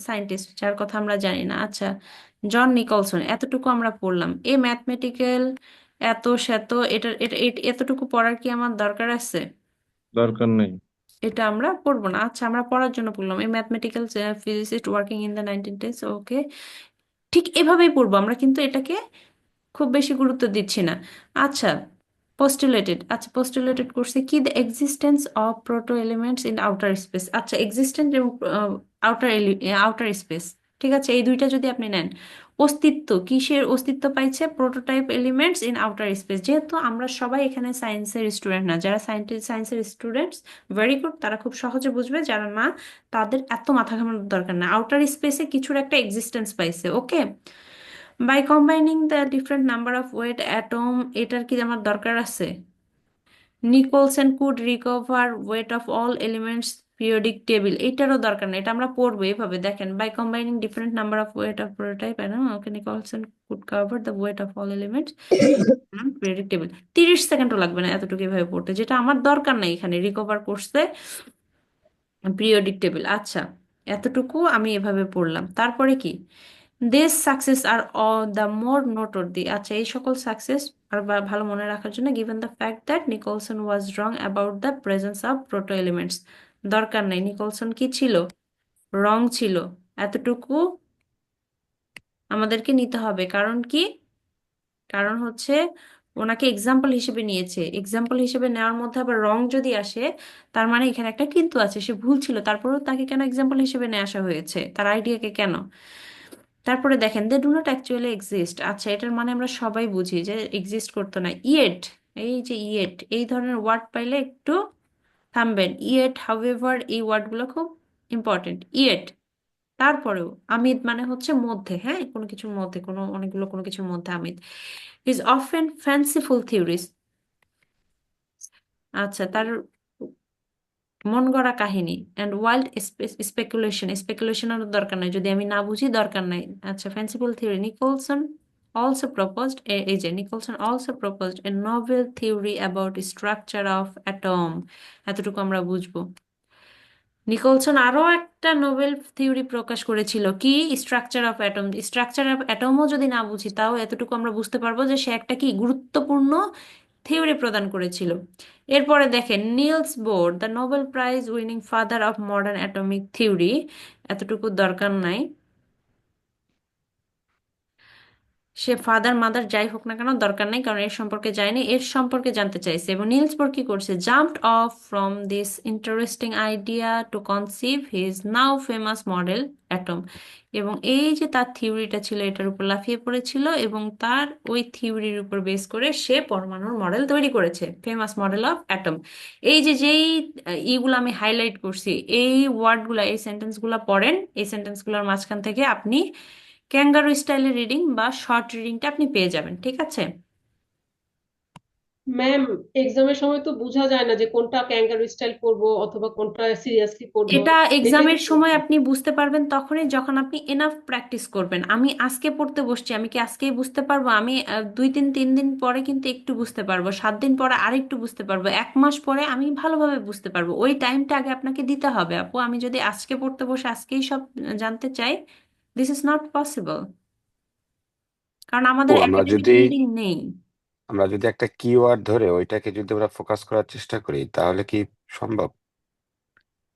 সায়েন্টিস্ট যার কথা আমরা জানি না। আচ্ছা, জন নিকলসন, এতটুকু আমরা পড়লাম। এ ম্যাথমেটিক্যাল এত শত, এতটুকু পড়ার কি আমার দরকার আছে? দরকার নেই। এটা আমরা পড়বো না। আচ্ছা, আমরা পড়ার জন্য পড়লাম, এই mathematical physicist working in the 1910। ওকে, ঠিক এভাবেই পড়বো আমরা, কিন্তু এটাকে খুব বেশি গুরুত্ব দিচ্ছি না। আচ্ছা, পোস্টুলেটেড, আচ্ছা পোস্টুলেটেড করছে কি? The existence of proto elements in outer space. আচ্ছা, এক্সিস্টেন্স এবং আউটার স্পেস, ঠিক আছে, এই দুইটা যদি আপনি নেন, অস্তিত্ব, কিসের অস্তিত্ব পাইছে? Prototype elements in outer space. যেহেতু আমরা সবাই এখানে সায়েন্সের স্টুডেন্ট না, যারা সায়েন্সের স্টুডেন্টস ভেরি গুড, তারা খুব সহজে বুঝবে, যারা না তাদের এত মাথা ঘামানোর দরকার না। আউটার স্পেসে কিছুর একটা এক্সিস্টেন্স পাইছে, okay. By combining the different number of weight atom, এটার কি আমার দরকার আছে? Nicholson could recover weight of all elements periodic table, এটারও দরকার নেই, এটা আমরা পড়বো এভাবে দেখেন, by combining different number of weight of prototype okay Nicholson could cover the weight of all elements periodic table. 30 সেকেন্ডও লাগবে না এতটুকু এভাবে পড়তে, যেটা আমার দরকার নাই এখানে, রিকভার করছে পিরিয়ডিক টেবিল। আচ্ছা, এতটুকু আমি এভাবে পড়লাম। তারপরে কি, this success are the more noteworthy, আচ্ছা এই সকল সাকসেস আর ভালো মনে রাখার জন্য, given the fact that Nicholson was wrong about the presence of proto elements, দরকার নাই, নিকোলসন কি ছিল, রং ছিল, এতটুকু আমাদেরকে নিতে হবে। কারণ কি, কারণ হচ্ছে ওনাকে এক্সাম্পল হিসেবে নিয়েছে, এক্সাম্পল হিসেবে নেওয়ার মধ্যে আবার রং যদি আসে, তার মানে এখানে একটা কিন্তু আছে, সে ভুল ছিল, তারপরেও তাকে কেন এক্সাম্পল হিসেবে নিয়ে আসা হয়েছে, তার আইডিয়াকে কেন। তারপরে দেখেন, they do not actually exist, আচ্ছা এটার মানে আমরা সবাই বুঝি যে এক্সিস্ট করতো না। ইয়েট, এই যে ইয়েট এই ধরনের ওয়ার্ড পাইলে একটু থামবেন। ইয়েট হাউএভার, এই ওয়ার্ডগুলো খুব ইম্পর্টেন্ট। ইয়েট, তারপরেও, আমিদ মানে হচ্ছে মধ্যে, হ্যাঁ কোনো কিছুর মধ্যে, কোনো অনেকগুলো কোনো কিছুর মধ্যে Amit. Is often fanciful theories, আচ্ছা তার মন গড়া কাহিনী, অ্যান্ড ওয়াইল্ড স্পেকুলেশন, স্পেকুলেশনের দরকার নাই, যদি আমি না বুঝি দরকার নাই। আচ্ছা fanciful theory, Nicholson also proposed, এই যে Nicholson also proposed A novel theory about structure of atom, এতটুকু আমরা বুঝবো। নিকোলসন আরো একটা নোবেল থিওরি প্রকাশ করেছিল, কি, structure of atom. Structure of অ্যাটমও যদি না বুঝি তাও এতটুকু আমরা বুঝতে পারবো যে সে একটা কি গুরুত্বপূর্ণ থিওরি প্রদান করেছিল। এরপরে দেখেন, Nils Bohr, the Nobel prize winning father of modern atomic theory, এতটুকু দরকার নাই, সে ফাদার মাদার যাই হোক না কেন দরকার নেই, কারণ এর সম্পর্কে জানি, এর সম্পর্কে জানতে চাইছে। এবং নিলস বোর কি করছে, jumped of from this interesting idea to conceive his now famous model atom, এবং এই যে তার থিওরিটা ছিল এটার উপর লাফিয়ে পড়েছিল, এবং তার ওই থিওরির উপর বেস করে সে পরমাণুর মডেল তৈরি করেছে, ফেমাস মডেল অফ অ্যাটম। এই যে যেই ইগুলো আমি হাইলাইট করছি, এই ওয়ার্ডগুলা, এই সেন্টেন্সগুলো পড়েন, এই সেন্টেন্সগুলোর মাঝখান থেকে আপনি ক্যাঙ্গারু স্টাইলের রিডিং বা শর্ট রিডিংটা আপনি পেয়ে যাবেন, ঠিক আছে। ম্যাম, এক্সামের সময় তো বোঝা যায় না যে কোনটা ক্যাঙ্গারু স্টাইল করবো অথবা কোনটা সিরিয়াসলি করবো, এটা এটা এক্সামের কি সময় আপনি বুঝতে পারবেন তখনই যখন আপনি এনাফ প্র্যাকটিস করবেন। আমি আজকে পড়তে বসছি, আমি কি আজকেই বুঝতে পারবো? আমি 2-3 দিন পরে কিন্তু একটু বুঝতে পারবো, 7 দিন পরে আরেকটু বুঝতে পারবো, 1 মাস পরে আমি ভালোভাবে বুঝতে পারবো। ওই টাইমটা আগে আপনাকে দিতে হবে আপু। আমি যদি আজকে পড়তে বসে আজকেই সব জানতে চাই, দিস ইজ নট পসিবল, কারণ ও আমাদের আমরা একাডেমিক যদি রিডিং নেই। আমরা যদি একটা কিওয়ার্ড ধরে ওইটাকে যদি আমরা ফোকাস করার চেষ্টা করি তাহলে কি সম্ভব?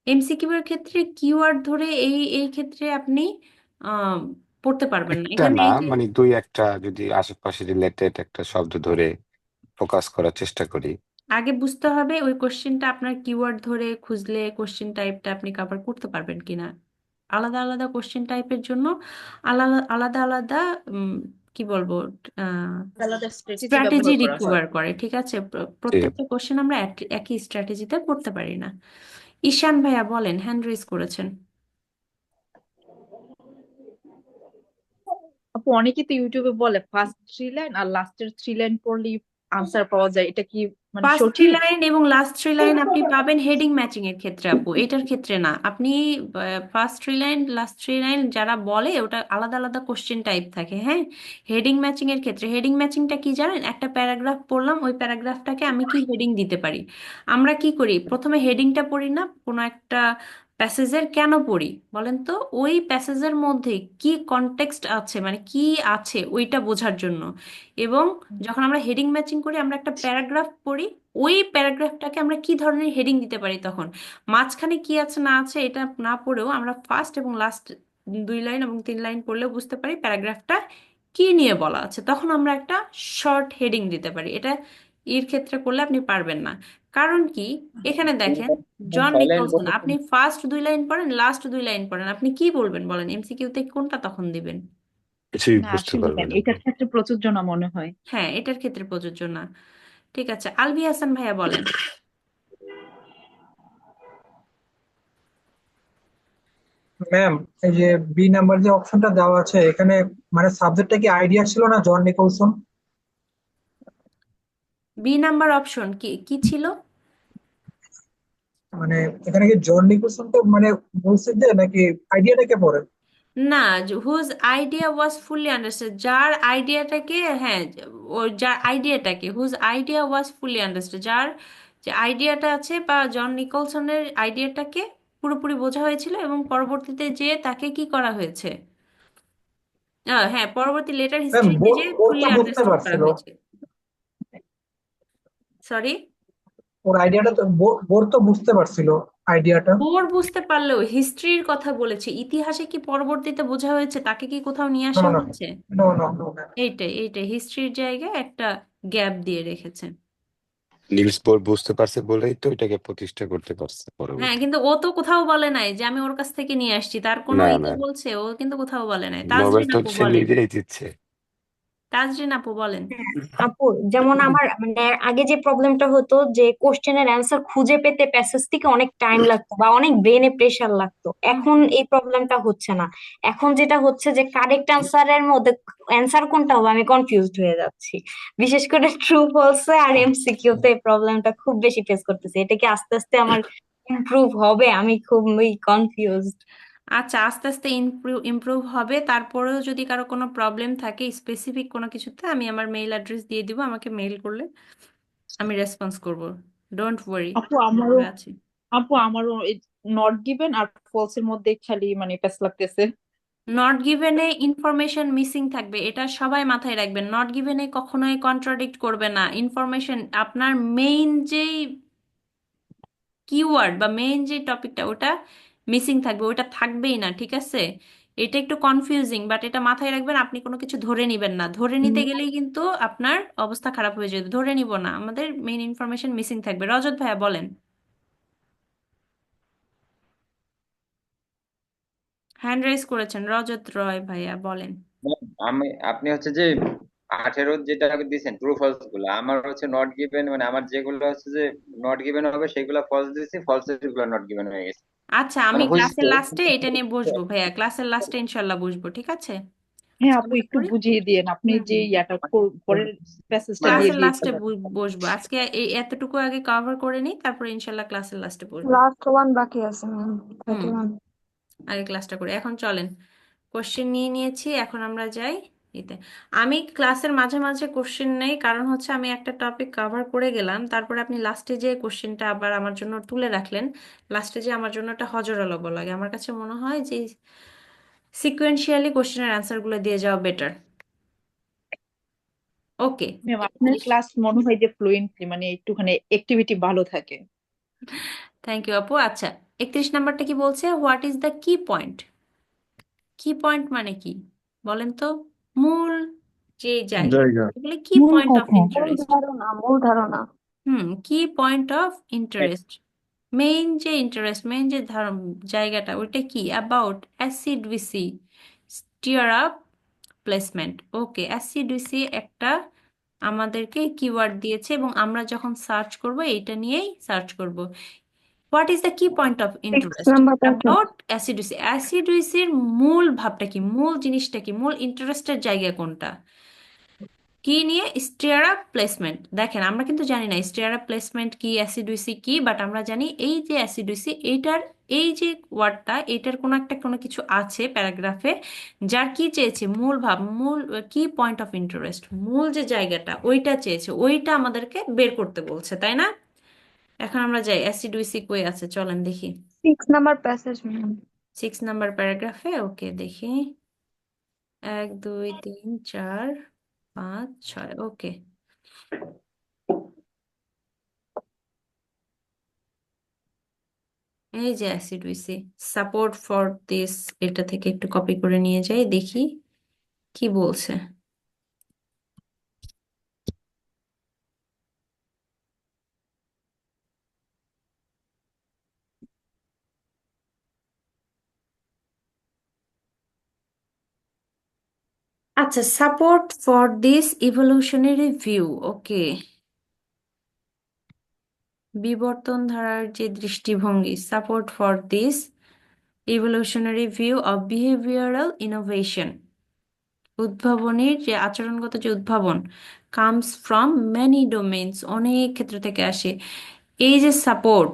এমসিকিউ এর ক্ষেত্রে কিওয়ার্ড ধরে এই এই ক্ষেত্রে আপনি আহ, পড়তে পারবেন না। একটা এখানে না, এই যে মানে দুই একটা যদি আশেপাশে রিলেটেড একটা শব্দ ধরে ফোকাস করার চেষ্টা করি। আগে বুঝতে হবে ওই কোশ্চেনটা আপনার কিওয়ার্ড ধরে খুঁজলে কোশ্চেন টাইপটা আপনি কভার করতে পারবেন কিনা। আলাদা আলাদা কোশ্চেন টাইপের জন্য আলাদা আলাদা আলাদা কি বলবো, আলাদা স্ট্র্যাটেজি স্ট্র্যাটেজি ব্যবহার করা হয়। রিকভার করে, ঠিক আছে। যে প্রত্যেকটা কোশ্চেন আমরা একই স্ট্র্যাটেজিতে করতে পারি না। ঈশান ভাইয়া বলেন, হ্যান্ড রেজ করেছেন। আপু অনেকেই তো ইউটিউবে বলে ফার্স্ট 3 লাইন আর লাস্টের 3 লাইন পড়লেই আনসার পাওয়া যায়, এটা কি মানে ফার্স্ট থ্রি সঠিক? লাইন এবং লাস্ট 3 লাইন আপনি পাবেন হেডিং ম্যাচিং এর ক্ষেত্রে আপু, এটার ক্ষেত্রে না। আপনি ফার্স্ট 3 লাইন লাস্ট 3 লাইন যারা বলে ওটা আলাদা আলাদা কোশ্চেন টাইপ থাকে, হ্যাঁ। হেডিং ম্যাচিং এর ক্ষেত্রে, হেডিং ম্যাচিংটা কি জানেন, একটা প্যারাগ্রাফ পড়লাম, ওই প্যারাগ্রাফটাকে আমি কি হেডিং দিতে পারি। আমরা কি করি, প্রথমে হেডিংটা পড়ি না কোনো একটা প্যাসেজের, কেন পড়ি বলেন তো, ওই প্যাসেজের মধ্যে কি কনটেক্সট আছে, মানে কি আছে ওইটা বোঝার জন্য। এবং যখন আমরা হেডিং ম্যাচিং করি, আমরা একটা প্যারাগ্রাফ পড়ি, ওই প্যারাগ্রাফটাকে আমরা কি ধরনের হেডিং দিতে পারি, তখন মাঝখানে কি আছে না আছে এটা না পড়েও আমরা ফার্স্ট এবং লাস্ট 2 লাইন এবং 3 লাইন পড়লেও বুঝতে পারি প্যারাগ্রাফটা কি নিয়ে বলা আছে, তখন আমরা একটা শর্ট হেডিং দিতে পারি। এটা এর ক্ষেত্রে করলে আপনি পারবেন না। কারণ কি, এখানে দেখেন, জন 6 লাইন নিকলসন, বলতে আপনি ফার্স্ট 2 লাইন পড়েন, লাস্ট 2 লাইন পড়েন, আপনি কি বলবেন বলেন, এমসিকিউতে কোনটা তখন দিবেন? কিছুই না বুঝতে আসলে পারবে না। এটার ক্ষেত্রে প্রযোজ্য না মনে হয়। হ্যাঁ, এটার ক্ষেত্রে প্রযোজ্য না। ঠিক আছে, আলভি হাসান ভাইয়া বলেন। ম্যাম, এই যে বি নাম্বার যে অপশনটা দেওয়া আছে এখানে, মানে সাবজেক্টটা কি আইডিয়া ছিল না জন নিকলসন? বি নাম্বার অপশন কি কি ছিল? মানে এখানে কি জন নিকলসন তো মানে বলছে যে নাকি আইডিয়াটাকে পড়ে? না, হুজ আইডিয়া ওয়াজ ফুললি আন্ডারস্ট্যান্ড, যার আইডিয়াটাকে, হ্যাঁ, ও যার আইডিয়াটাকে, হুজ আইডিয়া ওয়াজ ফুললি আন্ডারস্ট্যান্ড, যার যে আইডিয়াটা আছে বা জন নিকলসনের আইডিয়াটাকে পুরোপুরি বোঝা হয়েছিল এবং পরবর্তীতে যে তাকে কি করা হয়েছে, হ্যাঁ, পরবর্তী লেটার ম্যাম হিস্ট্রিতে যে বোর ফুললি তো বুঝতে আন্ডারস্টুড করা পারছিল, হয়েছে। সরি? ওর আইডিয়াটা তো বোর তো বুঝতে পারছিল আইডিয়াটা। ওর বুঝতে পারলেও হিস্ট্রির কথা বলেছে, ইতিহাসে কি পরবর্তীতে বোঝা হয়েছে, তাকে কি কোথাও নিয়ে নো আসা নো হয়েছে? নো নো নো এইটাই এইটাই হিস্ট্রির জায়গায় একটা গ্যাপ দিয়ে রেখেছে। নিলস বোর বুঝতে পারছে বলেই তো এটাকে প্রতিষ্ঠা করতে পারছে হ্যাঁ, পরবর্তী। কিন্তু ও তো কোথাও বলে নাই যে আমি ওর কাছ থেকে নিয়ে আসছি, তার কোনো না ইতে না, বলছে, ও কিন্তু কোথাও বলে নাই। নোবেল তাজরিন তো আপু সে বলেন, নিজেই দিচ্ছে। তাজরিন আপু বলেন। আপু, যেমন আমার মানে আগে যে প্রবলেমটা হতো যে কোশ্চেনের অ্যান্সার খুঁজে পেতে প্যাসেজ থেকে অনেক টাইম লাগতো বা অনেক ব্রেনে প্রেশার লাগতো, এখন এই প্রবলেমটা হচ্ছে না। এখন যেটা হচ্ছে যে কারেক্ট অ্যান্সারের মধ্যে অ্যান্সার কোনটা হবে আমি কনফিউজড হয়ে যাচ্ছি। বিশেষ করে ট্রু ফলসে আর এমসিকিউ তে প্রবলেমটা খুব বেশি ফেস করতেছি। এটা কি আস্তে আস্তে আমার ইমপ্রুভ হবে? আমি খুবই কনফিউজড। আচ্ছা, আস্তে আস্তে ইমপ্রুভ হবে। তারপরেও যদি কারো কোনো প্রবলেম থাকে স্পেসিফিক কোনো কিছুতে, আমি আমার মেইল অ্যাড্রেস দিয়ে দিব, আমাকে মেইল করলে আমি রেসপন্স করব। ডোন্ট ওয়ারি, আছি। আপু আমারও নট গিভেন আর ফলস এর মধ্যে খালি মানে প্যাস লাগতেছে। নট গিভেনে ইনফরমেশন মিসিং থাকবে, এটা সবাই মাথায় রাখবেন। নট গিভেনে কখনোই কন্ট্রাডিক্ট করবে না। ইনফরমেশন আপনার মেইন যেই কিওয়ার্ড বা মেইন যে টপিকটা, ওটা মিসিং থাকবে, ওটা থাকবেই না, ঠিক আছে? এটা একটু কনফিউজিং, বাট এটা মাথায় রাখবেন। আপনি কোনো কিছু ধরে নিবেন না, ধরে নিতে গেলেই কিন্তু আপনার অবস্থা খারাপ হয়ে যাবে। ধরে নিব না, আমাদের মেইন ইনফরমেশন মিসিং থাকবে। রজত ভাইয়া বলেন, হ্যান্ড রাইজ করেছেন রজত রয় ভাইয়া, বলেন। আপনি হচ্ছে যে 18 যেটা দিয়েছেন ট্রু ফলস গুলো, আমার হচ্ছে নট গিভেন, মানে আমার যেগুলো হচ্ছে যে নট গিভেন হবে সেগুলো ফলস দিয়েছি, ফলস গুলো নট গিভেন হয়ে গেছে। আচ্ছা, আমি মানে ক্লাসের হয়েছে। লাস্টে এটা নিয়ে বসবো ভাইয়া, ক্লাসের লাস্টে ইনশাল্লাহ বসবো, ঠিক আছে? হ্যাঁ আজকে আপু, আমরা একটু করি। বুঝিয়ে দিয়েন আপনি হুম যে হুম। ইয়াটা পরের প্যাসেজটা মানে দিয়ে ক্লাসের লাস্টে দিয়েছিলেন। বসবো আজকে, এই এতটুকু আগে কভার করে নিই, তারপরে ইনশাল্লাহ ক্লাসের লাস্টে বসবো। লাস্ট ওয়ান বাকি আছে ম্যাম, হুম, 31। আগে ক্লাসটা করি। এখন চলেন, কোশ্চেন নিয়ে নিয়েছি, এখন আমরা যাই এতে। আমি ক্লাসের মাঝে মাঝে কোশ্চেন নেই, কারণ হচ্ছে আমি একটা টপিক কভার করে গেলাম, তারপরে আপনি লাস্টে যে কোশ্চেনটা আবার আমার জন্য তুলে রাখলেন, লাস্টে যে আমার জন্য একটা হজরলব লাগে। আমার কাছে মনে হয় যে সিকোয়েন্সিয়ালি কোশ্চেনের অ্যান্সারগুলো দিয়ে যাওয়া বেটার। ওকে, ম্যাম আপনার ক্লাস মনে হয় যে ফ্লুয়েন্টলি মানে একটুখানি অ্যাক্টিভিটি ভালো থাকে। থ্যাংক ইউ আপু। আচ্ছা, 31 নাম্বারটা কি বলছে? What is the key point? কি পয়েন্ট মানে কি বলেন তো? মূল যে জায়গা, জায়গা। বলে কি মূল পয়েন্ট অফ কথা, মূল ইন্টারেস্ট। ধারণা, মূল ধারণা। কি পয়েন্ট অফ ইন্টারেস্ট, মেইন যে ইন্টারেস্ট, মেইন যে জায়গাটা, ওইটা কি? About acey deucy, stirrup, placement. Okay, acey deucy একটা আমাদেরকে কিওয়ার্ড দিয়েছে এবং আমরা যখন সার্চ করব এইটা নিয়েই সার্চ করব। What is the key point of 6 interest number passage. About acey deucy? অ্যাসিডুসির মূল ভাবটা কি, মূল জিনিসটা কি, মূল ইন্টারেস্টের জায়গা কোনটা, কি নিয়ে? Stair up placement. দেখেন, আমরা কিন্তু জানি না স্টেয়ার আপ প্লেসমেন্ট কি, অ্যাসিডুসি কি, বাট আমরা জানি এই যে অ্যাসিডুসি, এইটার এই যে ওয়ার্ডটা, এটার কোনো কিছু আছে প্যারাগ্রাফে, যার কি চেয়েছে, মূল ভাব, মূল কি পয়েন্ট অফ ইন্টারেস্ট, মূল যে জায়গাটা, ওইটা চেয়েছে, ওইটা আমাদেরকে বের করতে বলছে, তাই না? এখন আমরা যাই, অ্যাসিডুইসি কই আছে, চলেন দেখি। 6 নাম্বার প্যাসেজ ম্যাম। 6 নাম্বার প্যারাগ্রাফে, ওকে দেখি। 1 2 3 4 5 6, ওকে। এই যে অ্যাসিডুইসি, সাপোর্ট ফর দিস, এটা থেকে একটু কপি করে নিয়ে যাই, দেখি কি বলছে। আচ্ছা, support for this evolutionary view, okay. বিবর্তন ধারার যে দৃষ্টিভঙ্গি, support for this evolutionary view of behavioral innovation, উদ্ভাবনীর যে আচরণগত যে উদ্ভাবন কামস ফ্রম মেনি ডোমেইনস, অনেক ক্ষেত্র থেকে আসে। এই যে সাপোর্ট,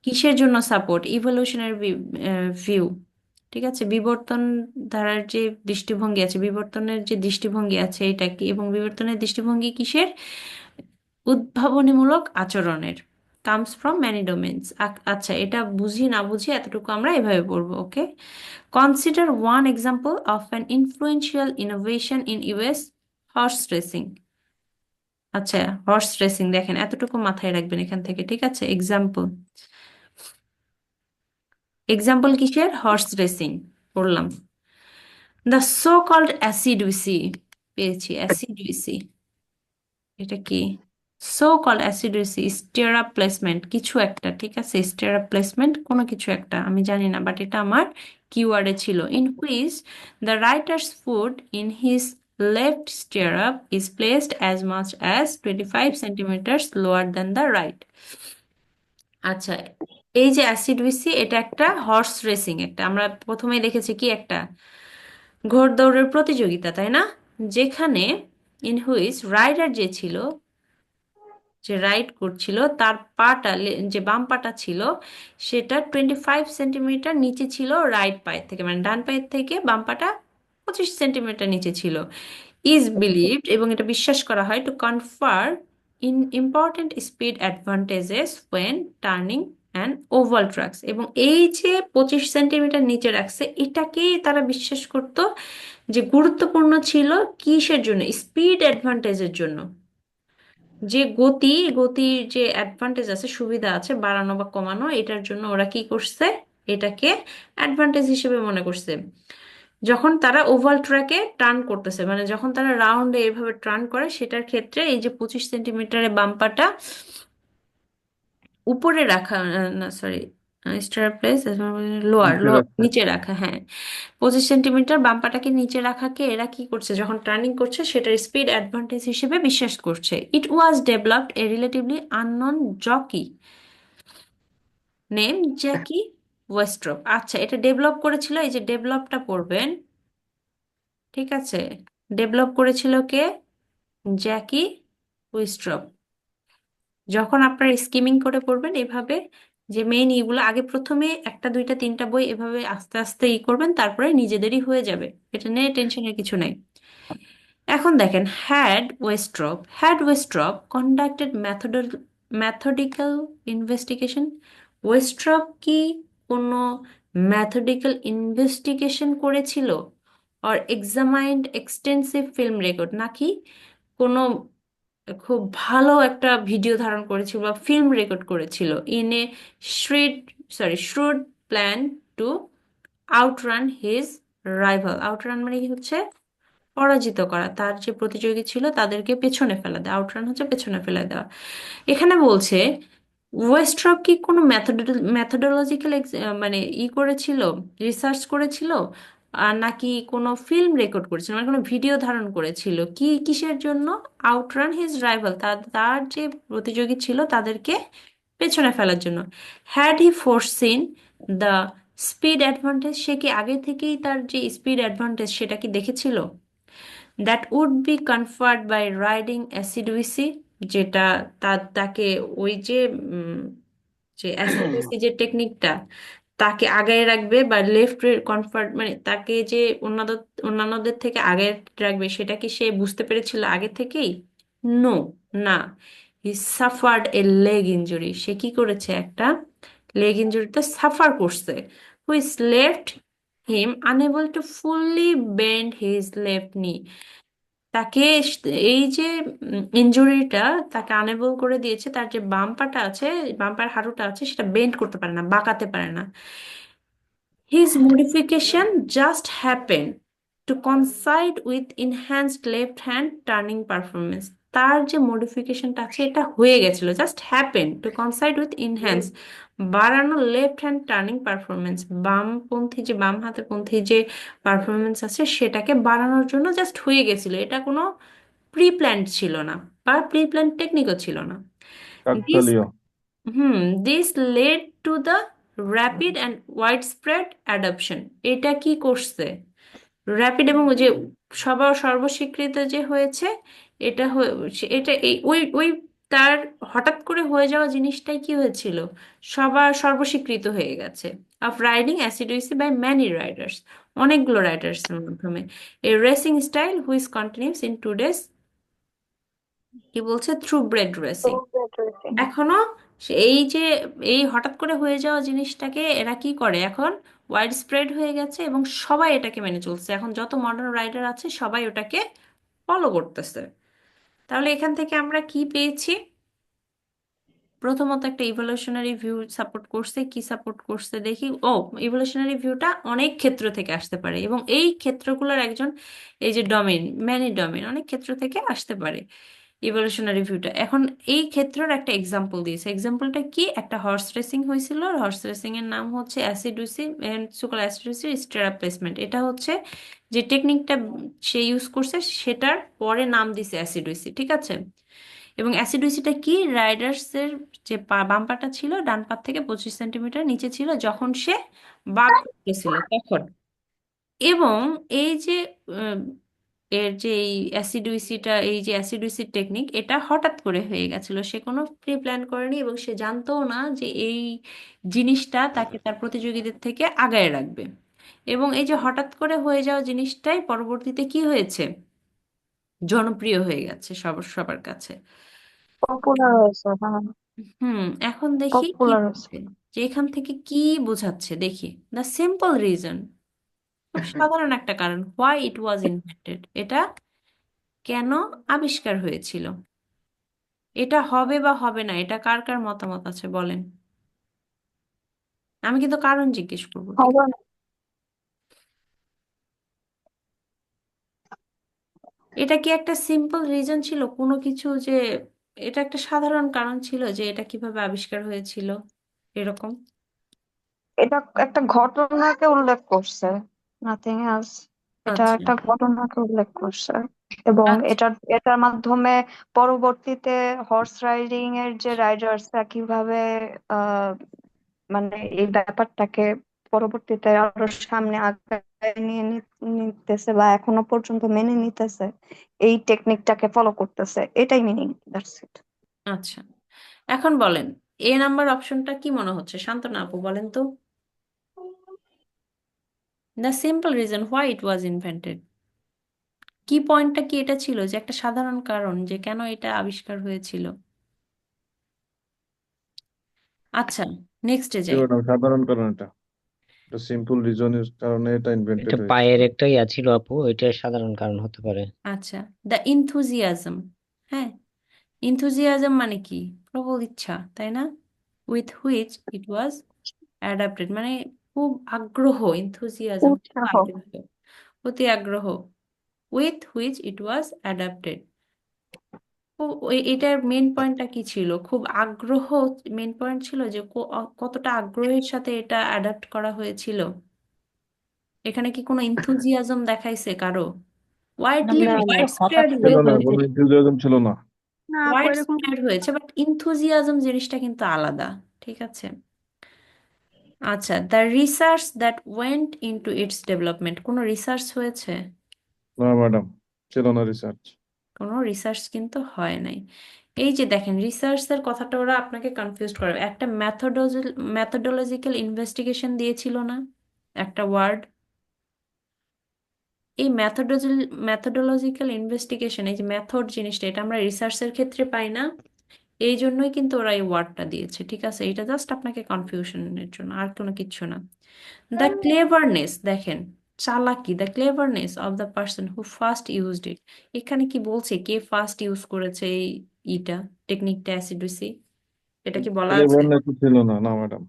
কিসের জন্য সাপোর্ট? ইভলিউশনারি ভিউ, ঠিক আছে, বিবর্তন ধারার যে দৃষ্টিভঙ্গি আছে, বিবর্তনের যে দৃষ্টিভঙ্গি আছে এটা কি, এবং বিবর্তনের দৃষ্টিভঙ্গি কিসের? উদ্ভাবনীমূলক আচরণের। Comes from many domains. আচ্ছা, এটা বুঝি না বুঝি এতটুকু আমরা এভাবে পড়বো, okay. Consider one example of an influential innovation in US horse racing. আচ্ছা, হর্স রেসিং দেখেন, এতটুকু মাথায় রাখবেন এখান থেকে, ঠিক আছে। এক্সাম্পল, এক্সাম্পল কিসের? হর্স রেসিং পড়লাম। দ্য সো কল্ড অ্যাসিডুইসি, পেয়েছি অ্যাসিডুইসি, এটা কি? So called acey deucy stirrup placement, কিছু একটা, ঠিক আছে, স্টিরাপ প্লেসমেন্ট কোনো কিছু একটা, আমি জানি না, বাট এটা আমার কিওয়ার্ডে ছিল। In which the writer's foot in his left stirrup is placed as much as 25 centimetres lower than the right. আচ্ছা, এই যে অ্যাসিডুইসি এটা একটা হর্স রেসিং, একটা আমরা প্রথমেই দেখেছি কি, একটা ঘোড়দৌড়ের প্রতিযোগিতা, তাই না? যেখানে ইন হুইচ রাইডার যে ছিল, যে রাইড করছিল, তার পাটা যে বাম পাটা ছিল সেটা 25 সেন্টিমিটার নিচে ছিল রাইট পায়ের থেকে, মানে ডান পায়ের থেকে বাম পাটা 25 সেন্টিমিটার নিচে ছিল। ইজ বিলিভড, এবং এটা বিশ্বাস করা হয়, to confer in important speed advantages when turning and oval tracks. এবং এই যে 25 সেন্টিমিটার নিচে রাখছে, এটাকেই তারা বিশ্বাস করতো যে গুরুত্বপূর্ণ ছিল, কিসের জন্য? স্পিড অ্যাডভান্টেজের জন্য। যে গতির যে অ্যাডভান্টেজ আছে, সুবিধা আছে বাড়ানো বা কমানো, এটার জন্য ওরা কি করছে? এটাকে অ্যাডভান্টেজ হিসেবে মনে করছে। যখন তারা ওভাল ট্র্যাকে টার্ন করতেছে, মানে যখন তারা রাউন্ডে এভাবে টার্ন করে, সেটার ক্ষেত্রে এই যে 25 সেন্টিমিটারের বাম্পাটা উপরে রাখা, না সরি, স্টার প্লেস লোয়ার নিচে লোয়ার রাখতে। নিচে রাখা, হ্যাঁ, 25 সেন্টিমিটার বাম্পাটাকে নিচে রাখাকে এরা কি করছে, যখন টার্নিং করছে সেটার স্পিড অ্যাডভান্টেজ হিসেবে বিশ্বাস করছে। It was developed a relatively unknown jockey name Jackie Westrop. আচ্ছা, এটা ডেভেলপ করেছিল, এই যে ডেভেলপটা পড়বেন, ঠিক আছে, ডেভেলপ করেছিল কে? জ্যাকি ওয়েস্ট্রপ। যখন আপনারা স্কিমিং করে পড়বেন এভাবে, যে মেইন ইগুলো আগে প্রথমে একটা দুইটা তিনটা বই এভাবে আস্তে আস্তে করবেন, তারপরে নিজেদেরই হয়ে যাবে, এটা নিয়ে টেনশনের কিছু নাই। এখন দেখেন, had Westrop conducted methodical investigation. Westrop কি কোনো ম্যাথডিক্যাল ইনভেস্টিগেশন করেছিল? Or examined extensive film record, নাকি কোনো খুব ভালো একটা ভিডিও ধারণ করেছিল বা ফিল্ম রেকর্ড করেছিল? In a shrewd plan to outrun his rival. Outrun মানে কি হচ্ছে? পরাজিত করা, তার যে প্রতিযোগী ছিল তাদেরকে পেছনে ফেলা দেওয়া, আউটরান হচ্ছে পেছনে ফেলে দেওয়া। এখানে বলছে ওয়েস্ট্রপ কি কোনো ম্যাথোডোলজিক্যাল মানে করেছিল, রিসার্চ করেছিল, আর নাকি কোনো ফিল্ম রেকর্ড করেছিল, মানে কোনো ভিডিও ধারণ করেছিল, কি কিসের জন্য? আউটরান হিজ রাইভাল, তার তার যে প্রতিযোগী ছিল তাদেরকে পেছনে ফেলার জন্য। Had he foreseen the speed advantage, সে কি আগে থেকেই তার যে স্পিড অ্যাডভান্টেজ সেটা কি দেখেছিল? That would be conferred by riding acey deucy, যেটা তাকে ওই যে যে অ্যাসিডুইসি যে টেকনিকটা তাকে আগায় রাখবে, বা লেফট কনফার্ট মানে তাকে যে অন্যান্যদের থেকে আগায় রাখবে, সেটা কি সে বুঝতে পেরেছিল আগে থেকেই? নো, না। He suffered a leg injury, সে কি করেছে? একটা লেগ ইনজুরিতে সাফার করছে, which left him unable to fully bend his left knee. তাকে এই যে ইনজুরিটা তাকে আনেবল করে দিয়েছে, তার যে বাম পাটা আছে, বাম পায়ের হাঁটুটা আছে, সেটা বেন্ড করতে পারে না, বাঁকাতে পারে না। His modification just happen to coincide with enhanced left hand turning performance. তার যে মডিফিকেশনটা আছে এটা হয়ে গেছিল, just happen to coincide with enhance বাড়ানো লেফট হ্যান্ড টার্নিং পারফরমেন্স, বামপন্থী যে বাম হাতে পন্থী যে পারফরমেন্স আছে সেটাকে বাড়ানোর জন্য জাস্ট হয়ে গেছিল, এটা কোনো প্রি প্ল্যান্ড ছিল না, বা প্রি প্ল্যান্ড টেকনিকও ছিল না। দিস কাকতালীয়। This led to the rapid and widespread adaptation. এটা কি করছে? র্যাপিড এবং ওই যে সবার সর্বস্বীকৃত যে হয়েছে এটা এটা এই ওই ওই তার হঠাৎ করে হয়ে যাওয়া জিনিসটাই কি হয়েছিল, সবার সর্বস্বীকৃত হয়ে গেছে। Of riding acey deucy by many riders, অনেকগুলো রাইডার্সের মাধ্যমে। A racing style which continues in today's, কি বলছে, থ্রু ব্রেড রেসিং। এখনো এই যে এই হঠাৎ করে হয়ে যাওয়া জিনিসটাকে এরা কি করে, এখন ওয়াইড স্প্রেড হয়ে গেছে এবং সবাই এটাকে মেনে চলছে। এখন যত মডার্ন রাইডার আছে সবাই ওটাকে ফলো করতেছে। তাহলে এখান থেকে আমরা কি পেয়েছি? প্রথমত একটা ইভলিউশনারি ভিউ সাপোর্ট করছে। কি সাপোর্ট করছে দেখি। ও, ইভলিউশনারি ভিউটা অনেক ক্ষেত্র থেকে আসতে পারে এবং এই ক্ষেত্রগুলোর একজন, এই যে ডোমেন, ম্যানি ডোমেন, অনেক ক্ষেত্র থেকে আসতে পারে ইভলিউশনারি ভিউটা। এখন এই ক্ষেত্রের একটা এক্সাম্পল দিয়েছে। এক্সাম্পলটা কি? একটা হর্স রেসিং হয়েছিল। হর্স রেসিং এর নাম হচ্ছে অ্যাসিডুসি সুকাল অ্যাসিডুসি স্টেরা প্লেসমেন্ট। এটা হচ্ছে যে টেকনিকটা সে ইউজ করছে সেটার পরে নাম দিছে অ্যাসিডুসি, ঠিক আছে। এবং অ্যাসিডুসিটা কি, রাইডার্সের যে বাম পাটা ছিল ডান পা থেকে 25 সেন্টিমিটার নিচে ছিল যখন সে বাগ করতেছিল তখন। এবং এই যে আহ, এর যে এই অ্যাসিডুইসিটা, এই যে অ্যাসিডুইসির টেকনিক, এটা হঠাৎ করে হয়ে গেছিল। সে কোনো প্রি প্ল্যান করেনি এবং সে জানতও না যে এই জিনিসটা তাকে তার প্রতিযোগীদের থেকে আগায় রাখবে। এবং এই যে হঠাৎ করে হয়ে যাওয়া জিনিসটাই পরবর্তীতে কি হয়েছে, জনপ্রিয় হয়ে গেছে সবার কাছে। পপুলার হয়েছে, হ্যাঁ হুম, এখন দেখি কি পপুলার হয়েছে। বলছে, যে এখান থেকে কি বোঝাচ্ছে দেখি। দ্য সিম্পল রিজন, খুব সাধারণ একটা কারণ, হোয়াই ইট ওয়াজ ইনভেন্টেড, এটা কেন আবিষ্কার হয়েছিল। এটা হবে বা হবে না, এটা কার কার মতামত আছে বলেন। আমি কিন্তু কারণ জিজ্ঞেস করবো, ঠিক হবে আছে? না। এটা কি একটা সিম্পল রিজন ছিল কোনো কিছু, যে এটা একটা সাধারণ কারণ ছিল যে এটা কিভাবে আবিষ্কার হয়েছিল এরকম? এটা একটা ঘটনাকে উল্লেখ করছে, নাথিং এলস। এটা আচ্ছা, একটা ঘটনাকে উল্লেখ করছে এবং আচ্ছা, এটার মাধ্যমে পরবর্তীতে হর্স রাইডিং এর যে রাইডার্সরা কিভাবে আহ মানে এই ব্যাপারটাকে পরবর্তীতে আরো সামনে আগায় নিতেছে বা এখনো পর্যন্ত মেনে নিতেছে, এই টেকনিকটাকে ফলো করতেছে, এটাই মিনিং। That's it. আচ্ছা। এখন বলেন, এ নাম্বার অপশনটা কি মনে হচ্ছে? শান্তনা আপু বলেন তো। The simple reason why it was invented, কি পয়েন্টটা কি এটা ছিল যে একটা সাধারণ কারণ যে কেন এটা আবিষ্কার হয়েছিল। আচ্ছা, নেক্সটে জি যাই। ম্যাডাম, সাধারণ কারণ এটা সিম্পল রিজনের কারণে এটা ইনভেন্টেড এটা হয়েছে। পায়ের একটা ইয়া ছিল আপু, এটা সাধারণ কারণ হতে পারে। আচ্ছা, দ্য ইনথুজিয়াজম। হ্যাঁ, ইনথুজিয়াজম মানে কি? প্রবল ইচ্ছা, তাই না? With which it was adapted, মানে খুব আগ্রহ, ইনথুজিয়াজম খুব উৎসাহ। আগ্রহ, অতি আগ্রহ। With which it was adapted, এটার মেন পয়েন্টটা কি ছিল? খুব আগ্রহ মেন পয়েন্ট ছিল, যে কতটা আগ্রহের সাথে এটা অ্যাডাপ্ট করা হয়েছিল। এখানে কি কোনো ইনথুজিয়াজম দেখাইছে কারো? ওয়াইডলি, না না ওয়াইড হঠাৎ স্প্রেড করে ছিল না, হয়েছে, কোনো ইনথুজিয়াজম ছিল না। না আপু, ওয়াইড এরকম স্প্রেড হয়েছে, বাট ইনথুজিয়াজম জিনিসটা কিন্তু আলাদা, ঠিক আছে। আচ্ছা, the research that went into it's development, কোনো রিসার্চ হয়েছে? না ম্যাডাম, ছিল না রিসার্চ। কোনো রিসার্চ কিন্তু হয় নাই। এই যে দেখেন, রিসার্চের কথাটা ওরা আপনাকে কনফিউজ করে। একটা ম্যাথোডোলজিক্যাল ইনভেস্টিগেশন দিয়েছিল না একটা ওয়ার্ড, এই ম্যাথোডোলজিক্যাল ইনভেস্টিগেশন, এই যে মেথড জিনিসটা, এটা আমরা রিসার্চের ক্ষেত্রে পাই না। এই জন্যই কিন্তু ওরা এই ওয়ার্ডটা দিয়েছে, ঠিক আছে। এটা জাস্ট আপনাকে কনফিউশনের জন্য, আর কোনো কিচ্ছু না। দ্য ক্লেভারনেস, দেখেন, চালাকি, the cleverness of the person who first used ইট। এখানে কি বলছে কে ফার্স্ট ইউজ করেছে এই ইটা, টেকনিকটা, অ্যাসিডুসি? এটা কি বলা আছে? ক্লেভারনেস ছিল না, না ম্যাডাম।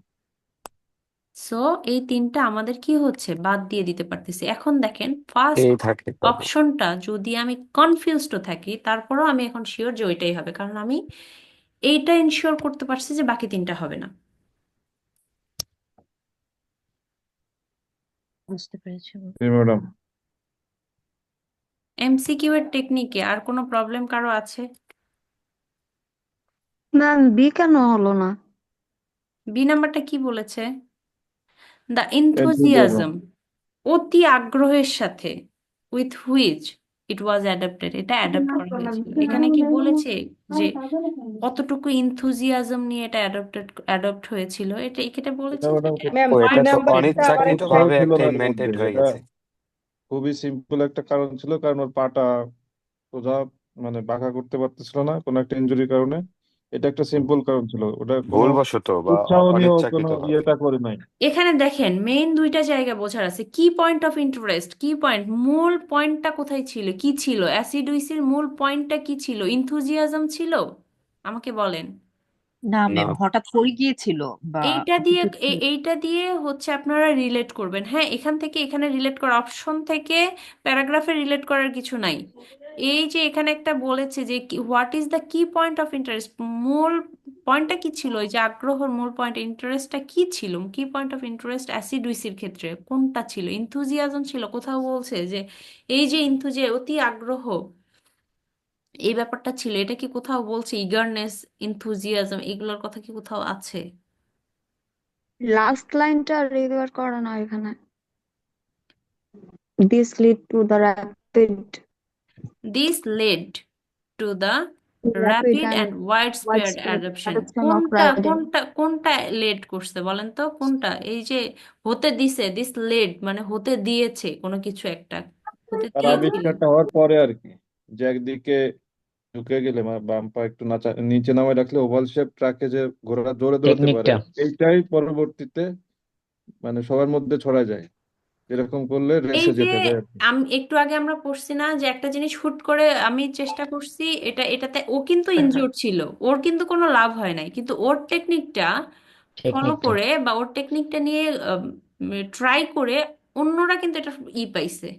সো এই তিনটা আমাদের কি হচ্ছে, বাদ দিয়ে দিতে পারতেছি। এখন দেখেন, ফার্স্ট এই থাকে তবে। অপশনটা যদি আমি কনফিউজড থাকি, তারপরেও আমি এখন শিওর যে ওইটাই হবে, কারণ আমি এইটা ইনশিওর করতে পারছি যে বাকি তিনটা হবে না। বুঝতে পেরেছি। জি ম্যাডাম। এমসিকিউ এর টেকনিকে আর কোনো প্রবলেম কারো আছে? ম্যাম, বি কেন হলো না? বি নাম্বারটা কি বলেছে? The enthusiasm. ইনথুজিয়াজম, অতি আগ্রহের সাথে with which it was adapted, এটা অ্যাডাপ্ট করা হয়েছিল। এখানে কি বলেছে যে কতটুকু ইনথুজিয়াজম নিয়ে এটা অ্যাডপ্ট হয়েছিল, এটা এটা এটা বলেছে যে ম্যাডাম ম্যাম ও দুই এটা তো নাম্বারটা আবার একটু অনিচ্ছাকৃতভাবে ছিল একটা না এর মধ্যে, ইনভেন্টেড হয়ে এটা গেছে। খুবই সিম্পল একটা কারণ ছিল, কারণ ওর পাটা সোজা মানে বাঁকা করতে পারতেছিল না কোনো একটা ইনজুরির কারণে। এটা একটা সিম্পল কারণ ছিল, ওটা কোনো ভুলবশত বা উৎসাহ নিয়েও কোনো অনিচ্ছাকৃতভাবে। ইয়েটা করে নাই। এখানে দেখেন মেইন দুইটা জায়গা বোঝার আছে, কি পয়েন্ট অফ ইন্টারেস্ট, কি পয়েন্ট, মূল পয়েন্টটা কোথায় ছিল, কি ছিল অ্যাসিডুইসির মূল পয়েন্টটা, কি ছিল, ইনথুজিয়াজম ছিল, আমাকে বলেন। না না, ম্যাম হঠাৎ পড়ে গিয়েছিল বা এইটা দিয়ে কিছু এইটা দিয়ে হচ্ছে আপনারা রিলেট করবেন। হ্যাঁ, এখান থেকে এখানে রিলেট করার অপশন থেকে প্যারাগ্রাফে রিলেট করার কিছু নাই। এই যে এখানে একটা বলেছে যে what is the key point of interest, মূল পয়েন্টটা কি ছিল, এই যে আগ্রহের মূল পয়েন্ট ইন্টারেস্টটা কি ছিল, কি পয়েন্ট অফ ইন্টারেস্ট অ্যাসিডুইসির ক্ষেত্রে কোনটা ছিল, ইনথুজিয়াজম ছিল, কোথাও বলছে যে এই যে ইনথুজিয়া অতি আগ্রহ এই ব্যাপারটা ছিল, এটা কি কোথাও বলছে, ইগারনেস, ইনথুজিয়াজম এগুলোর কথা কি কোথাও আছে? লাস্ট লাইনটা রিভার করে না এখানে, this lead to the rapid This led to the rapid rapid and and widespread widespread adoption. adoption of কোনটা riding. কোনটা কোনটা লেড করছে বলেন তো, কোনটা? এই যে হতে দিছে, দিস লেড মানে হতে দিয়েছে কোনো কিছু একটা, হতে তার দিয়েছে। আবিষ্কারটা হওয়ার পরে আর কি, যে একদিকে ঝুঁকে গেলে মানে বাম পা একটু নিচে নামায় রাখলে ওভাল শেপ ট্রাকে যে ঘোড়া জোরে দৌড়াতে পারে, টেকনিকটা। এইটাই পরবর্তীতে মানে সবার মধ্যে ছড়ায় যায়, এরকম করলে এই রেসে যে যেতে যায় আর কি। আমি একটু আগে আমরা পড়ছি না যে একটা জিনিস হুট করে আমি চেষ্টা করছি, এটাতে ও কিন্তু ইনজিউর্ড ছিল, ওর কিন্তু কোনো লাভ হয় নাই, কিন্তু ওর টেকনিকটা ফলো টেকনিকটা করে বা ওর টেকনিকটা নিয়ে ট্রাই করে অন্যরা কিন্তু এটা পাইছে।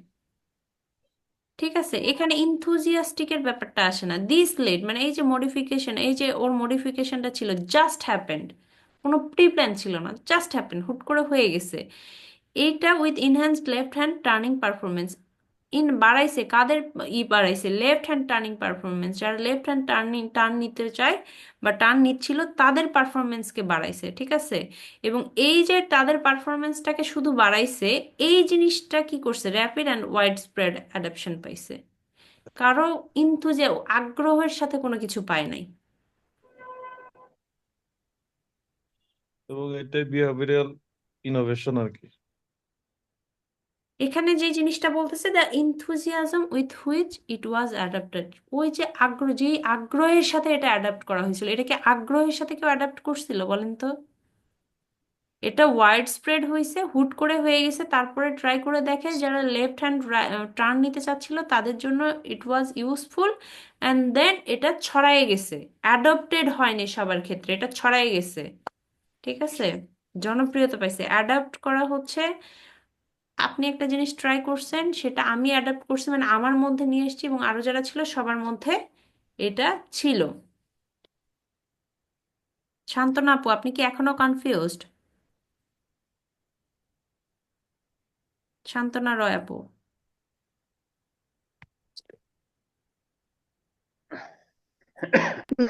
ঠিক আছে, এখানে ইনথুজিয়াস্টিকের ব্যাপারটা আসে না। দিস লেড মানে এই যে মডিফিকেশন, এই যে ওর মডিফিকেশনটা ছিল জাস্ট হ্যাপেন্ড, কোনো প্রি প্ল্যান ছিল না, জাস্ট হ্যাপেন্ড, হুট করে হয়ে গেছে। এইটা with enhanced left hand turning performance, বাড়াইছে কাদের, বাড়াইছে লেফট হ্যান্ড টার্নিং পারফরমেন্স, যারা লেফট হ্যান্ড টার্ন নিতে চায় বা টার্ন নিচ্ছিল তাদের পারফরমেন্সকে বাড়াইছে। ঠিক আছে, এবং এই যে তাদের পারফরমেন্সটাকে শুধু বাড়াইছে, এই জিনিসটা কি করছে, rapid and widespread adoption পাইছে, কারো যে আগ্রহের সাথে কোনো কিছু পায় নাই। এবং এটাই বিহেভিয়ারাল ইনোভেশন আর কি। এখানে যে জিনিসটা বলতেছে the enthusiasm with which it was adapted, ওই যে আগ্রহ, যে আগ্রহের সাথে এটা অ্যাডাপ্ট করা হয়েছিল, এটাকে আগ্রহের সাথে কেউ অ্যাডাপ্ট করছিল বলেন তো? এটা ওয়াইড স্প্রেড হয়েছে, হুট করে হয়ে গেছে, তারপরে ট্রাই করে দেখে যারা লেফট হ্যান্ড টার্ন নিতে চাচ্ছিল তাদের জন্য ইট ওয়াজ ইউজফুল, অ্যান্ড দেন এটা ছড়ায় গেছে, অ্যাডপ্টেড হয়নি সবার ক্ষেত্রে, এটা ছড়ায় গেছে। ঠিক আছে, জনপ্রিয়তা পাইছে, অ্যাডাপ্ট করা হচ্ছে, আপনি একটা জিনিস ট্রাই করছেন, সেটা আমি অ্যাডাপ্ট করছি মানে আমার মধ্যে নিয়ে এসেছি, এবং আরো যারা ছিল সবার মধ্যে এটা ছিল। শান্তনা আপু, আপনি কি এখনো কনফিউজড? শান্তনা রয় আপু।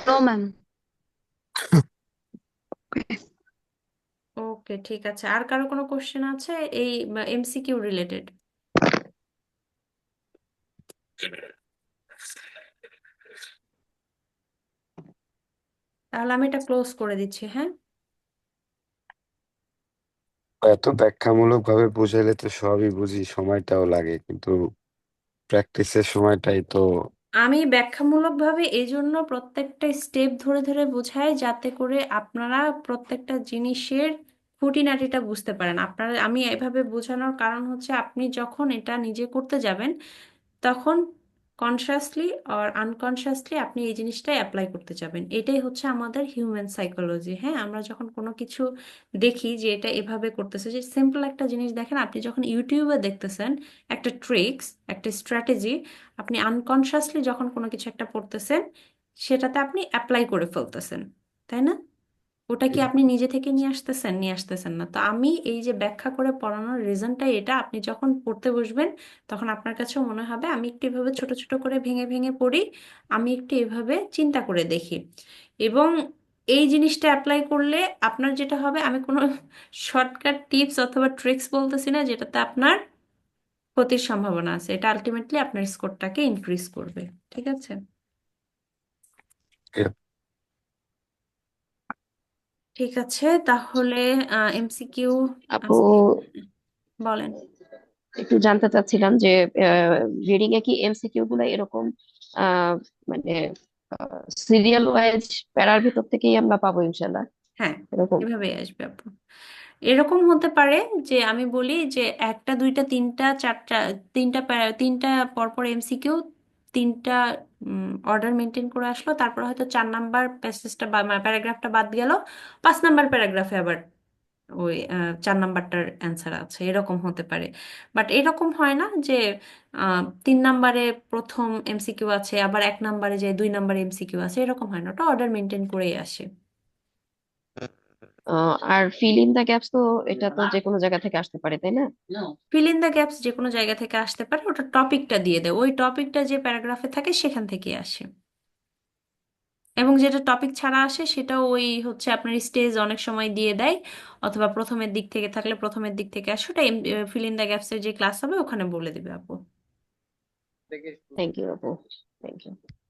No ma'am. ওকে, ঠিক আছে, আর কারো কোনো কোশ্চেন আছে এই এমসিকিউ রিলেটেড? তাহলে আমি এটা ক্লোজ করে দিচ্ছি। হ্যাঁ, এত ব্যাখ্যামূলক ভাবে বুঝাইলে তো সবই বুঝি, সময়টাও লাগে, কিন্তু প্র্যাকটিসের সময়টাই তো। আমি ব্যাখ্যামূলকভাবে এই জন্য প্রত্যেকটা স্টেপ ধরে ধরে বোঝাই, যাতে করে আপনারা প্রত্যেকটা জিনিসের খুঁটিনাটিটা বুঝতে পারেন। আপনারা, আমি এভাবে বোঝানোর কারণ হচ্ছে আপনি যখন এটা নিজে করতে যাবেন তখন কনসিয়াসলি আর আনকনসিয়াসলি আপনি এই জিনিসটাই অ্যাপ্লাই করতে যাবেন। এটাই হচ্ছে আমাদের হিউম্যান সাইকোলজি। হ্যাঁ, আমরা যখন কোনো কিছু দেখি যে এটা এভাবে করতেছে, যে সিম্পল একটা জিনিস দেখেন, আপনি যখন ইউটিউবে দেখতেছেন একটা ট্রিক্স, একটা স্ট্র্যাটেজি, আপনি আনকনসিয়াসলি যখন কোনো কিছু একটা পড়তেছেন সেটাতে আপনি অ্যাপ্লাই করে ফেলতেছেন, তাই না? ওটা কি আপনি নিজে থেকে নিয়ে আসতেছেন না। তো আমি এই যে ব্যাখ্যা করে পড়ানোর রিজনটাই এটা, আপনি যখন পড়তে বসবেন তখন আপনার কাছেও মনে হবে আমি একটু এভাবে ছোট ছোট করে ভেঙে ভেঙে পড়ি, আমি একটু এভাবে চিন্তা করে দেখি, এবং এই জিনিসটা অ্যাপ্লাই করলে আপনার যেটা হবে, আমি কোনো শর্টকাট টিপস অথবা ট্রিক্স বলতেছি না যেটাতে আপনার ক্ষতির সম্ভাবনা আছে। এটা আলটিমেটলি আপনার স্কোরটাকে ইনক্রিজ করবে। ঠিক আছে? Yep. ঠিক আছে, তাহলে এমসিকিউ আপু বলেন। একটু জানতে চাচ্ছিলাম যে রিডিং এ কি এমসিকিউ গুলো এরকম আহ মানে সিরিয়াল ওয়াইজ প্যারার ভিতর থেকেই আমরা পাবো ইনশাল্লাহ হ্যাঁ, এরকম? এভাবেই আসবে আপু। এরকম হতে পারে যে আমি বলি যে একটা, দুইটা, তিনটা, চারটা, তিনটা পরপর এমসিকিউ, তিনটা অর্ডার মেনটেন করে আসলো, তারপর হয়তো 4 নাম্বার প্যাসেজটা বা প্যারাগ্রাফটা বাদ গেল, 5 নাম্বার প্যারাগ্রাফে আবার ওই 4 নাম্বারটার অ্যান্সার আছে, এরকম হতে পারে। বাট এরকম হয় না যে 3 নাম্বারে প্রথম এমসিকিউ আছে, আবার 1 নাম্বারে যে 2 নাম্বার এমসিকিউ আছে, এরকম হয় না। ওটা অর্ডার মেনটেন করেই আসে। আর ফিল ইন দ্য গ্যাপস তো এটা তো যে কোনো জায়গা থেকে আসতে পারে, তাই না? ফিল ইন দ্য গ্যাপস যে কোনো জায়গা থেকে আসতে পারে, ওটা টপিকটা দিয়ে দেয়, ওই টপিকটা যে প্যারাগ্রাফে থাকে সেখান থেকে আসে। এবং যেটা টপিক ছাড়া আসে সেটা ওই হচ্ছে আপনার স্টেজ অনেক সময় দিয়ে দেয়, অথবা প্রথমের দিক থেকে থাকলে প্রথমের দিক থেকে আসে, ওটা ফিল ইন দ্য গ্যাপস এর যে ক্লাস হবে ওখানে বলে দিবে আপু। থেকে থ্যাংক ইউ আপু, থ্যাংক ইউ।